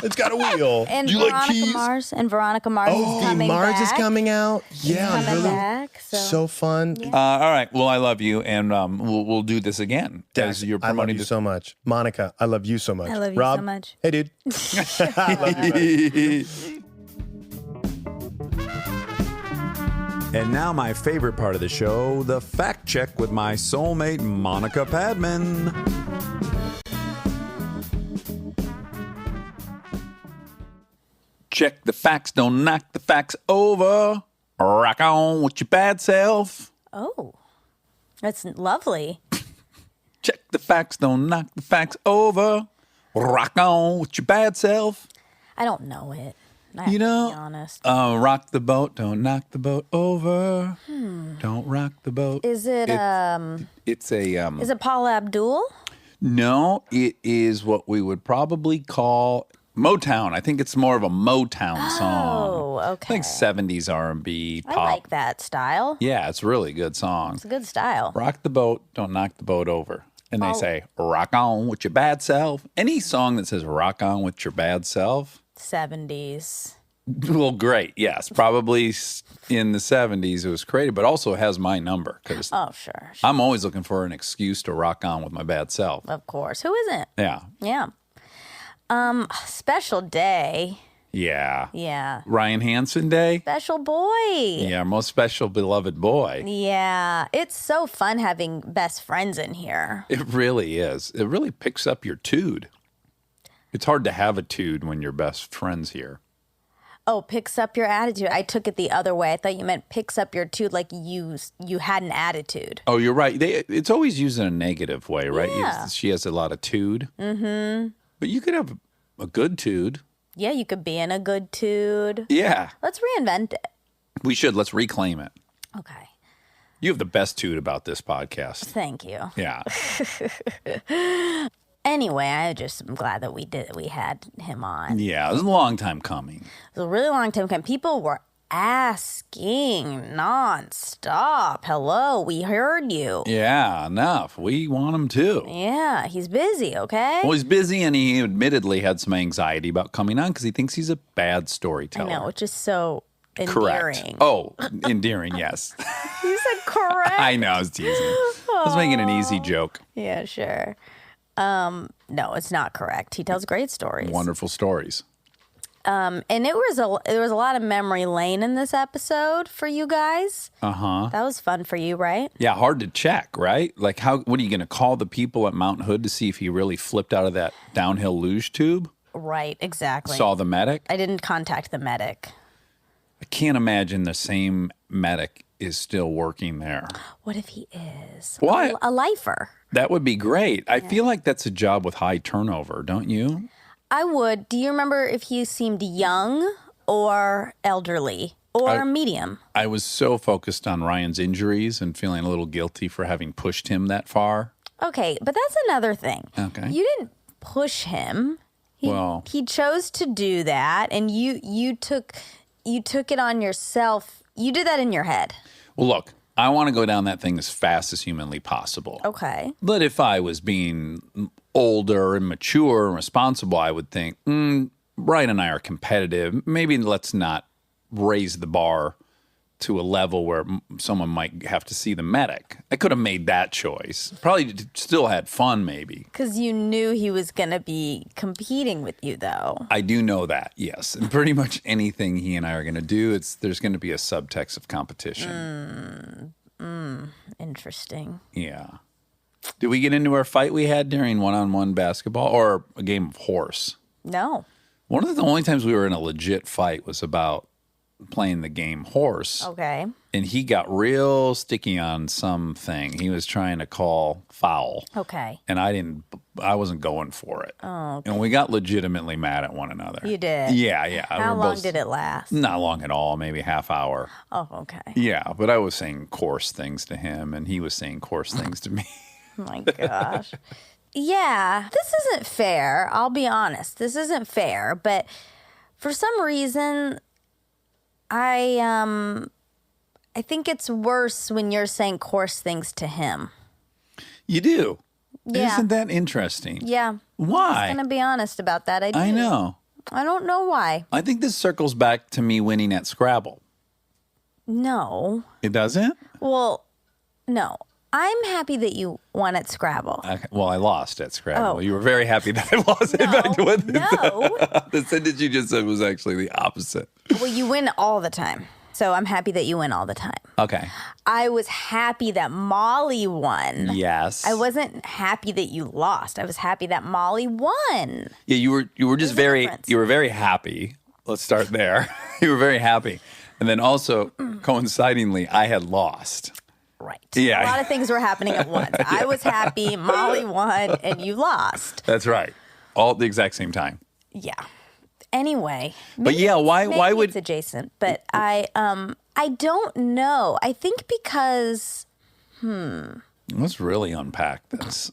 It's got a wheel. And Do you like Veronica keys? Mars. And Veronica Mars is Oh, coming Mars back. is coming out. Yeah, Coming really. back. So fun. All right. Well, I love you, and we'll do this again Dax, as you're I love promoting you this. so much. Monica, I love you so much. I love you Rob, so much. Hey, dude. And now my favorite part of the show, the fact check with my soulmate, Monica Padman. Check the facts, don't knock the facts over. Rock on with your bad self. Oh, that's lovely. Check the facts, don't knock the facts over. Rock on with your bad self. I don't know it. I have You know, to be honest. Rock the boat, don't knock the boat over. Don't rock the boat. Is it It's a is it Paula Abdul? no. It is what we would probably call Motown. I think it's more of a Motown song. Oh, I okay. think 70s R&B, pop. I like that style. Yeah, it's a really good song. It's a good style. Rock the boat, don't knock the boat over. And they say, rock on with your bad self. Any song that says rock on with your bad self, 70s. well, great. Yes, probably in the 70s it was created, but also has my number because Oh, sure. I'm always looking for an excuse to rock on with my bad self. Of course. Who isn't? Yeah. Yeah. Special day. Yeah. Yeah. Ryan Hansen Day. Special boy. Yeah, most special beloved boy. Yeah. It's so fun having best friends in here. It really is. It really picks up your tude. It's hard to have a tude when you're best friends here. Oh, picks up your attitude. I took it the other way. I thought you meant picks up your tude like you had an attitude. Oh, you're right. It's always used in a negative way, right? Yeah. She has a lot of tude. Mm-hmm. But you could have a good tude. Yeah, you could be in a good tude. Yeah. Let's reinvent it. We should. Let's reclaim it. Okay. You have the best tude about this podcast. Thank you. Yeah. Anyway, I'm glad that we had him on. Yeah. It was a long time coming. It was a really long time coming. People were asking nonstop. Hello, we heard you. Yeah. Enough. We want him too. Yeah, he's busy, okay? Well, he's busy and he admittedly had some anxiety about coming on because he thinks he's a bad I storyteller. know, which is so Correct. endearing. Oh, endearing, yes. You said correct? I know, I was teasing. I was making an easy joke. Yeah, sure. No, it's not correct. He tells great stories. Wonderful stories. And there was a lot of memory lane in this episode for you guys. Uh-huh. That was fun for you, right? Yeah, hard to check, right? Like, what are you going to call the people at Mount Hood to see if he really flipped out of that downhill luge tube? Right, exactly. Saw the medic? I didn't contact the medic. I can't imagine the same medic is still working there. What if he is? What? A lifer. That would be great. I feel like that's a job with high turnover, don't you? I would. Do you remember if he seemed young or elderly or medium? I was so focused on Ryan's injuries and feeling a little guilty for having pushed him that far. Okay, but that's another thing. Okay. You didn't push him. He chose to do that, and you took it on yourself. You did that in your head. Well, look, I want to go down that thing as fast as humanly possible. Okay. But if I was being older and mature and responsible, I would think, Brian and I are competitive. Maybe let's not raise the bar to a level where someone might have to see the medic. I could have made that choice. Probably still had fun, maybe. Because you knew he was going to be competing with you, though. I do know that, yes. And pretty much anything he and I are going to do, there's going to be a subtext of competition. Interesting. Yeah. Did we get into our fight we had during one-on-one basketball or a game of horse? No. One of the only times we were in a legit fight was about playing the game horse. Okay. And he got real sticky on something. He was trying to call foul. Okay. And I wasn't going for it. Oh, okay. And we got legitimately mad at one another. You did? Yeah. How long did it last? Not long at all, maybe half hour. Oh, okay. Yeah, but I was saying coarse things to him and he was saying coarse things to me. Oh my gosh. Yeah, this isn't fair. I'll be honest. This isn't fair, but for some reason I think it's worse when you're saying coarse things to him. You do? Yeah. Isn't that interesting? Yeah. Why? I'm going to be honest about that. I know. I don't know why. I think this circles back to me winning at Scrabble. No. It doesn't? Well, no. I'm happy that you won at Scrabble. Okay. Well, I lost at Scrabble. Oh. You were very happy that I lost. In fact, what No. the sentence you just said was actually the opposite. Well, you win all the time. So I'm happy that you win all the time. Okay. I was happy that Molly won. Yes. I wasn't happy that you lost. I was happy that Molly won. Yeah, you were just a very difference. you were very happy. Let's start there. You were very happy. And then also coincidingly, I had lost. Right. Yeah. A lot of things were happening at once. I was happy, Molly won, and you lost. That's right. All at the exact same time. Yeah. Anyway. But yeah, why maybe would it's adjacent, but I don't know. I think because let's really unpack this.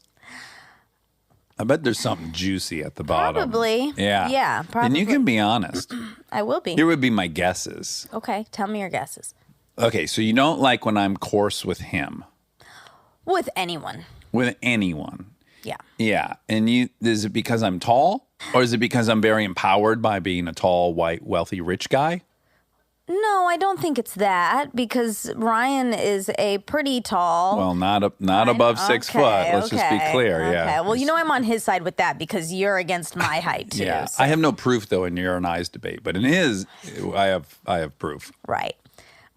I bet there's something juicy at the bottom. Probably. Yeah. Yeah, And you probably. can be honest. I will be. Here would be my guesses. Okay, tell me your guesses. Okay, so you don't like when I'm coarse with him, With anyone. with anyone. Yeah. Yeah. And is it because I'm tall? Or is it because I'm very empowered by being a tall, white, wealthy, rich guy? No, I don't think it's that because Ryan is a pretty tall. Well, not above 6 foot. Let's just be clear. Okay. Yeah. Well, I'm on his side with that because you're against my height too. Yeah. so- I have no proof though in your and I's debate, but in his, I have proof. Right.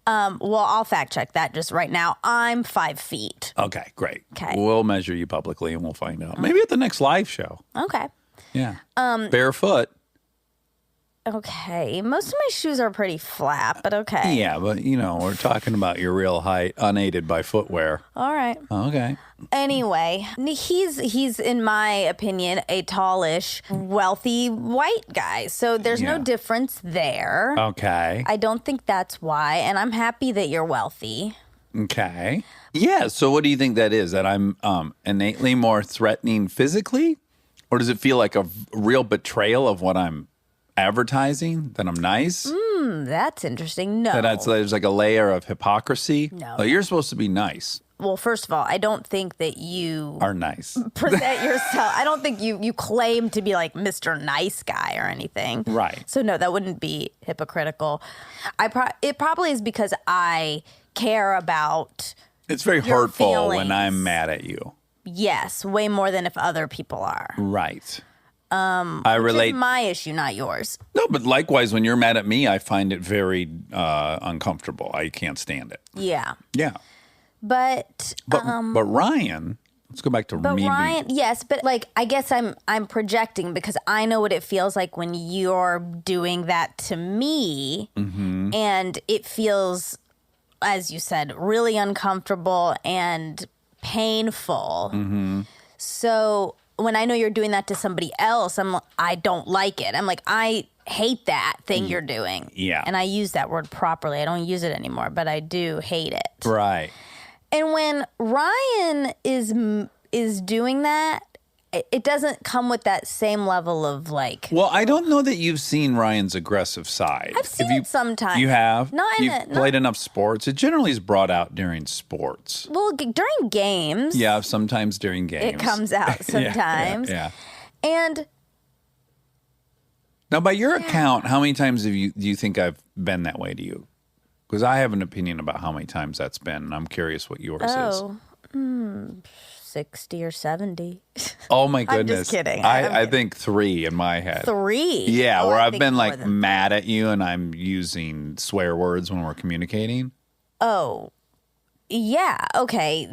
Well, I'll fact check that just right now. I'm 5 feet. Okay, great. Okay. We'll measure you publicly and we'll find out. Maybe at the next live show. Okay. Yeah. Barefoot. Okay. Most of my shoes are pretty flat, but okay. Yeah, but we're talking about your real height, unaided by footwear. All right. Okay. Anyway, he's in my opinion a tallish, wealthy white guy. So there's Yeah. no difference there. Okay. I don't think that's why, and I'm happy that you're wealthy. Okay. Yeah. So, what do you think that is? That I'm innately more threatening physically, or does it feel like a real betrayal of what I'm advertising? That I'm nice. That's interesting. No. There's like a layer of hypocrisy. No. Like, you're supposed to be nice. Well, first of all, I don't think that you Are nice. present yourself. I don't think you claim to be like Mr. Nice Guy or anything. Right. So no, that wouldn't be hypocritical. It probably is because I care about It's very Your hurtful when feelings. I'm mad at you. yes, way more than if other people are. Right. I relate. It's my issue, not yours. No, but likewise, when you're mad at me, I find it very uncomfortable. I can't stand it. Yeah. Yeah. But But Ryan, let's go back to But me. Ryan, yes, but like I guess I'm projecting because I know what it feels like when you're doing that to me, Mm-hmm. and it feels, as you said, really uncomfortable and painful. Mm-hmm. So when I know you're doing that to somebody else, I don't like it. I'm like, I hate that thing you're doing. Yeah. And I use that word properly. I don't use it anymore, but I do hate it. Right. And when Ryan is doing that, it doesn't come with that same level of like. Well, I don't know that you've seen Ryan's aggressive side. I've seen it sometimes. You have? Not in You've a- played enough sports. It generally is brought out during sports. Well, during games, Yeah, sometimes during games. it comes out sometimes. Yeah. And Now, by your account, how many times do you think I've been that way to you? Because I have an opinion about how many times that's been, and I'm curious what yours is. 60 or 70. Oh my I'm goodness! just kidding. I think 3 in my head. 3. Yeah, Oh, where I I've think been more like than- mad at you, and I'm using swear words when we're communicating. Oh, yeah. Okay.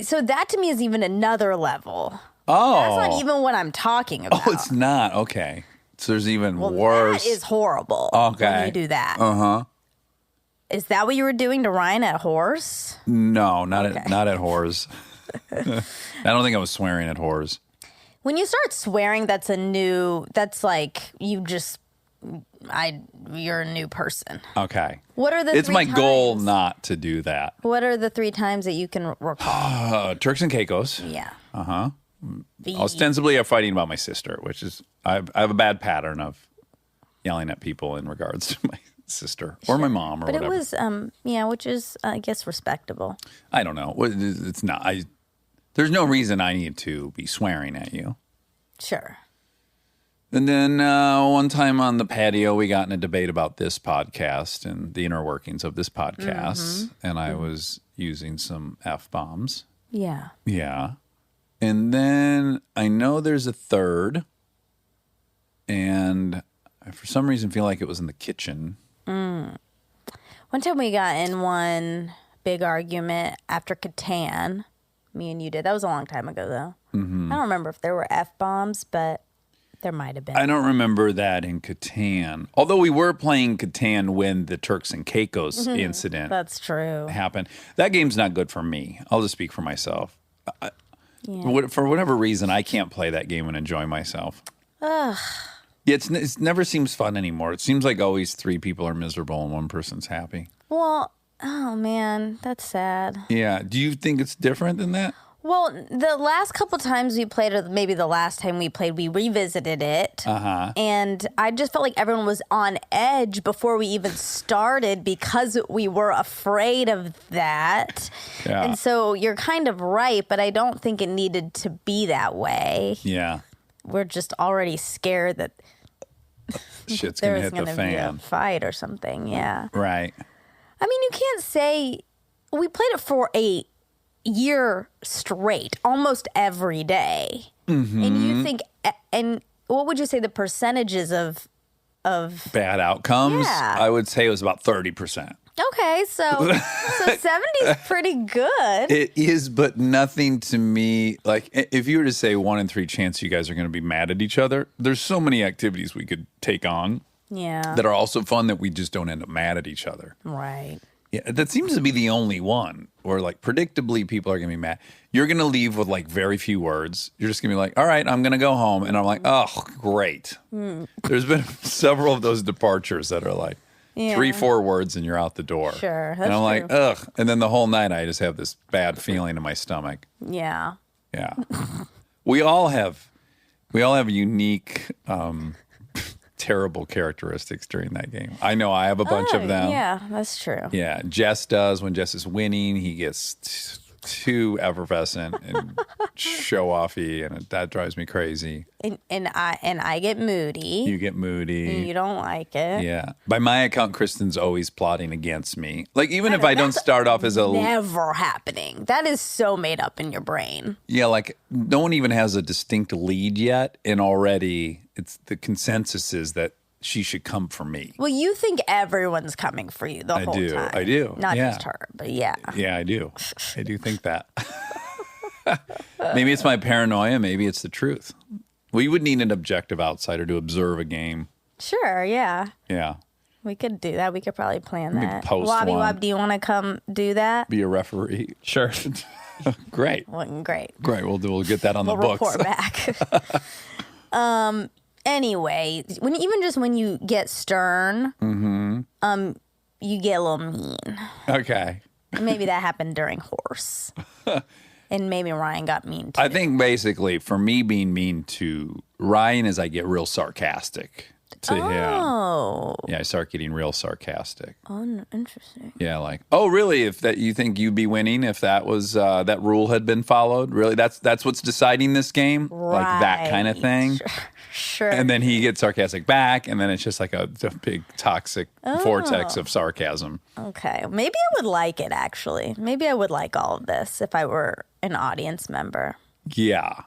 So that to me is even another level. Oh, That's not even what I'm talking about. Oh, it's not okay. So there's even well, worse. that is horrible. Okay. When you do that. Uh-huh. Is that what you were doing to Ryan at Horse? No, not at whores. I don't think I was swearing at whores. When you start swearing, that's like you're a new person. Okay. What are the It's 3 my goal times? not to do that. What are the 3 times that you can recall? Turks and Caicos. Yeah. Ostensibly, I'm fighting about my sister, which is I have a bad pattern of yelling at people in regards to my sister or my mom or But whatever. it was, which is, I guess, respectable. I don't know. It's not. There's no reason I need to be swearing at you. Sure. And then one time on the patio, we got in a debate about this podcast and the inner workings of this podcast. And I was using some F-bombs. Yeah. Yeah. And then I know there's a third. And I, for some reason, feel like it was in the kitchen. One time we got in one big argument after Catan. Me and you did. That was a long time ago, though. I don't remember if there were F-bombs, but there might have been. I don't remember that in Catan. Although we were playing Catan when the Turks and Caicos incident That's true. happened. That game's not good for me. I'll just speak for myself. For whatever reason, I can't play that game and enjoy myself. Yeah, it never seems fun anymore. It seems like always 3 people are miserable and 1 person's happy. Well, oh man, that's sad. Yeah. Do you think it's different than that? Well, the last couple times we played, or maybe the last time we played, we revisited it. And I just felt like everyone was on edge before we even started because we were afraid of that. Yeah. And so you're kind of right, but I don't think it needed to be that way. Yeah. We're just already scared that Shit's there going to was hit going the to be a fan. fight or something. Yeah. Right. I mean, you can't say we played it for a year straight, almost every day. Mm-hmm. And you think, and what would you say the percentages of Bad outcomes? Yeah. I would say it was about 30%. Okay, so 70 is pretty good. It is, but nothing to me. Like, if you were to say 1 in 3 chance you guys are going to be mad at each other, there's so many activities we could take on Yeah. that are also fun that we just don't end up mad at each other. Right. Yeah, that seems to be the only one where, like, predictably people are going to be mad. You're going to leave with, like, very few words. You're just going to be like, all right, I'm going to go home. And I'm like, oh, great. There's been several of those departures that are like 3-4 words and you're out the door. Sure, And that's I'm like, true. ugh. And then the whole night I just have this bad feeling in my stomach. Yeah. Yeah. we all have unique, terrible characteristics during that game. I know I have a bunch of them. Yeah, that's true. Yeah, Jess does. When Jess is winning, he gets too effervescent and show-offy, and that drives me crazy. And I get moody. You get moody. You don't like it. Yeah. By my account, Kristen's always plotting against me. Like, even if I don't start off as a... Never happening. That is so made up in your brain. Yeah, like, no one even has a distinct lead yet, and already the consensus is that she should come for me. Well, you think everyone's coming for you the whole time. I do. Not Yeah. just her, but yeah. Yeah, I do. I do think that. Maybe it's my paranoia. Maybe it's the truth. We would need an objective outsider to observe a game. Sure, yeah. Yeah. We could do that. We could probably plan We could that. post Wobby one. Wob, do you want to come do that? Be a referee. Sure. Great. Well, great. Great. We'll get that on We'll the books. report back. Anyway, when you get stern, you get a little mean. Okay. Maybe that happened during horse. And maybe Ryan got mean too. I think basically for me being mean to Ryan is I get real sarcastic to him. Oh. Yeah, I start getting real sarcastic. Oh, interesting. Yeah, like, oh, really? If that you think you'd be winning if that was that rule had been followed? Really, that's what's deciding this game, like that kind of thing. Sure. And then he gets sarcastic back, and then it's just like a big toxic vortex of sarcasm. Okay. Maybe I would like it, actually. Maybe I would like all of this if I were an audience member. Yeah,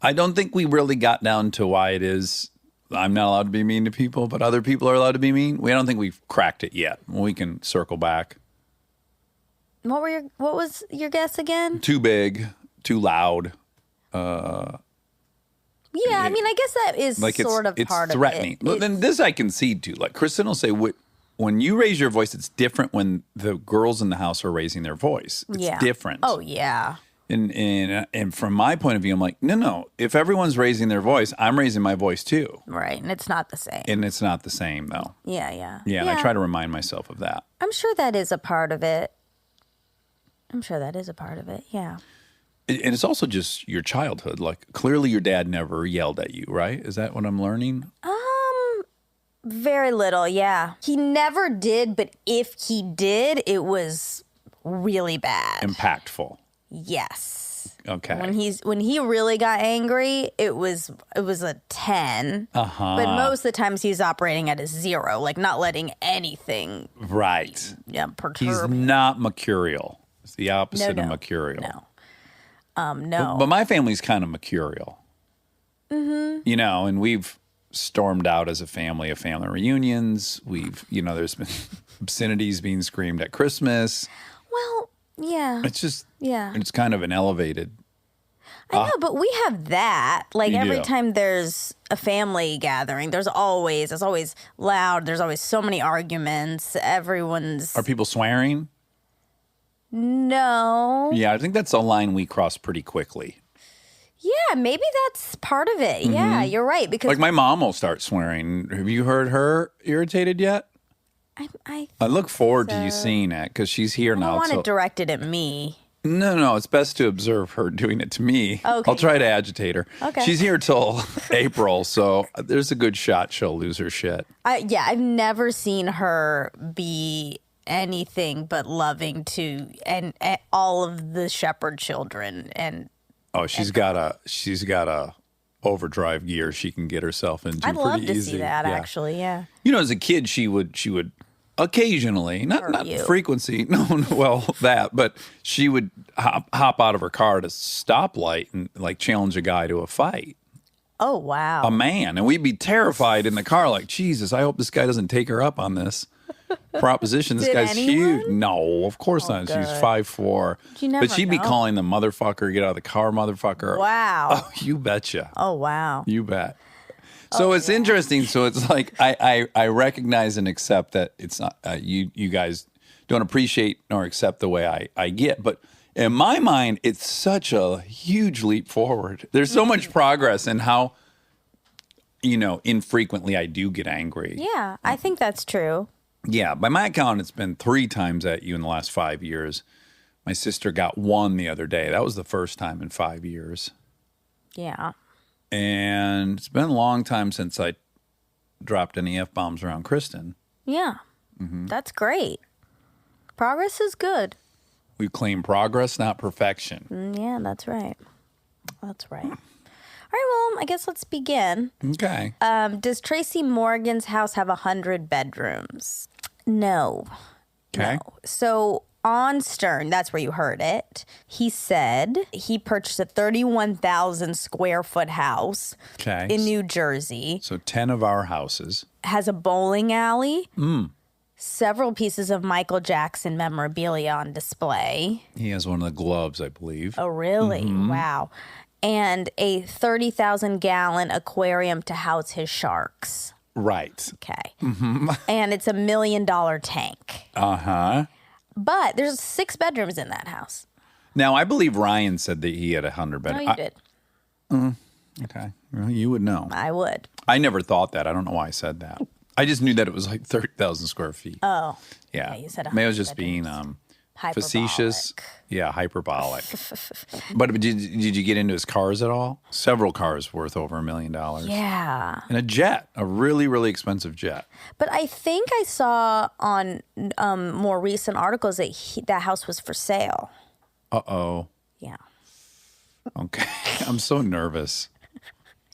I don't think we really got down to why it is. I'm not allowed to be mean to people, but other people are allowed to be mean. I don't think we've cracked it yet. We can circle back. What was your guess again? Too big, too loud. Yeah, I mean, I guess that is Like sort of it's part threatening. of it. Well, then this I concede to. Like Kristen will say, when you raise your voice, it's different when the girls in the house are raising their voice. It's Yeah. different. Oh, yeah. And from my point of view, I'm like, no. If everyone's raising their voice, I'm raising my voice too. Right. And it's not the same. And it's not the same though. Yeah. Yeah, and I try to remind myself of that. I'm sure that is a part of it. Yeah. And it's also just your childhood. Like clearly your dad never yelled at you, right? Is that what I'm learning? Very little, yeah. He never did, but if he did, it was really bad. Impactful. Yes. Okay. When he really got angry, it was a 10. Uh-huh. But most of the times he's operating at a 0, like not letting anything Right. perturb He's him. not mercurial. It's the opposite No. of mercurial. No. No. But my family's kind of mercurial. Mm-hmm. You know, and we've stormed out as a family of family reunions. There's been obscenities being screamed at Christmas. Well, yeah. It's just, Yeah. it's kind of an elevated. I know, but we have that. Like You every do. time there's a family gathering, it's always loud. There's always so many arguments. Everyone's Are people swearing? no. Yeah, I think that's a line we cross pretty quickly. Yeah, maybe that's part of it. Yeah, you're right. Because Like my mom will start swearing. Have you heard her irritated yet? I I look forward to you seeing it because she's here don't now. want So it directed at me. No, it's best to observe her doing it to me. Okay. I'll try to agitate her. Okay. She's here till April, so there's a good shot she'll lose her shit. I've never seen her be anything but loving to and all of the Shepard children. And Oh, she's got a overdrive gear she can get herself into I'd pretty love to easy. see that, Yeah. actually. Yeah. You know, as a kid, she would occasionally, not you. frequency, no, well, that, but she would hop out of her car at a stoplight and like challenge a guy to a fight, Oh, wow. a man, and we'd be terrified in the car, like, Jesus, I hope this guy doesn't take her up on this proposition. This Did guy's anyone? huge. No, of course not. She's good. 5'4". You never But she'd be know. calling the motherfucker, get out of the car, motherfucker. Wow. Oh, you betcha. Oh, wow. You bet. So it's interesting. So it's like I recognize and accept that it's not you guys don't appreciate nor accept the way I get, but in my mind, it's such a huge leap forward. There's so much progress in how infrequently I do get angry. Yeah, I think that's true. Yeah, by my account, it's been 3 times at you in the last 5 years. My sister got 1 the other day. That was the first time in 5 years. Yeah. And it's been a long time since I dropped any F-bombs around Kristen. Yeah. Mm-hmm. That's great. Progress is good. We claim progress, not perfection. Yeah, that's right. That's right. All right, well, I guess let's begin. Okay. Does Tracy Morgan's house have 100 bedrooms? No. Okay. No. So on Stern, that's where you heard it, he said he purchased a 31,000 square foot house Okay. in New Jersey, So 10 of our houses. has a bowling alley, several pieces of Michael Jackson memorabilia on display. He has one of the gloves, I believe. Oh, really? Mm-hmm. Wow. And a 30,000 gallon aquarium to house his sharks. Right. Okay. Mm-hmm. And it's $1 million tank. Uh-huh. But there's 6 bedrooms in that house. Now, I believe Ryan said that he had 100 No, bedrooms. you did. Okay. Well, you would know. I would. I never thought that. I don't know why I said that. I just knew that it was like 30,000 square feet. Oh. Yeah. you said Maybe I was 100 just being Hyperbolic. facetious. Yeah, hyperbolic. But did you get into his cars at all? Several cars worth over $1 million. Yeah. And a jet, a really, really expensive jet. But I think I saw on more recent articles that that house was for sale. Uh-oh. Yeah. Okay. I'm so nervous.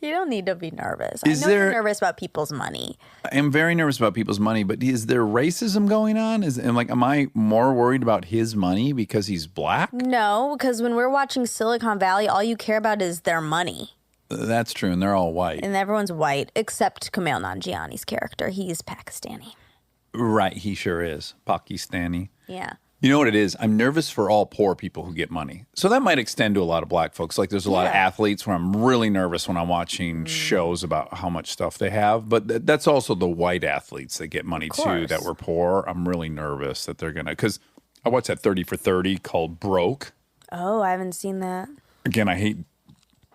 You don't need to be nervous. Is I know there- you're nervous about people's money. I'm very nervous about people's money, but is there racism going on? Am I more worried about his money because he's black? No, because when we're watching Silicon Valley, all you care about is their money. That's true, and they're all white. And everyone's white, except Kumail Nanjiani's character. He's Pakistani. Right, he sure is. Pakistani. Yeah. You know what it is? I'm nervous for all poor people who get money. So that might extend to a lot of black folks. Like there's a lot of Yeah. athletes where I'm really nervous when I'm watching shows about how much stuff they have. But that's also the white athletes that get money too course. that were poor. I'm really nervous that they're going to, because I watched that 30 for 30 called Broke. Oh, I haven't seen that. Again, I hate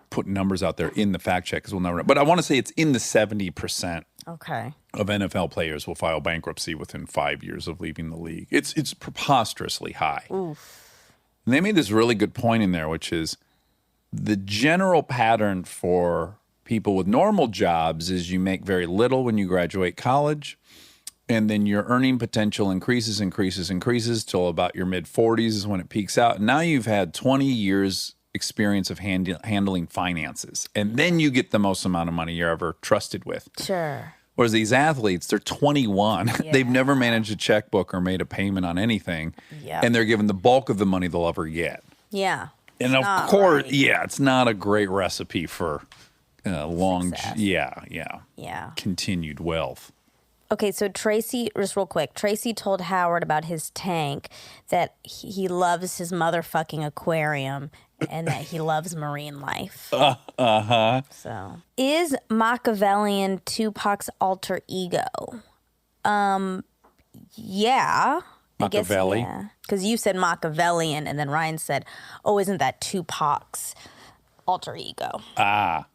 putting numbers out there in the fact check because we'll never know. But I want to say it's in the 70% Okay. of NFL players will file bankruptcy within 5 years of leaving the league. It's preposterously high. Oof. And they made this really good point in there, which is the general pattern for people with normal jobs is you make very little when you graduate college, and then your earning potential increases till about your mid-40s is when it peaks out. And now you've had 20 years experience of handling finances, and then you get the most amount of money you're ever trusted with. Sure. Whereas these athletes, they're 21. They've never managed a checkbook or made a payment on anything. Yeah. And they're given the bulk of the money they'll ever get. Yeah. And It's of not course, right. yeah, it's not a great recipe for long, Success. Yeah. continued wealth. Okay, so Tracy, just real quick, Tracy told Howard about his tank that he loves his motherfucking aquarium and that he loves marine life. Uh-huh. So, is Machiavellian Tupac's alter ego? Yeah. Machiavelli? Because you said Machiavellian and then Ryan said, oh, isn't that Tupac's alter ego? Ah.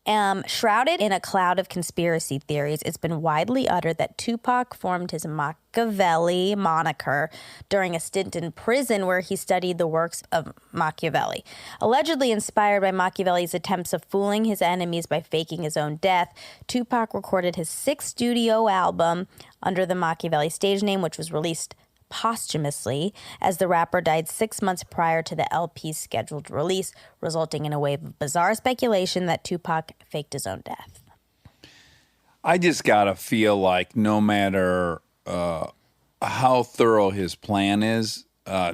Shrouded in a cloud of conspiracy theories, it's been widely uttered that Tupac formed his Machiavelli moniker during a stint in prison where he studied the works of Machiavelli. Allegedly inspired by Machiavelli's attempts of fooling his enemies by faking his own death, Tupac recorded his 6th studio album under the Machiavelli stage name, which was released posthumously, as the rapper died 6 months prior to the LP's scheduled release, resulting in a wave of bizarre speculation that Tupac faked his own death. I just gotta feel like no matter how thorough his plan is,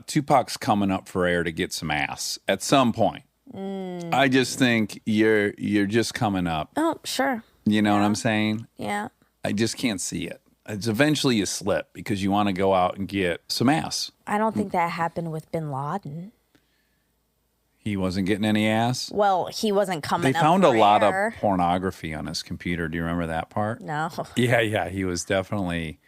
Tupac's coming up for air to get some ass at some point. I just think you're just coming up. Oh, sure. You know what I'm saying? Yeah. I just can't see it. It's eventually you slip because you want to go out and get some ass. I don't think that happened with bin Laden. He wasn't getting any ass. Well, he wasn't coming They up found a for lot air. of pornography on his computer. Do you remember that part? No. Yeah. He was definitely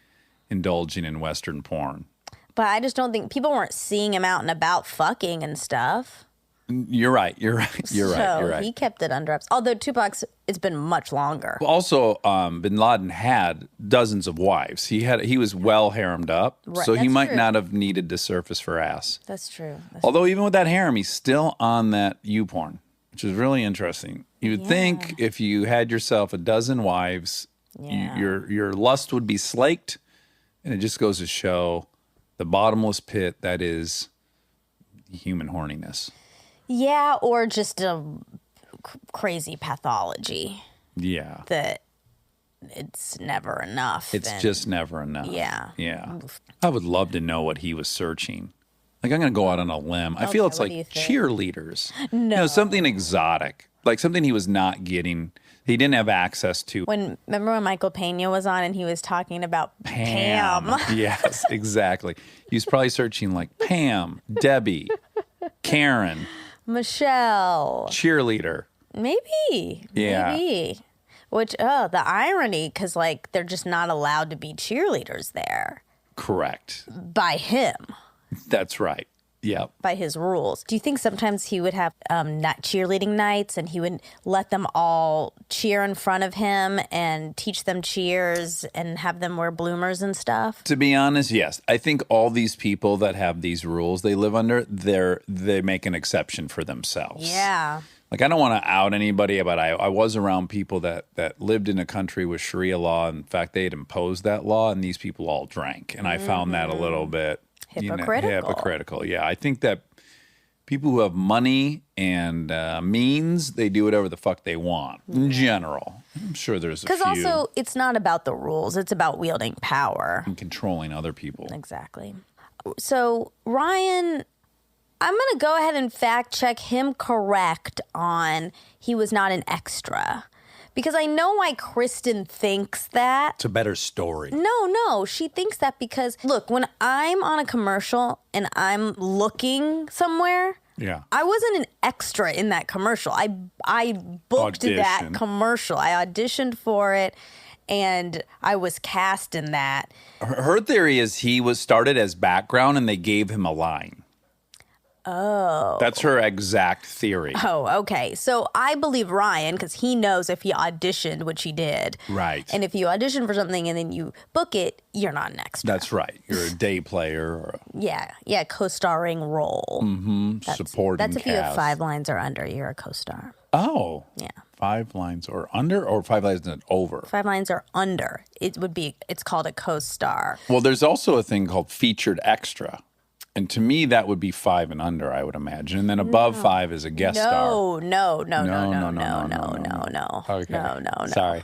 indulging in Western porn. But I just don't think people weren't seeing him out and about fucking and stuff. You're right. So he kept it under wraps. Although Tupac's, it's been much longer. Also, bin Laden had dozens of wives. He was well haremed up, Right, so he that's might true. not have needed to surface for ass. That's true. Although even with that harem, he's still on that YouPorn, which is really interesting. You would think if you had yourself a dozen wives, Yeah. your lust would be slaked, and it just goes to show the bottomless pit that is human horniness. Yeah, or just a crazy pathology Yeah. that it's never enough. It's and- just never enough. Yeah. Yeah. I would love to know what he was searching. Like, I'm going to go out on a limb. I feel it's what like do you think? cheerleaders. No. You know, something exotic, like something he was not getting, he didn't have access to. Remember when Michael Pena was on and he was talking about Pam? Yes, exactly. He was probably searching like Pam, Debbie, Karen, Michelle. cheerleader. Maybe. Yeah. Maybe. Which, the irony, because, like, they're just not allowed to be cheerleaders there Correct. by him, That's right. Yep. by his rules. Do you think sometimes he would have not cheerleading nights and he would let them all cheer in front of him and teach them cheers and have them wear bloomers and stuff? To be honest, yes. I think all these people that have these rules they live under, they make an exception for themselves. Yeah. Like, I don't want to out anybody, but I was around people that lived in a country with Sharia law. In fact, they had imposed that law, and these people all drank. And I found that a little bit hypocritical. Yeah, I think that people who have money and means, they do whatever the fuck they want in general. I'm sure there's a few. Because also, it's not about the rules. It's about wielding power. and controlling other people. Exactly. So, Ryan, I'm going to go ahead and fact check him correct on he was not an extra. Because I know why Kristen thinks that. It's a better story. No, she thinks that because, look, when I'm on a commercial and I'm looking somewhere, Yeah. I wasn't an extra in that commercial. I booked that Auditioned. commercial. I auditioned for it, and I was cast in that. Her theory is he was started as background and they gave him a line. Oh. That's her exact theory. Oh, okay. So I believe Ryan because he knows if he auditioned, which he did. Right. And if you audition for something and then you book it, you're not an extra. That's right. You're a day player or Yeah, co-starring role. a supporting That's if you have cast. 5 lines or under, you're a co-star. Oh. Yeah. 5 lines or under or 5 lines and over? 5 lines or under, it's called a co-star. Well, there's also a thing called featured extra. And to me, that would be 5 and under, I would imagine. And then above 5 is a guest star. No. Okay. No. Sorry,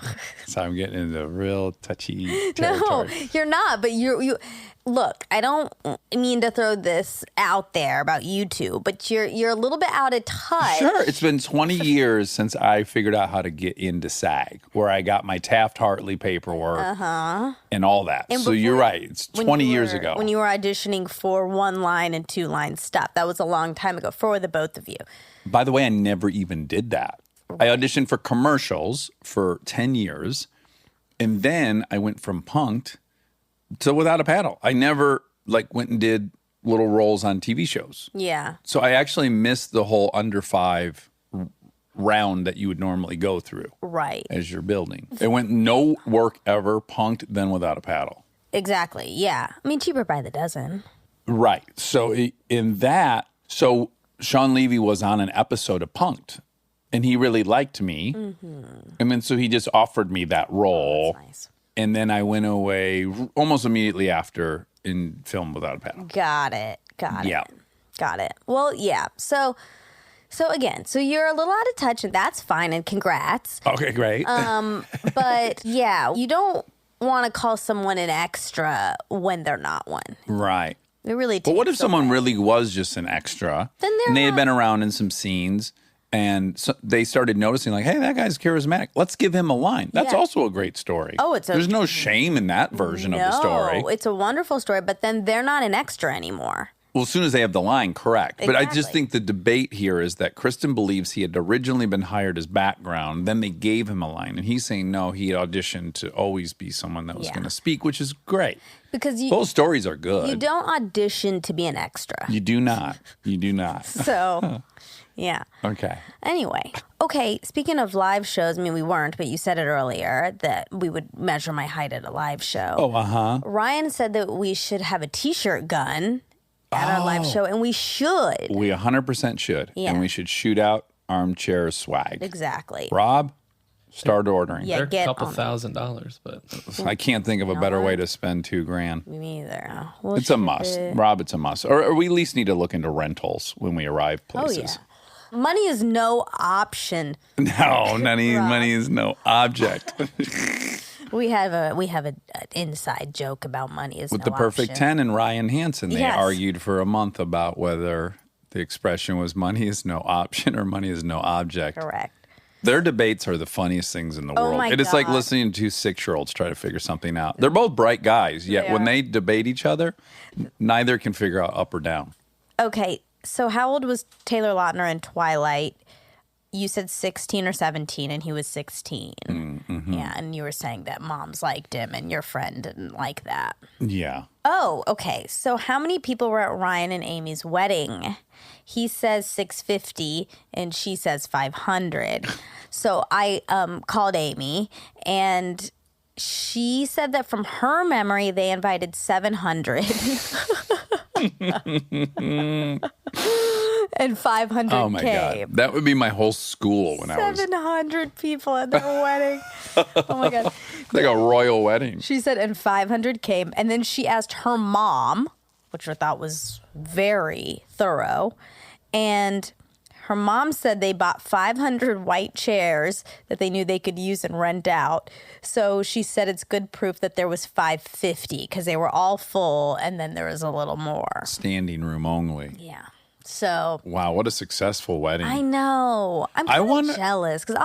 I'm getting into real touchy No, territory. you're not. But you look. I don't mean to throw this out there about you two, but you're a little bit out of touch. Sure, it's been 20 years since I figured out how to get into SAG, where I got my Taft-Hartley paperwork and all that. And So you're before- right. It's when 20 you years were- ago. when you were auditioning for 1 line and 2 line stuff. That was a long time ago for the both of you. By the way, I never even did that. I auditioned for commercials for 10 years, and then I went from punked to without a paddle. I never went and did little roles on TV shows. Yeah. So I actually missed the whole under 5 round that you would normally go through Right. as you're building. It went no work ever, punked, then without a paddle. Exactly. Yeah. I mean, cheaper by the dozen. Right. So in that, so Sean Levy was on an episode of Punked, and he really liked me. And then so he just offered me that role. That's nice. And then I went away almost immediately after in Film Without a Paddle. Got it. Yeah. Got it. Well, yeah. So again, so you're a little out of touch, and that's fine, and congrats. Okay, great. But yeah, you don't want to call someone an extra when they're not one. Right. It really But what if takes someone away. really was just an extra? Then they're and they had not- been around in some scenes, and so they started noticing, like, hey, that guy's charismatic. Let's give him a line. That's Yeah. also a great story. Oh, There's no shame in that version of the story. No, it's a wonderful story, but then they're not an extra anymore. Well, as soon as they have the line, correct. But I just Exactly. think the debate here is that Kristen believes he had originally been hired as background, then they gave him a line, and he's saying no, he had auditioned to always be someone that was Yeah. going to speak, which is great. Because Both stories are good. you don't audition to be an extra. You do not. You do not. So, yeah. Okay. Anyway, okay, speaking of live shows, I mean, we weren't, but you said it earlier that we would measure my height at a live show. Oh, uh-huh. Ryan said that we should have a t-shirt gun at our live show, and we should. We 100% should. Yeah. And we should shoot out armchair swag. Exactly. Rob, start ordering. Yeah, They're a get couple on it. $1,000s, but I can't think of a better way to spend $2,000. Me either. We'll It's a shoot must. it. Rob, it's a must. Or we at least need to look into rentals when we arrive Oh, places. yeah. Money is no option. No, money is no object. We have an inside joke about money is With no the perfect option. 10 and Ryan Hansen, they Yes. argued for a month about whether the expression was money is no option or money is no object. Correct. Their debates are the funniest things in the Oh world. my It is like God. listening to 6-year-olds try to figure something out. They're both bright guys, yet They when are. they debate each other, neither can figure out up or down. Okay, so how old was Taylor Lautner in Twilight? You said 16 or 17, and he was 16. Mm-hmm. Yeah, and you were saying that moms liked him and your friend didn't like that. Yeah. Oh, okay. So how many people were at Ryan and Amy's wedding? He says 650 and she says 500. So I called Amy and she said that from her memory they invited 700. And 500 Oh my came. God. That would be my whole school when I was 700 people at their wedding. Oh my God. like a royal wedding. She said, and 500 came. And then she asked her mom, which I thought was very thorough. And her mom said they bought 500 white chairs that they knew they could use and rent out. So she said it's good proof that there was 550 because they were all full and then there was a little more. Standing room only. Yeah. So Wow, what a successful wedding. I know. I'm I kind wonder- of jealous because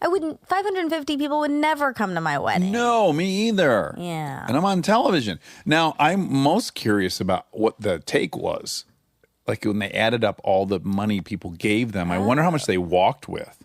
I wouldn't, 550 people would never come to my wedding. No, me either. Yeah. And I'm on television. Now, I'm most curious about what the take was. Like when they added up all the money people gave them, I wonder how much they walked with.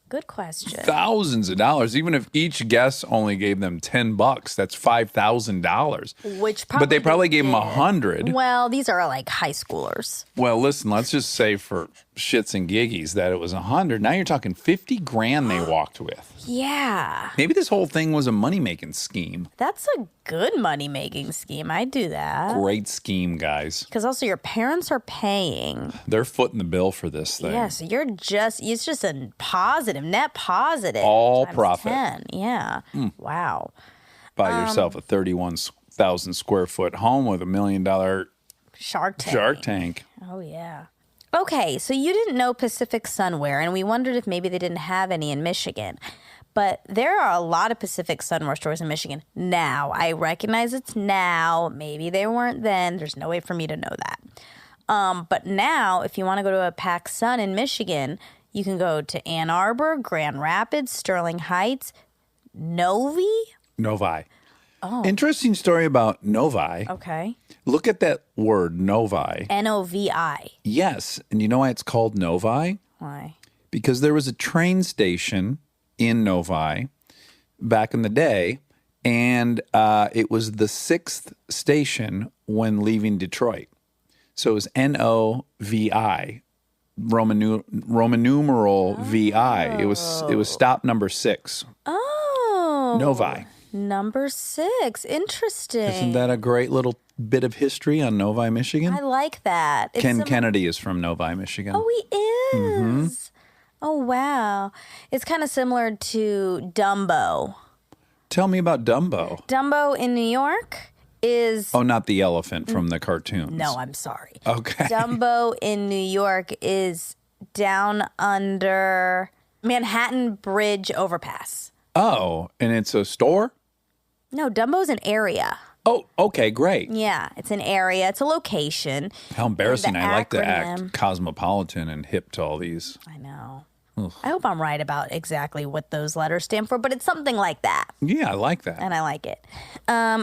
Good question. Thousands of dollars. Even if each guest only gave them $10, that's $5,000. Which But they probably gave them did. 100. Well, these are like high schoolers. Well, listen, let's just say for shits and giggies that it was 100. Now you're talking 50 grand they walked with. Yeah. Maybe this whole thing was a money-making scheme. That's a good money-making scheme. I'd do that. Great scheme, guys. Because also your parents are paying. They're footing the bill for this thing. Yeah, so it's just a positive, net positive. All times profit. 10. Yeah. Wow. Buy yourself a 31,000 square foot home with $1 million Shark Tank. Shark Tank. Oh, yeah. Okay, so you didn't know Pacific Sunwear, and we wondered if maybe they didn't have any in Michigan. But there are a lot of Pacific Sunwear stores in Michigan now. I recognize it's now. Maybe they weren't then. There's no way for me to know that. But now, if you want to go to a PacSun in Michigan, you can go to Ann Arbor, Grand Rapids, Sterling Heights, Novi. Novi. Oh. Interesting story about Novi. Okay. Look at that word, Novi. Novi. Yes. And you know why it's called Novi? Why? Because there was a train station in Novi back in the day, and it was the 6th station when leaving Detroit. So it was Novi. Roman numeral VI. It was stop number 6. Oh. Novi. Number 6. Interesting. Isn't that a great little bit of history on Novi, Michigan? I like that. It's Ken Kennedy is from Novi, Michigan. Oh, he is. Oh, wow. It's kind of similar to Dumbo. Tell me about Dumbo. Dumbo in New York is... Oh, not the elephant from the cartoons. No, I'm sorry. Okay. Dumbo in New York is down under Manhattan Bridge overpass. Oh, and it's a store? No, Dumbo's an area. Oh, okay, great. Yeah, it's an area. It's a location. How embarrassing. The I like to acronym- act cosmopolitan and hip to all these. I know. I hope I'm right about exactly what those letters stand for, but it's something like that. Yeah, I like that. And I like it.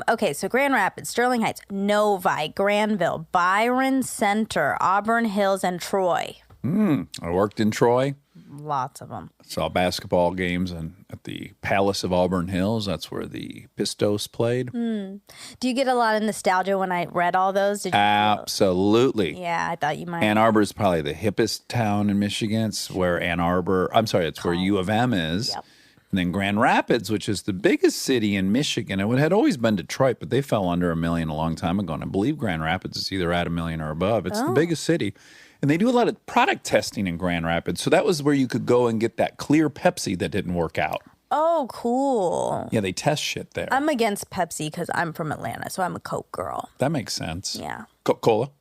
Okay, so Grand Rapids, Sterling Heights, Novi, Granville, Byron Center, Auburn Hills, and Troy. I worked in Troy. Lots of them. Saw basketball games at the Palace of Auburn Hills. That's where the Pistos played. Do you get a lot of nostalgia when I read all those? Did you Absolutely. Yeah, I thought you might. Ann Arbor is probably the hippest town in Michigan. It's where it's where U of M is. Yep. And then Grand Rapids, which is the biggest city in Michigan. It had always been Detroit, but they fell under 1 million a long time ago. And I believe Grand Rapids is either at 1 million or above. It's the biggest city. And they do a lot of product testing in Grand Rapids. So that was where you could go and get that clear Pepsi that didn't work out. Oh, cool. Yeah, they test shit there. I'm against Pepsi because I'm from Atlanta, so I'm a Coke girl. That makes sense. Yeah. Coca-Cola.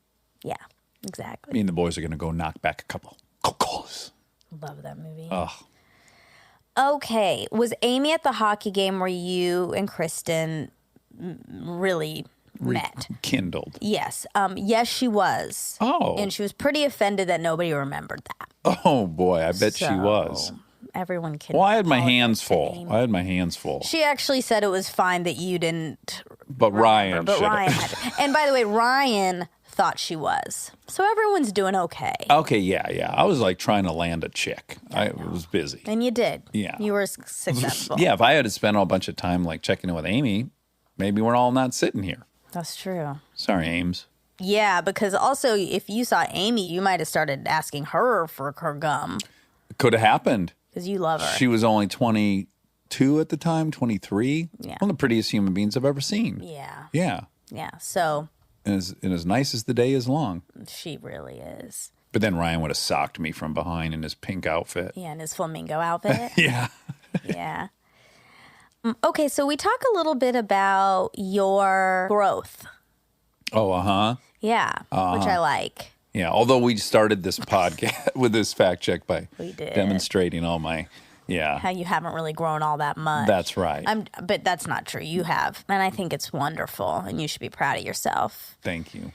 Yeah, exactly. Me and the boys are going to go knock back a couple Coca-Colas. Love that movie. Ugh. Okay, was Amy at the hockey game where you and Kristen really met? Kindled. Yes. Yes, she was. Oh. And she was pretty offended that nobody remembered that. Oh, boy. I bet she was. Everyone can. Well, I had my apologize hands to full. Amy. I had my hands full. She actually said it was fine that you didn't. But Ryan But should Ryan have. had to. And by the way, Ryan thought she was. So everyone's doing okay. Okay, yeah. I was like trying to land a chick. I was busy. And you did. Yeah. You were successful. Yeah, if I had to spend a bunch of time like checking in with Amy, maybe we're all not sitting here. That's true. Sorry, Ames. Yeah, because also if you saw Amy, you might have started asking her for her gum Could have happened. because you love her. She was only 22 at the time, 23. Yeah. One of the prettiest human beings I've ever seen. Yeah. Yeah. Yeah. So And as nice as the day is long. she really is. But then Ryan would have socked me from behind in his pink outfit. Yeah, in his flamingo outfit. Yeah. Yeah. Okay, so we talk a little bit about your growth. Oh, uh-huh. Yeah, which I like. Yeah, although we started this podcast with this fact check by We did. demonstrating all my, How you haven't really grown all that much. that's right. But that's not true. You have. And I think it's wonderful, and you should be proud of yourself. Thank you.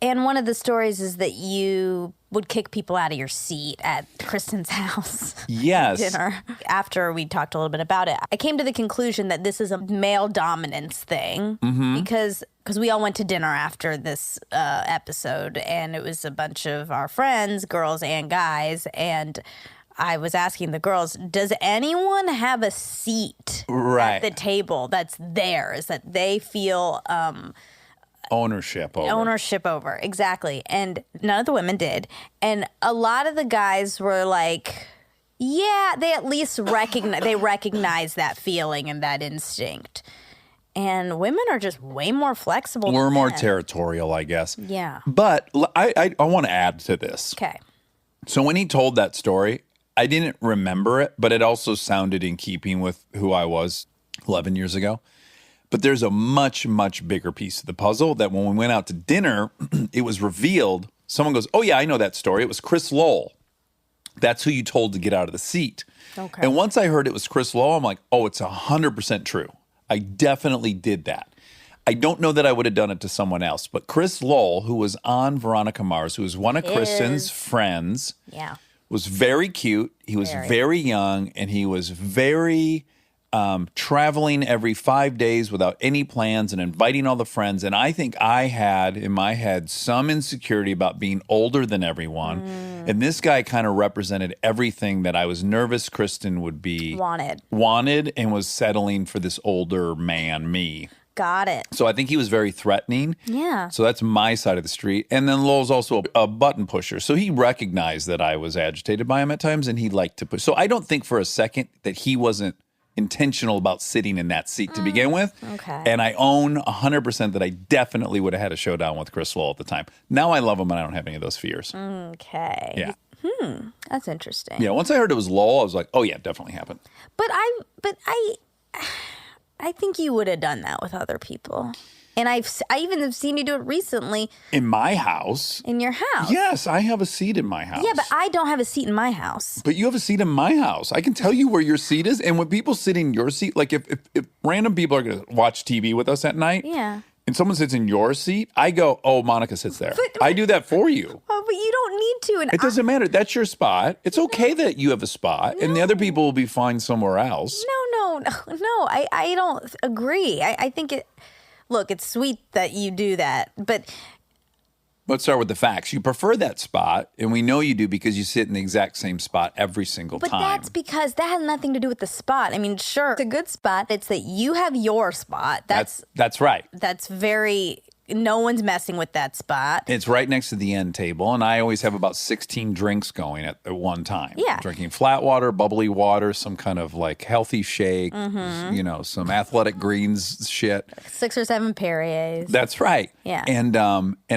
And one of the stories is that you would kick people out of your seat at Kristen's house. Yes. Dinner. After we talked a little bit about it, I came to the conclusion that this is a male dominance thing because we all went to dinner after this episode, and it was a bunch of our friends, girls and guys, and I was asking the girls, does anyone have a seat Right. at the table that's theirs, that they feel Ownership over. Exactly. And none of the women did. And a lot of the guys were like, yeah, they at least recognize that feeling and that instinct. And women are just way more flexible. We're than more men. territorial, I guess. Yeah. But I want to add to this. Okay. So when he told that story, I didn't remember it, but it also sounded in keeping with who I was 11 years ago. But there's a much, much bigger piece of the puzzle that when we went out to dinner, it was revealed. Someone goes, oh, yeah, I know that story. It was Chris Lowell. That's who you told to get out of the seat. Okay. And once I heard it was Chris Lowell, I'm like, oh, it's 100% true. I definitely did that. I don't know that I would have done it to someone else. But Chris Lowell, who was on Veronica Mars, who was one of Kristen's friends, Yeah. was very cute. He was very young, and he was very traveling every 5 days without any plans and inviting all the friends. And I think I had in my head some insecurity about being older than everyone. And this guy kind of represented everything that I was nervous Kristen would be Wanted. and was settling for this older man, me. Got it. So I think he was very threatening. Yeah. So that's my side of the street. And then Lowell's also a button pusher. So he recognized that I was agitated by him at times and he liked to push. So I don't think for a second that he wasn't intentional about sitting in that seat to begin with. Okay. And I own 100% that I definitely would have had a showdown with Chris Lowell at the time. Now I love him and I don't have any of those fears. Okay. Yeah. That's interesting. Yeah. Once I heard it was Lowell, I was like, oh yeah, definitely happened. But I think you would have done that with other people. And I even have seen you do it recently In my house. in your house. Yes, I have a seat in my house. Yeah, but I don't have a seat in my house. But you have a seat in my house. I can tell you where your seat is. And when people sit in your seat, like if random people are going to watch TV with us at night, Yeah. and someone sits in your seat, I go, oh, Monica sits there. I do that for you. Oh, but you don't need to. And It doesn't matter. That's your spot. It's okay that you have a spot, and the other people will be fine somewhere else. No. I don't agree. I think it. Look, it's sweet that you do that, but Let's start with the facts. You prefer that spot, and we know you do because you sit in the exact same spot every single time. that's because that has nothing to do with the spot. I mean, sure, it's a good spot. It's that you have your spot. That's right. very. No one's messing with that spot. It's right next to the end table, and I always have about 16 drinks going at one time. Yeah. Drinking flat water, bubbly water, some kind of like healthy shake, some athletic greens shit. 6 or 7 Perriers. That's right. Yeah. And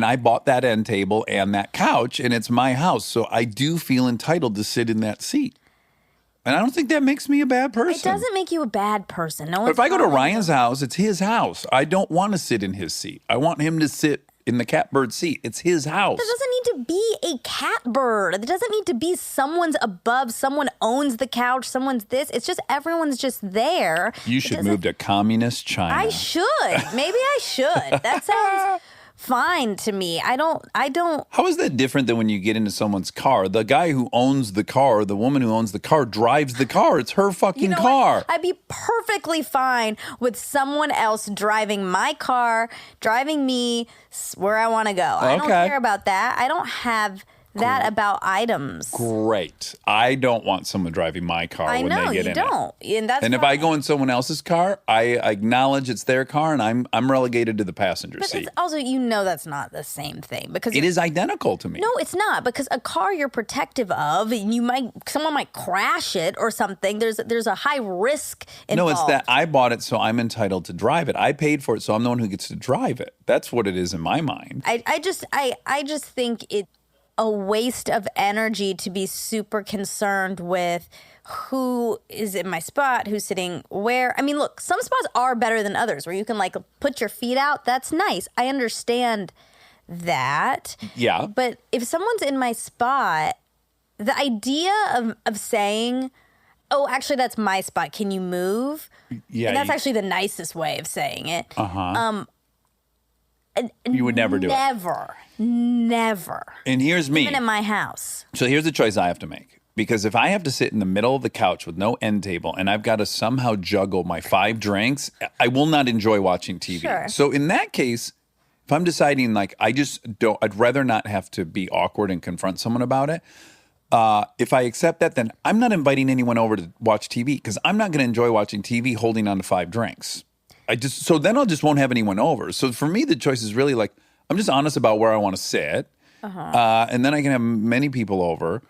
I bought that end table and that couch, and it's my house, so I do feel entitled to sit in that seat. And I don't think that makes me a bad person. It doesn't make you a bad person. No But one's if I go to calling Ryan's house, it's his house. I don't want to sit in his seat. I want him to sit in the catbird seat. It's his house. There doesn't need to be a catbird. There doesn't need to be someone's above, someone owns the couch, someone's this. It's just everyone's just there. You should move to communist China. I should. Maybe I should. That sounds fine to me. I don't. How is that different than when you get into someone's car? The guy who owns the car, the woman who owns the car, drives the car. It's her fucking You know car. what? I'd be perfectly fine with someone else driving my car, driving me where I want to go. I don't Okay. care about that. I don't have that about items. Great. I don't want someone driving my car I when know they get you in don't, it. and that's And if why- I go in someone else's car, I acknowledge it's their car, and I'm relegated to the passenger But seat. it's also that's not the same thing because It is identical to me. No, it's not, because a car you're protective of, and someone might crash it or something. There's a high risk No, involved. it's that I bought it, so I'm entitled to drive it. I paid for it, so I'm the one who gets to drive it. That's what it is in my mind. I just think it's a waste of energy to be super concerned with who is in my spot, who's sitting where. I mean, look, some spots are better than others where you can like put your feet out. That's nice. I understand that. Yeah. But if someone's in my spot, the idea of saying, oh, actually, that's my spot. Can you move? Yeah, And that's you- actually the nicest way of saying it. You would never do it. Never. And here's me. Even in my house. So here's the choice I have to make. Because if I have to sit in the middle of the couch with no end table and I've got to somehow juggle my 5 drinks, I will not enjoy watching TV. Sure. So in that case, if I'm deciding like I'd rather not have to be awkward and confront someone about it. If I accept that, then I'm not inviting anyone over to watch TV because I'm not going to enjoy watching TV holding on to 5 drinks. So then I just won't have anyone over. So for me, the choice is really like, I'm just honest about where I want to sit. And then I can have many people over.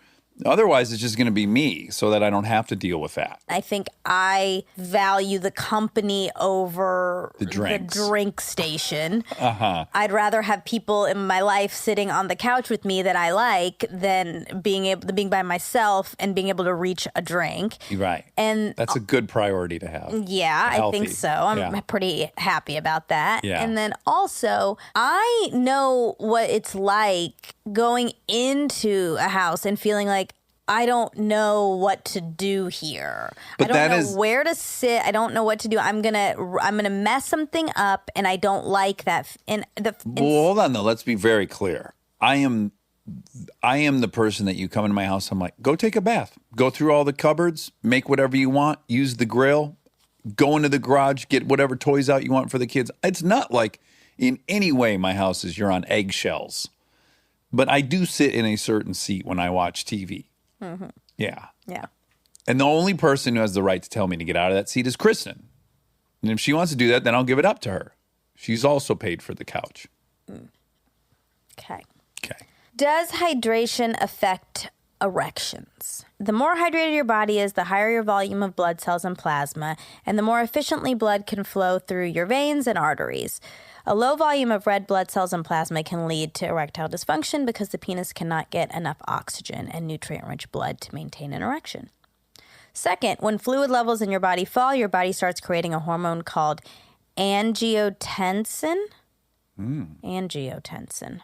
Otherwise, it's just going to be me so that I don't have to deal with that. I think I value the company over The drinks. drink station. I'd rather have people in my life sitting on the couch with me that I like than being by myself and being able to reach a drink. Right. And That's a good priority to have. yeah, I think Healthy. so. I'm Yeah. pretty happy about that. Yeah. And then also, I know what it's like going into a house and feeling like I don't know what to do here. But I that don't know is- where to sit. I don't know what to do. I'm gonna mess something up, and I don't like that. Well, hold on though. Let's be very clear. I am the person that you come into my house. I'm like, go take a bath. Go through all the cupboards. Make whatever you want. Use the grill. Go into the garage. Get whatever toys out you want for the kids. It's not like in any way my house is you're on eggshells. But I do sit in a certain seat when I watch TV. Yeah. yeah. And the only person who has the right to tell me to get out of that seat is Kristen. And if she wants to do that, then I'll give it up to her. She's also paid for the couch. Okay. Okay. Does hydration affect erections? The more hydrated your body is, the higher your volume of blood cells and plasma, and the more efficiently blood can flow through your veins and arteries. A low volume of red blood cells and plasma can lead to erectile dysfunction because the penis cannot get enough oxygen and nutrient-rich blood to maintain an erection. Second, when fluid levels in your body fall, your body starts creating a hormone called angiotensin. Angiotensin.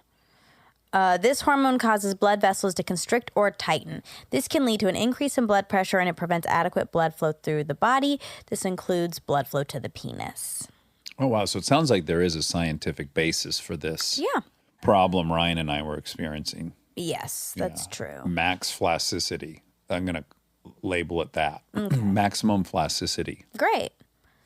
This hormone causes blood vessels to constrict or tighten. This can lead to an increase in blood pressure, and it prevents adequate blood flow through the body. This includes blood flow to the penis. Oh, wow. So it sounds like there is a scientific basis for this problem Ryan and I were experiencing. Yes, that's true. Max flaccidity. I'm going to label it that. Maximum flaccidity. Great.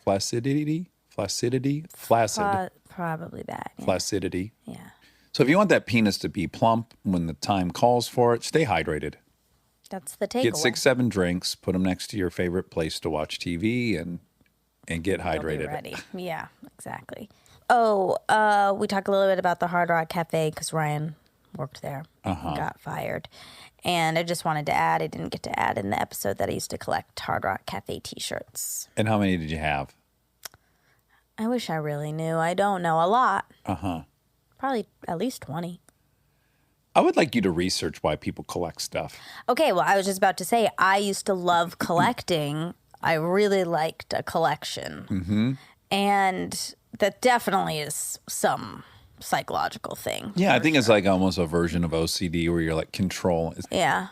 Flaccidity? Flaccid. Probably that. Yeah. Flaccidity. Yeah. So if you want that penis to be plump when the time calls for it, stay hydrated. That's the takeaway. Get 6-7 drinks, put them next to your favorite place to watch TV, and get You'll hydrated. be ready. Yeah, exactly. Oh, we talked a little bit about the Hard Rock Cafe because Ryan worked there and got fired. And I just wanted to add, I didn't get to add in the episode that I used to collect Hard Rock Cafe t-shirts. And how many did you have? I wish I really knew. I don't know. A lot. Uh-huh. Probably at least 20. I would like you to research why people collect stuff. Okay, well, I was just about to say, I used to love collecting. I really liked a collection. Mm-hmm. And that definitely is some psychological thing. Yeah, I think it's like almost a version of OCD where you're like control. Yeah,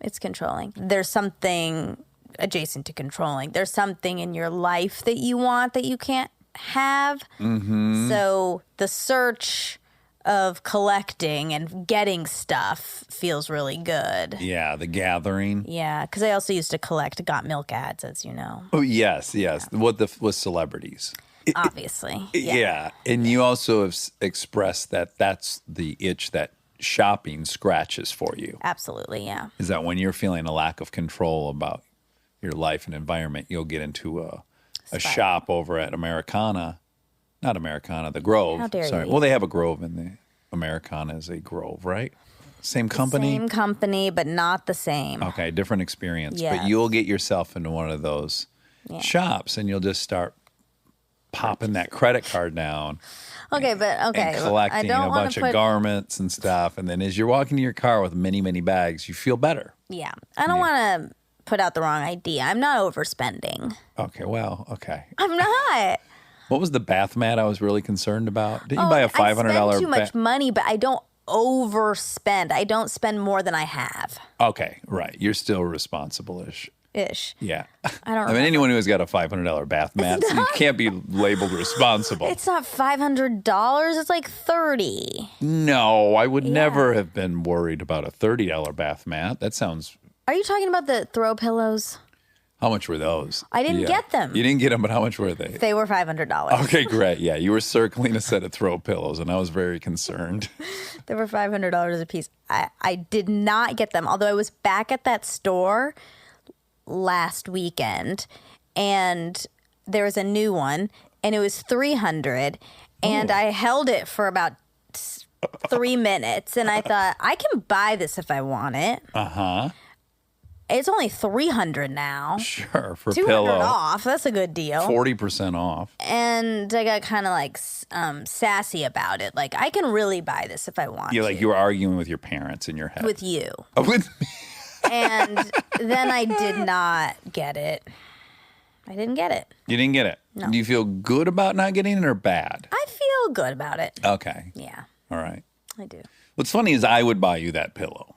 it's controlling. There's something adjacent to controlling. There's something in your life that you want that you can't have. Mm-hmm. So the search of collecting and getting stuff feels really good. Yeah, the gathering. Yeah, because I also used to collect Got Milk ads, as you know. Oh, yes. With celebrities. Obviously. Yeah. And you also have expressed that that's the itch that shopping scratches for you. Absolutely, yeah. Is that when you're feeling a lack of control about your life and environment, you'll get into a shop over at Not Americana, the Grove. How dare you? Well, they have a Grove, and the Americana is a Grove, right? Same company? Same company, but not the same. Okay, different experience. Yes. But you'll get yourself into one of those shops, and you'll just start popping that credit card down. Okay, but okay. And collecting I don't a bunch of garments and stuff. And then as you're walking to your car with many, many bags, you feel better. Yeah. I don't want to put out the wrong idea. I'm not overspending. Okay, well, okay. I'm not. What was the bath mat I was really concerned about? Didn't you buy a $500 I spend too much money, but I don't overspend. I don't spend more than I have. Okay, right. You're still responsible-ish. Yeah. I don't I mean, anyone who has got a $500 bath mat, you can't be labeled responsible. It's not $500. It's like $30. No, I would never have been worried about a $30 bath mat. That sounds... Are you talking about the throw pillows? How much were those? I didn't get them. You didn't get them, but how much were they? They were $500. Okay, great. Yeah, you were circling a set of throw pillows, and I was very concerned. They were $500 a piece. I did not get them, although I was back at that store last weekend, and there was a new one, and it was $300, and I held it for about 3 minutes, and I thought, I can buy this if I want it. Uh-huh. It's only $300 now. Sure, for $200 pillow. off. That's a good deal. 40% off. And I got kind of like sassy about it. Like, I can really buy this if I want You to. were arguing with your parents in your head. With you. Oh, with me. And then I did not get it. I didn't get it. You didn't get it? No. Do you feel good about not getting it or bad? I feel good about it. Okay. Yeah, All right. I do. What's funny is I would buy you that pillow.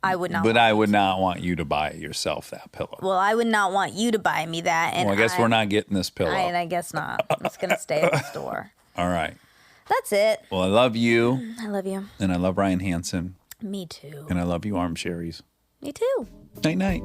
I would not. But I would not want you to buy yourself that pillow. Well, I would not want you to buy me that. And Well, I guess we're not getting this pillow. I guess not. It's going to stay at the store. All right. That's it. Well, I love you, I love you. and I love Ryan Hansen, Me too. and I love you, Armchaires. Me too. Night, night.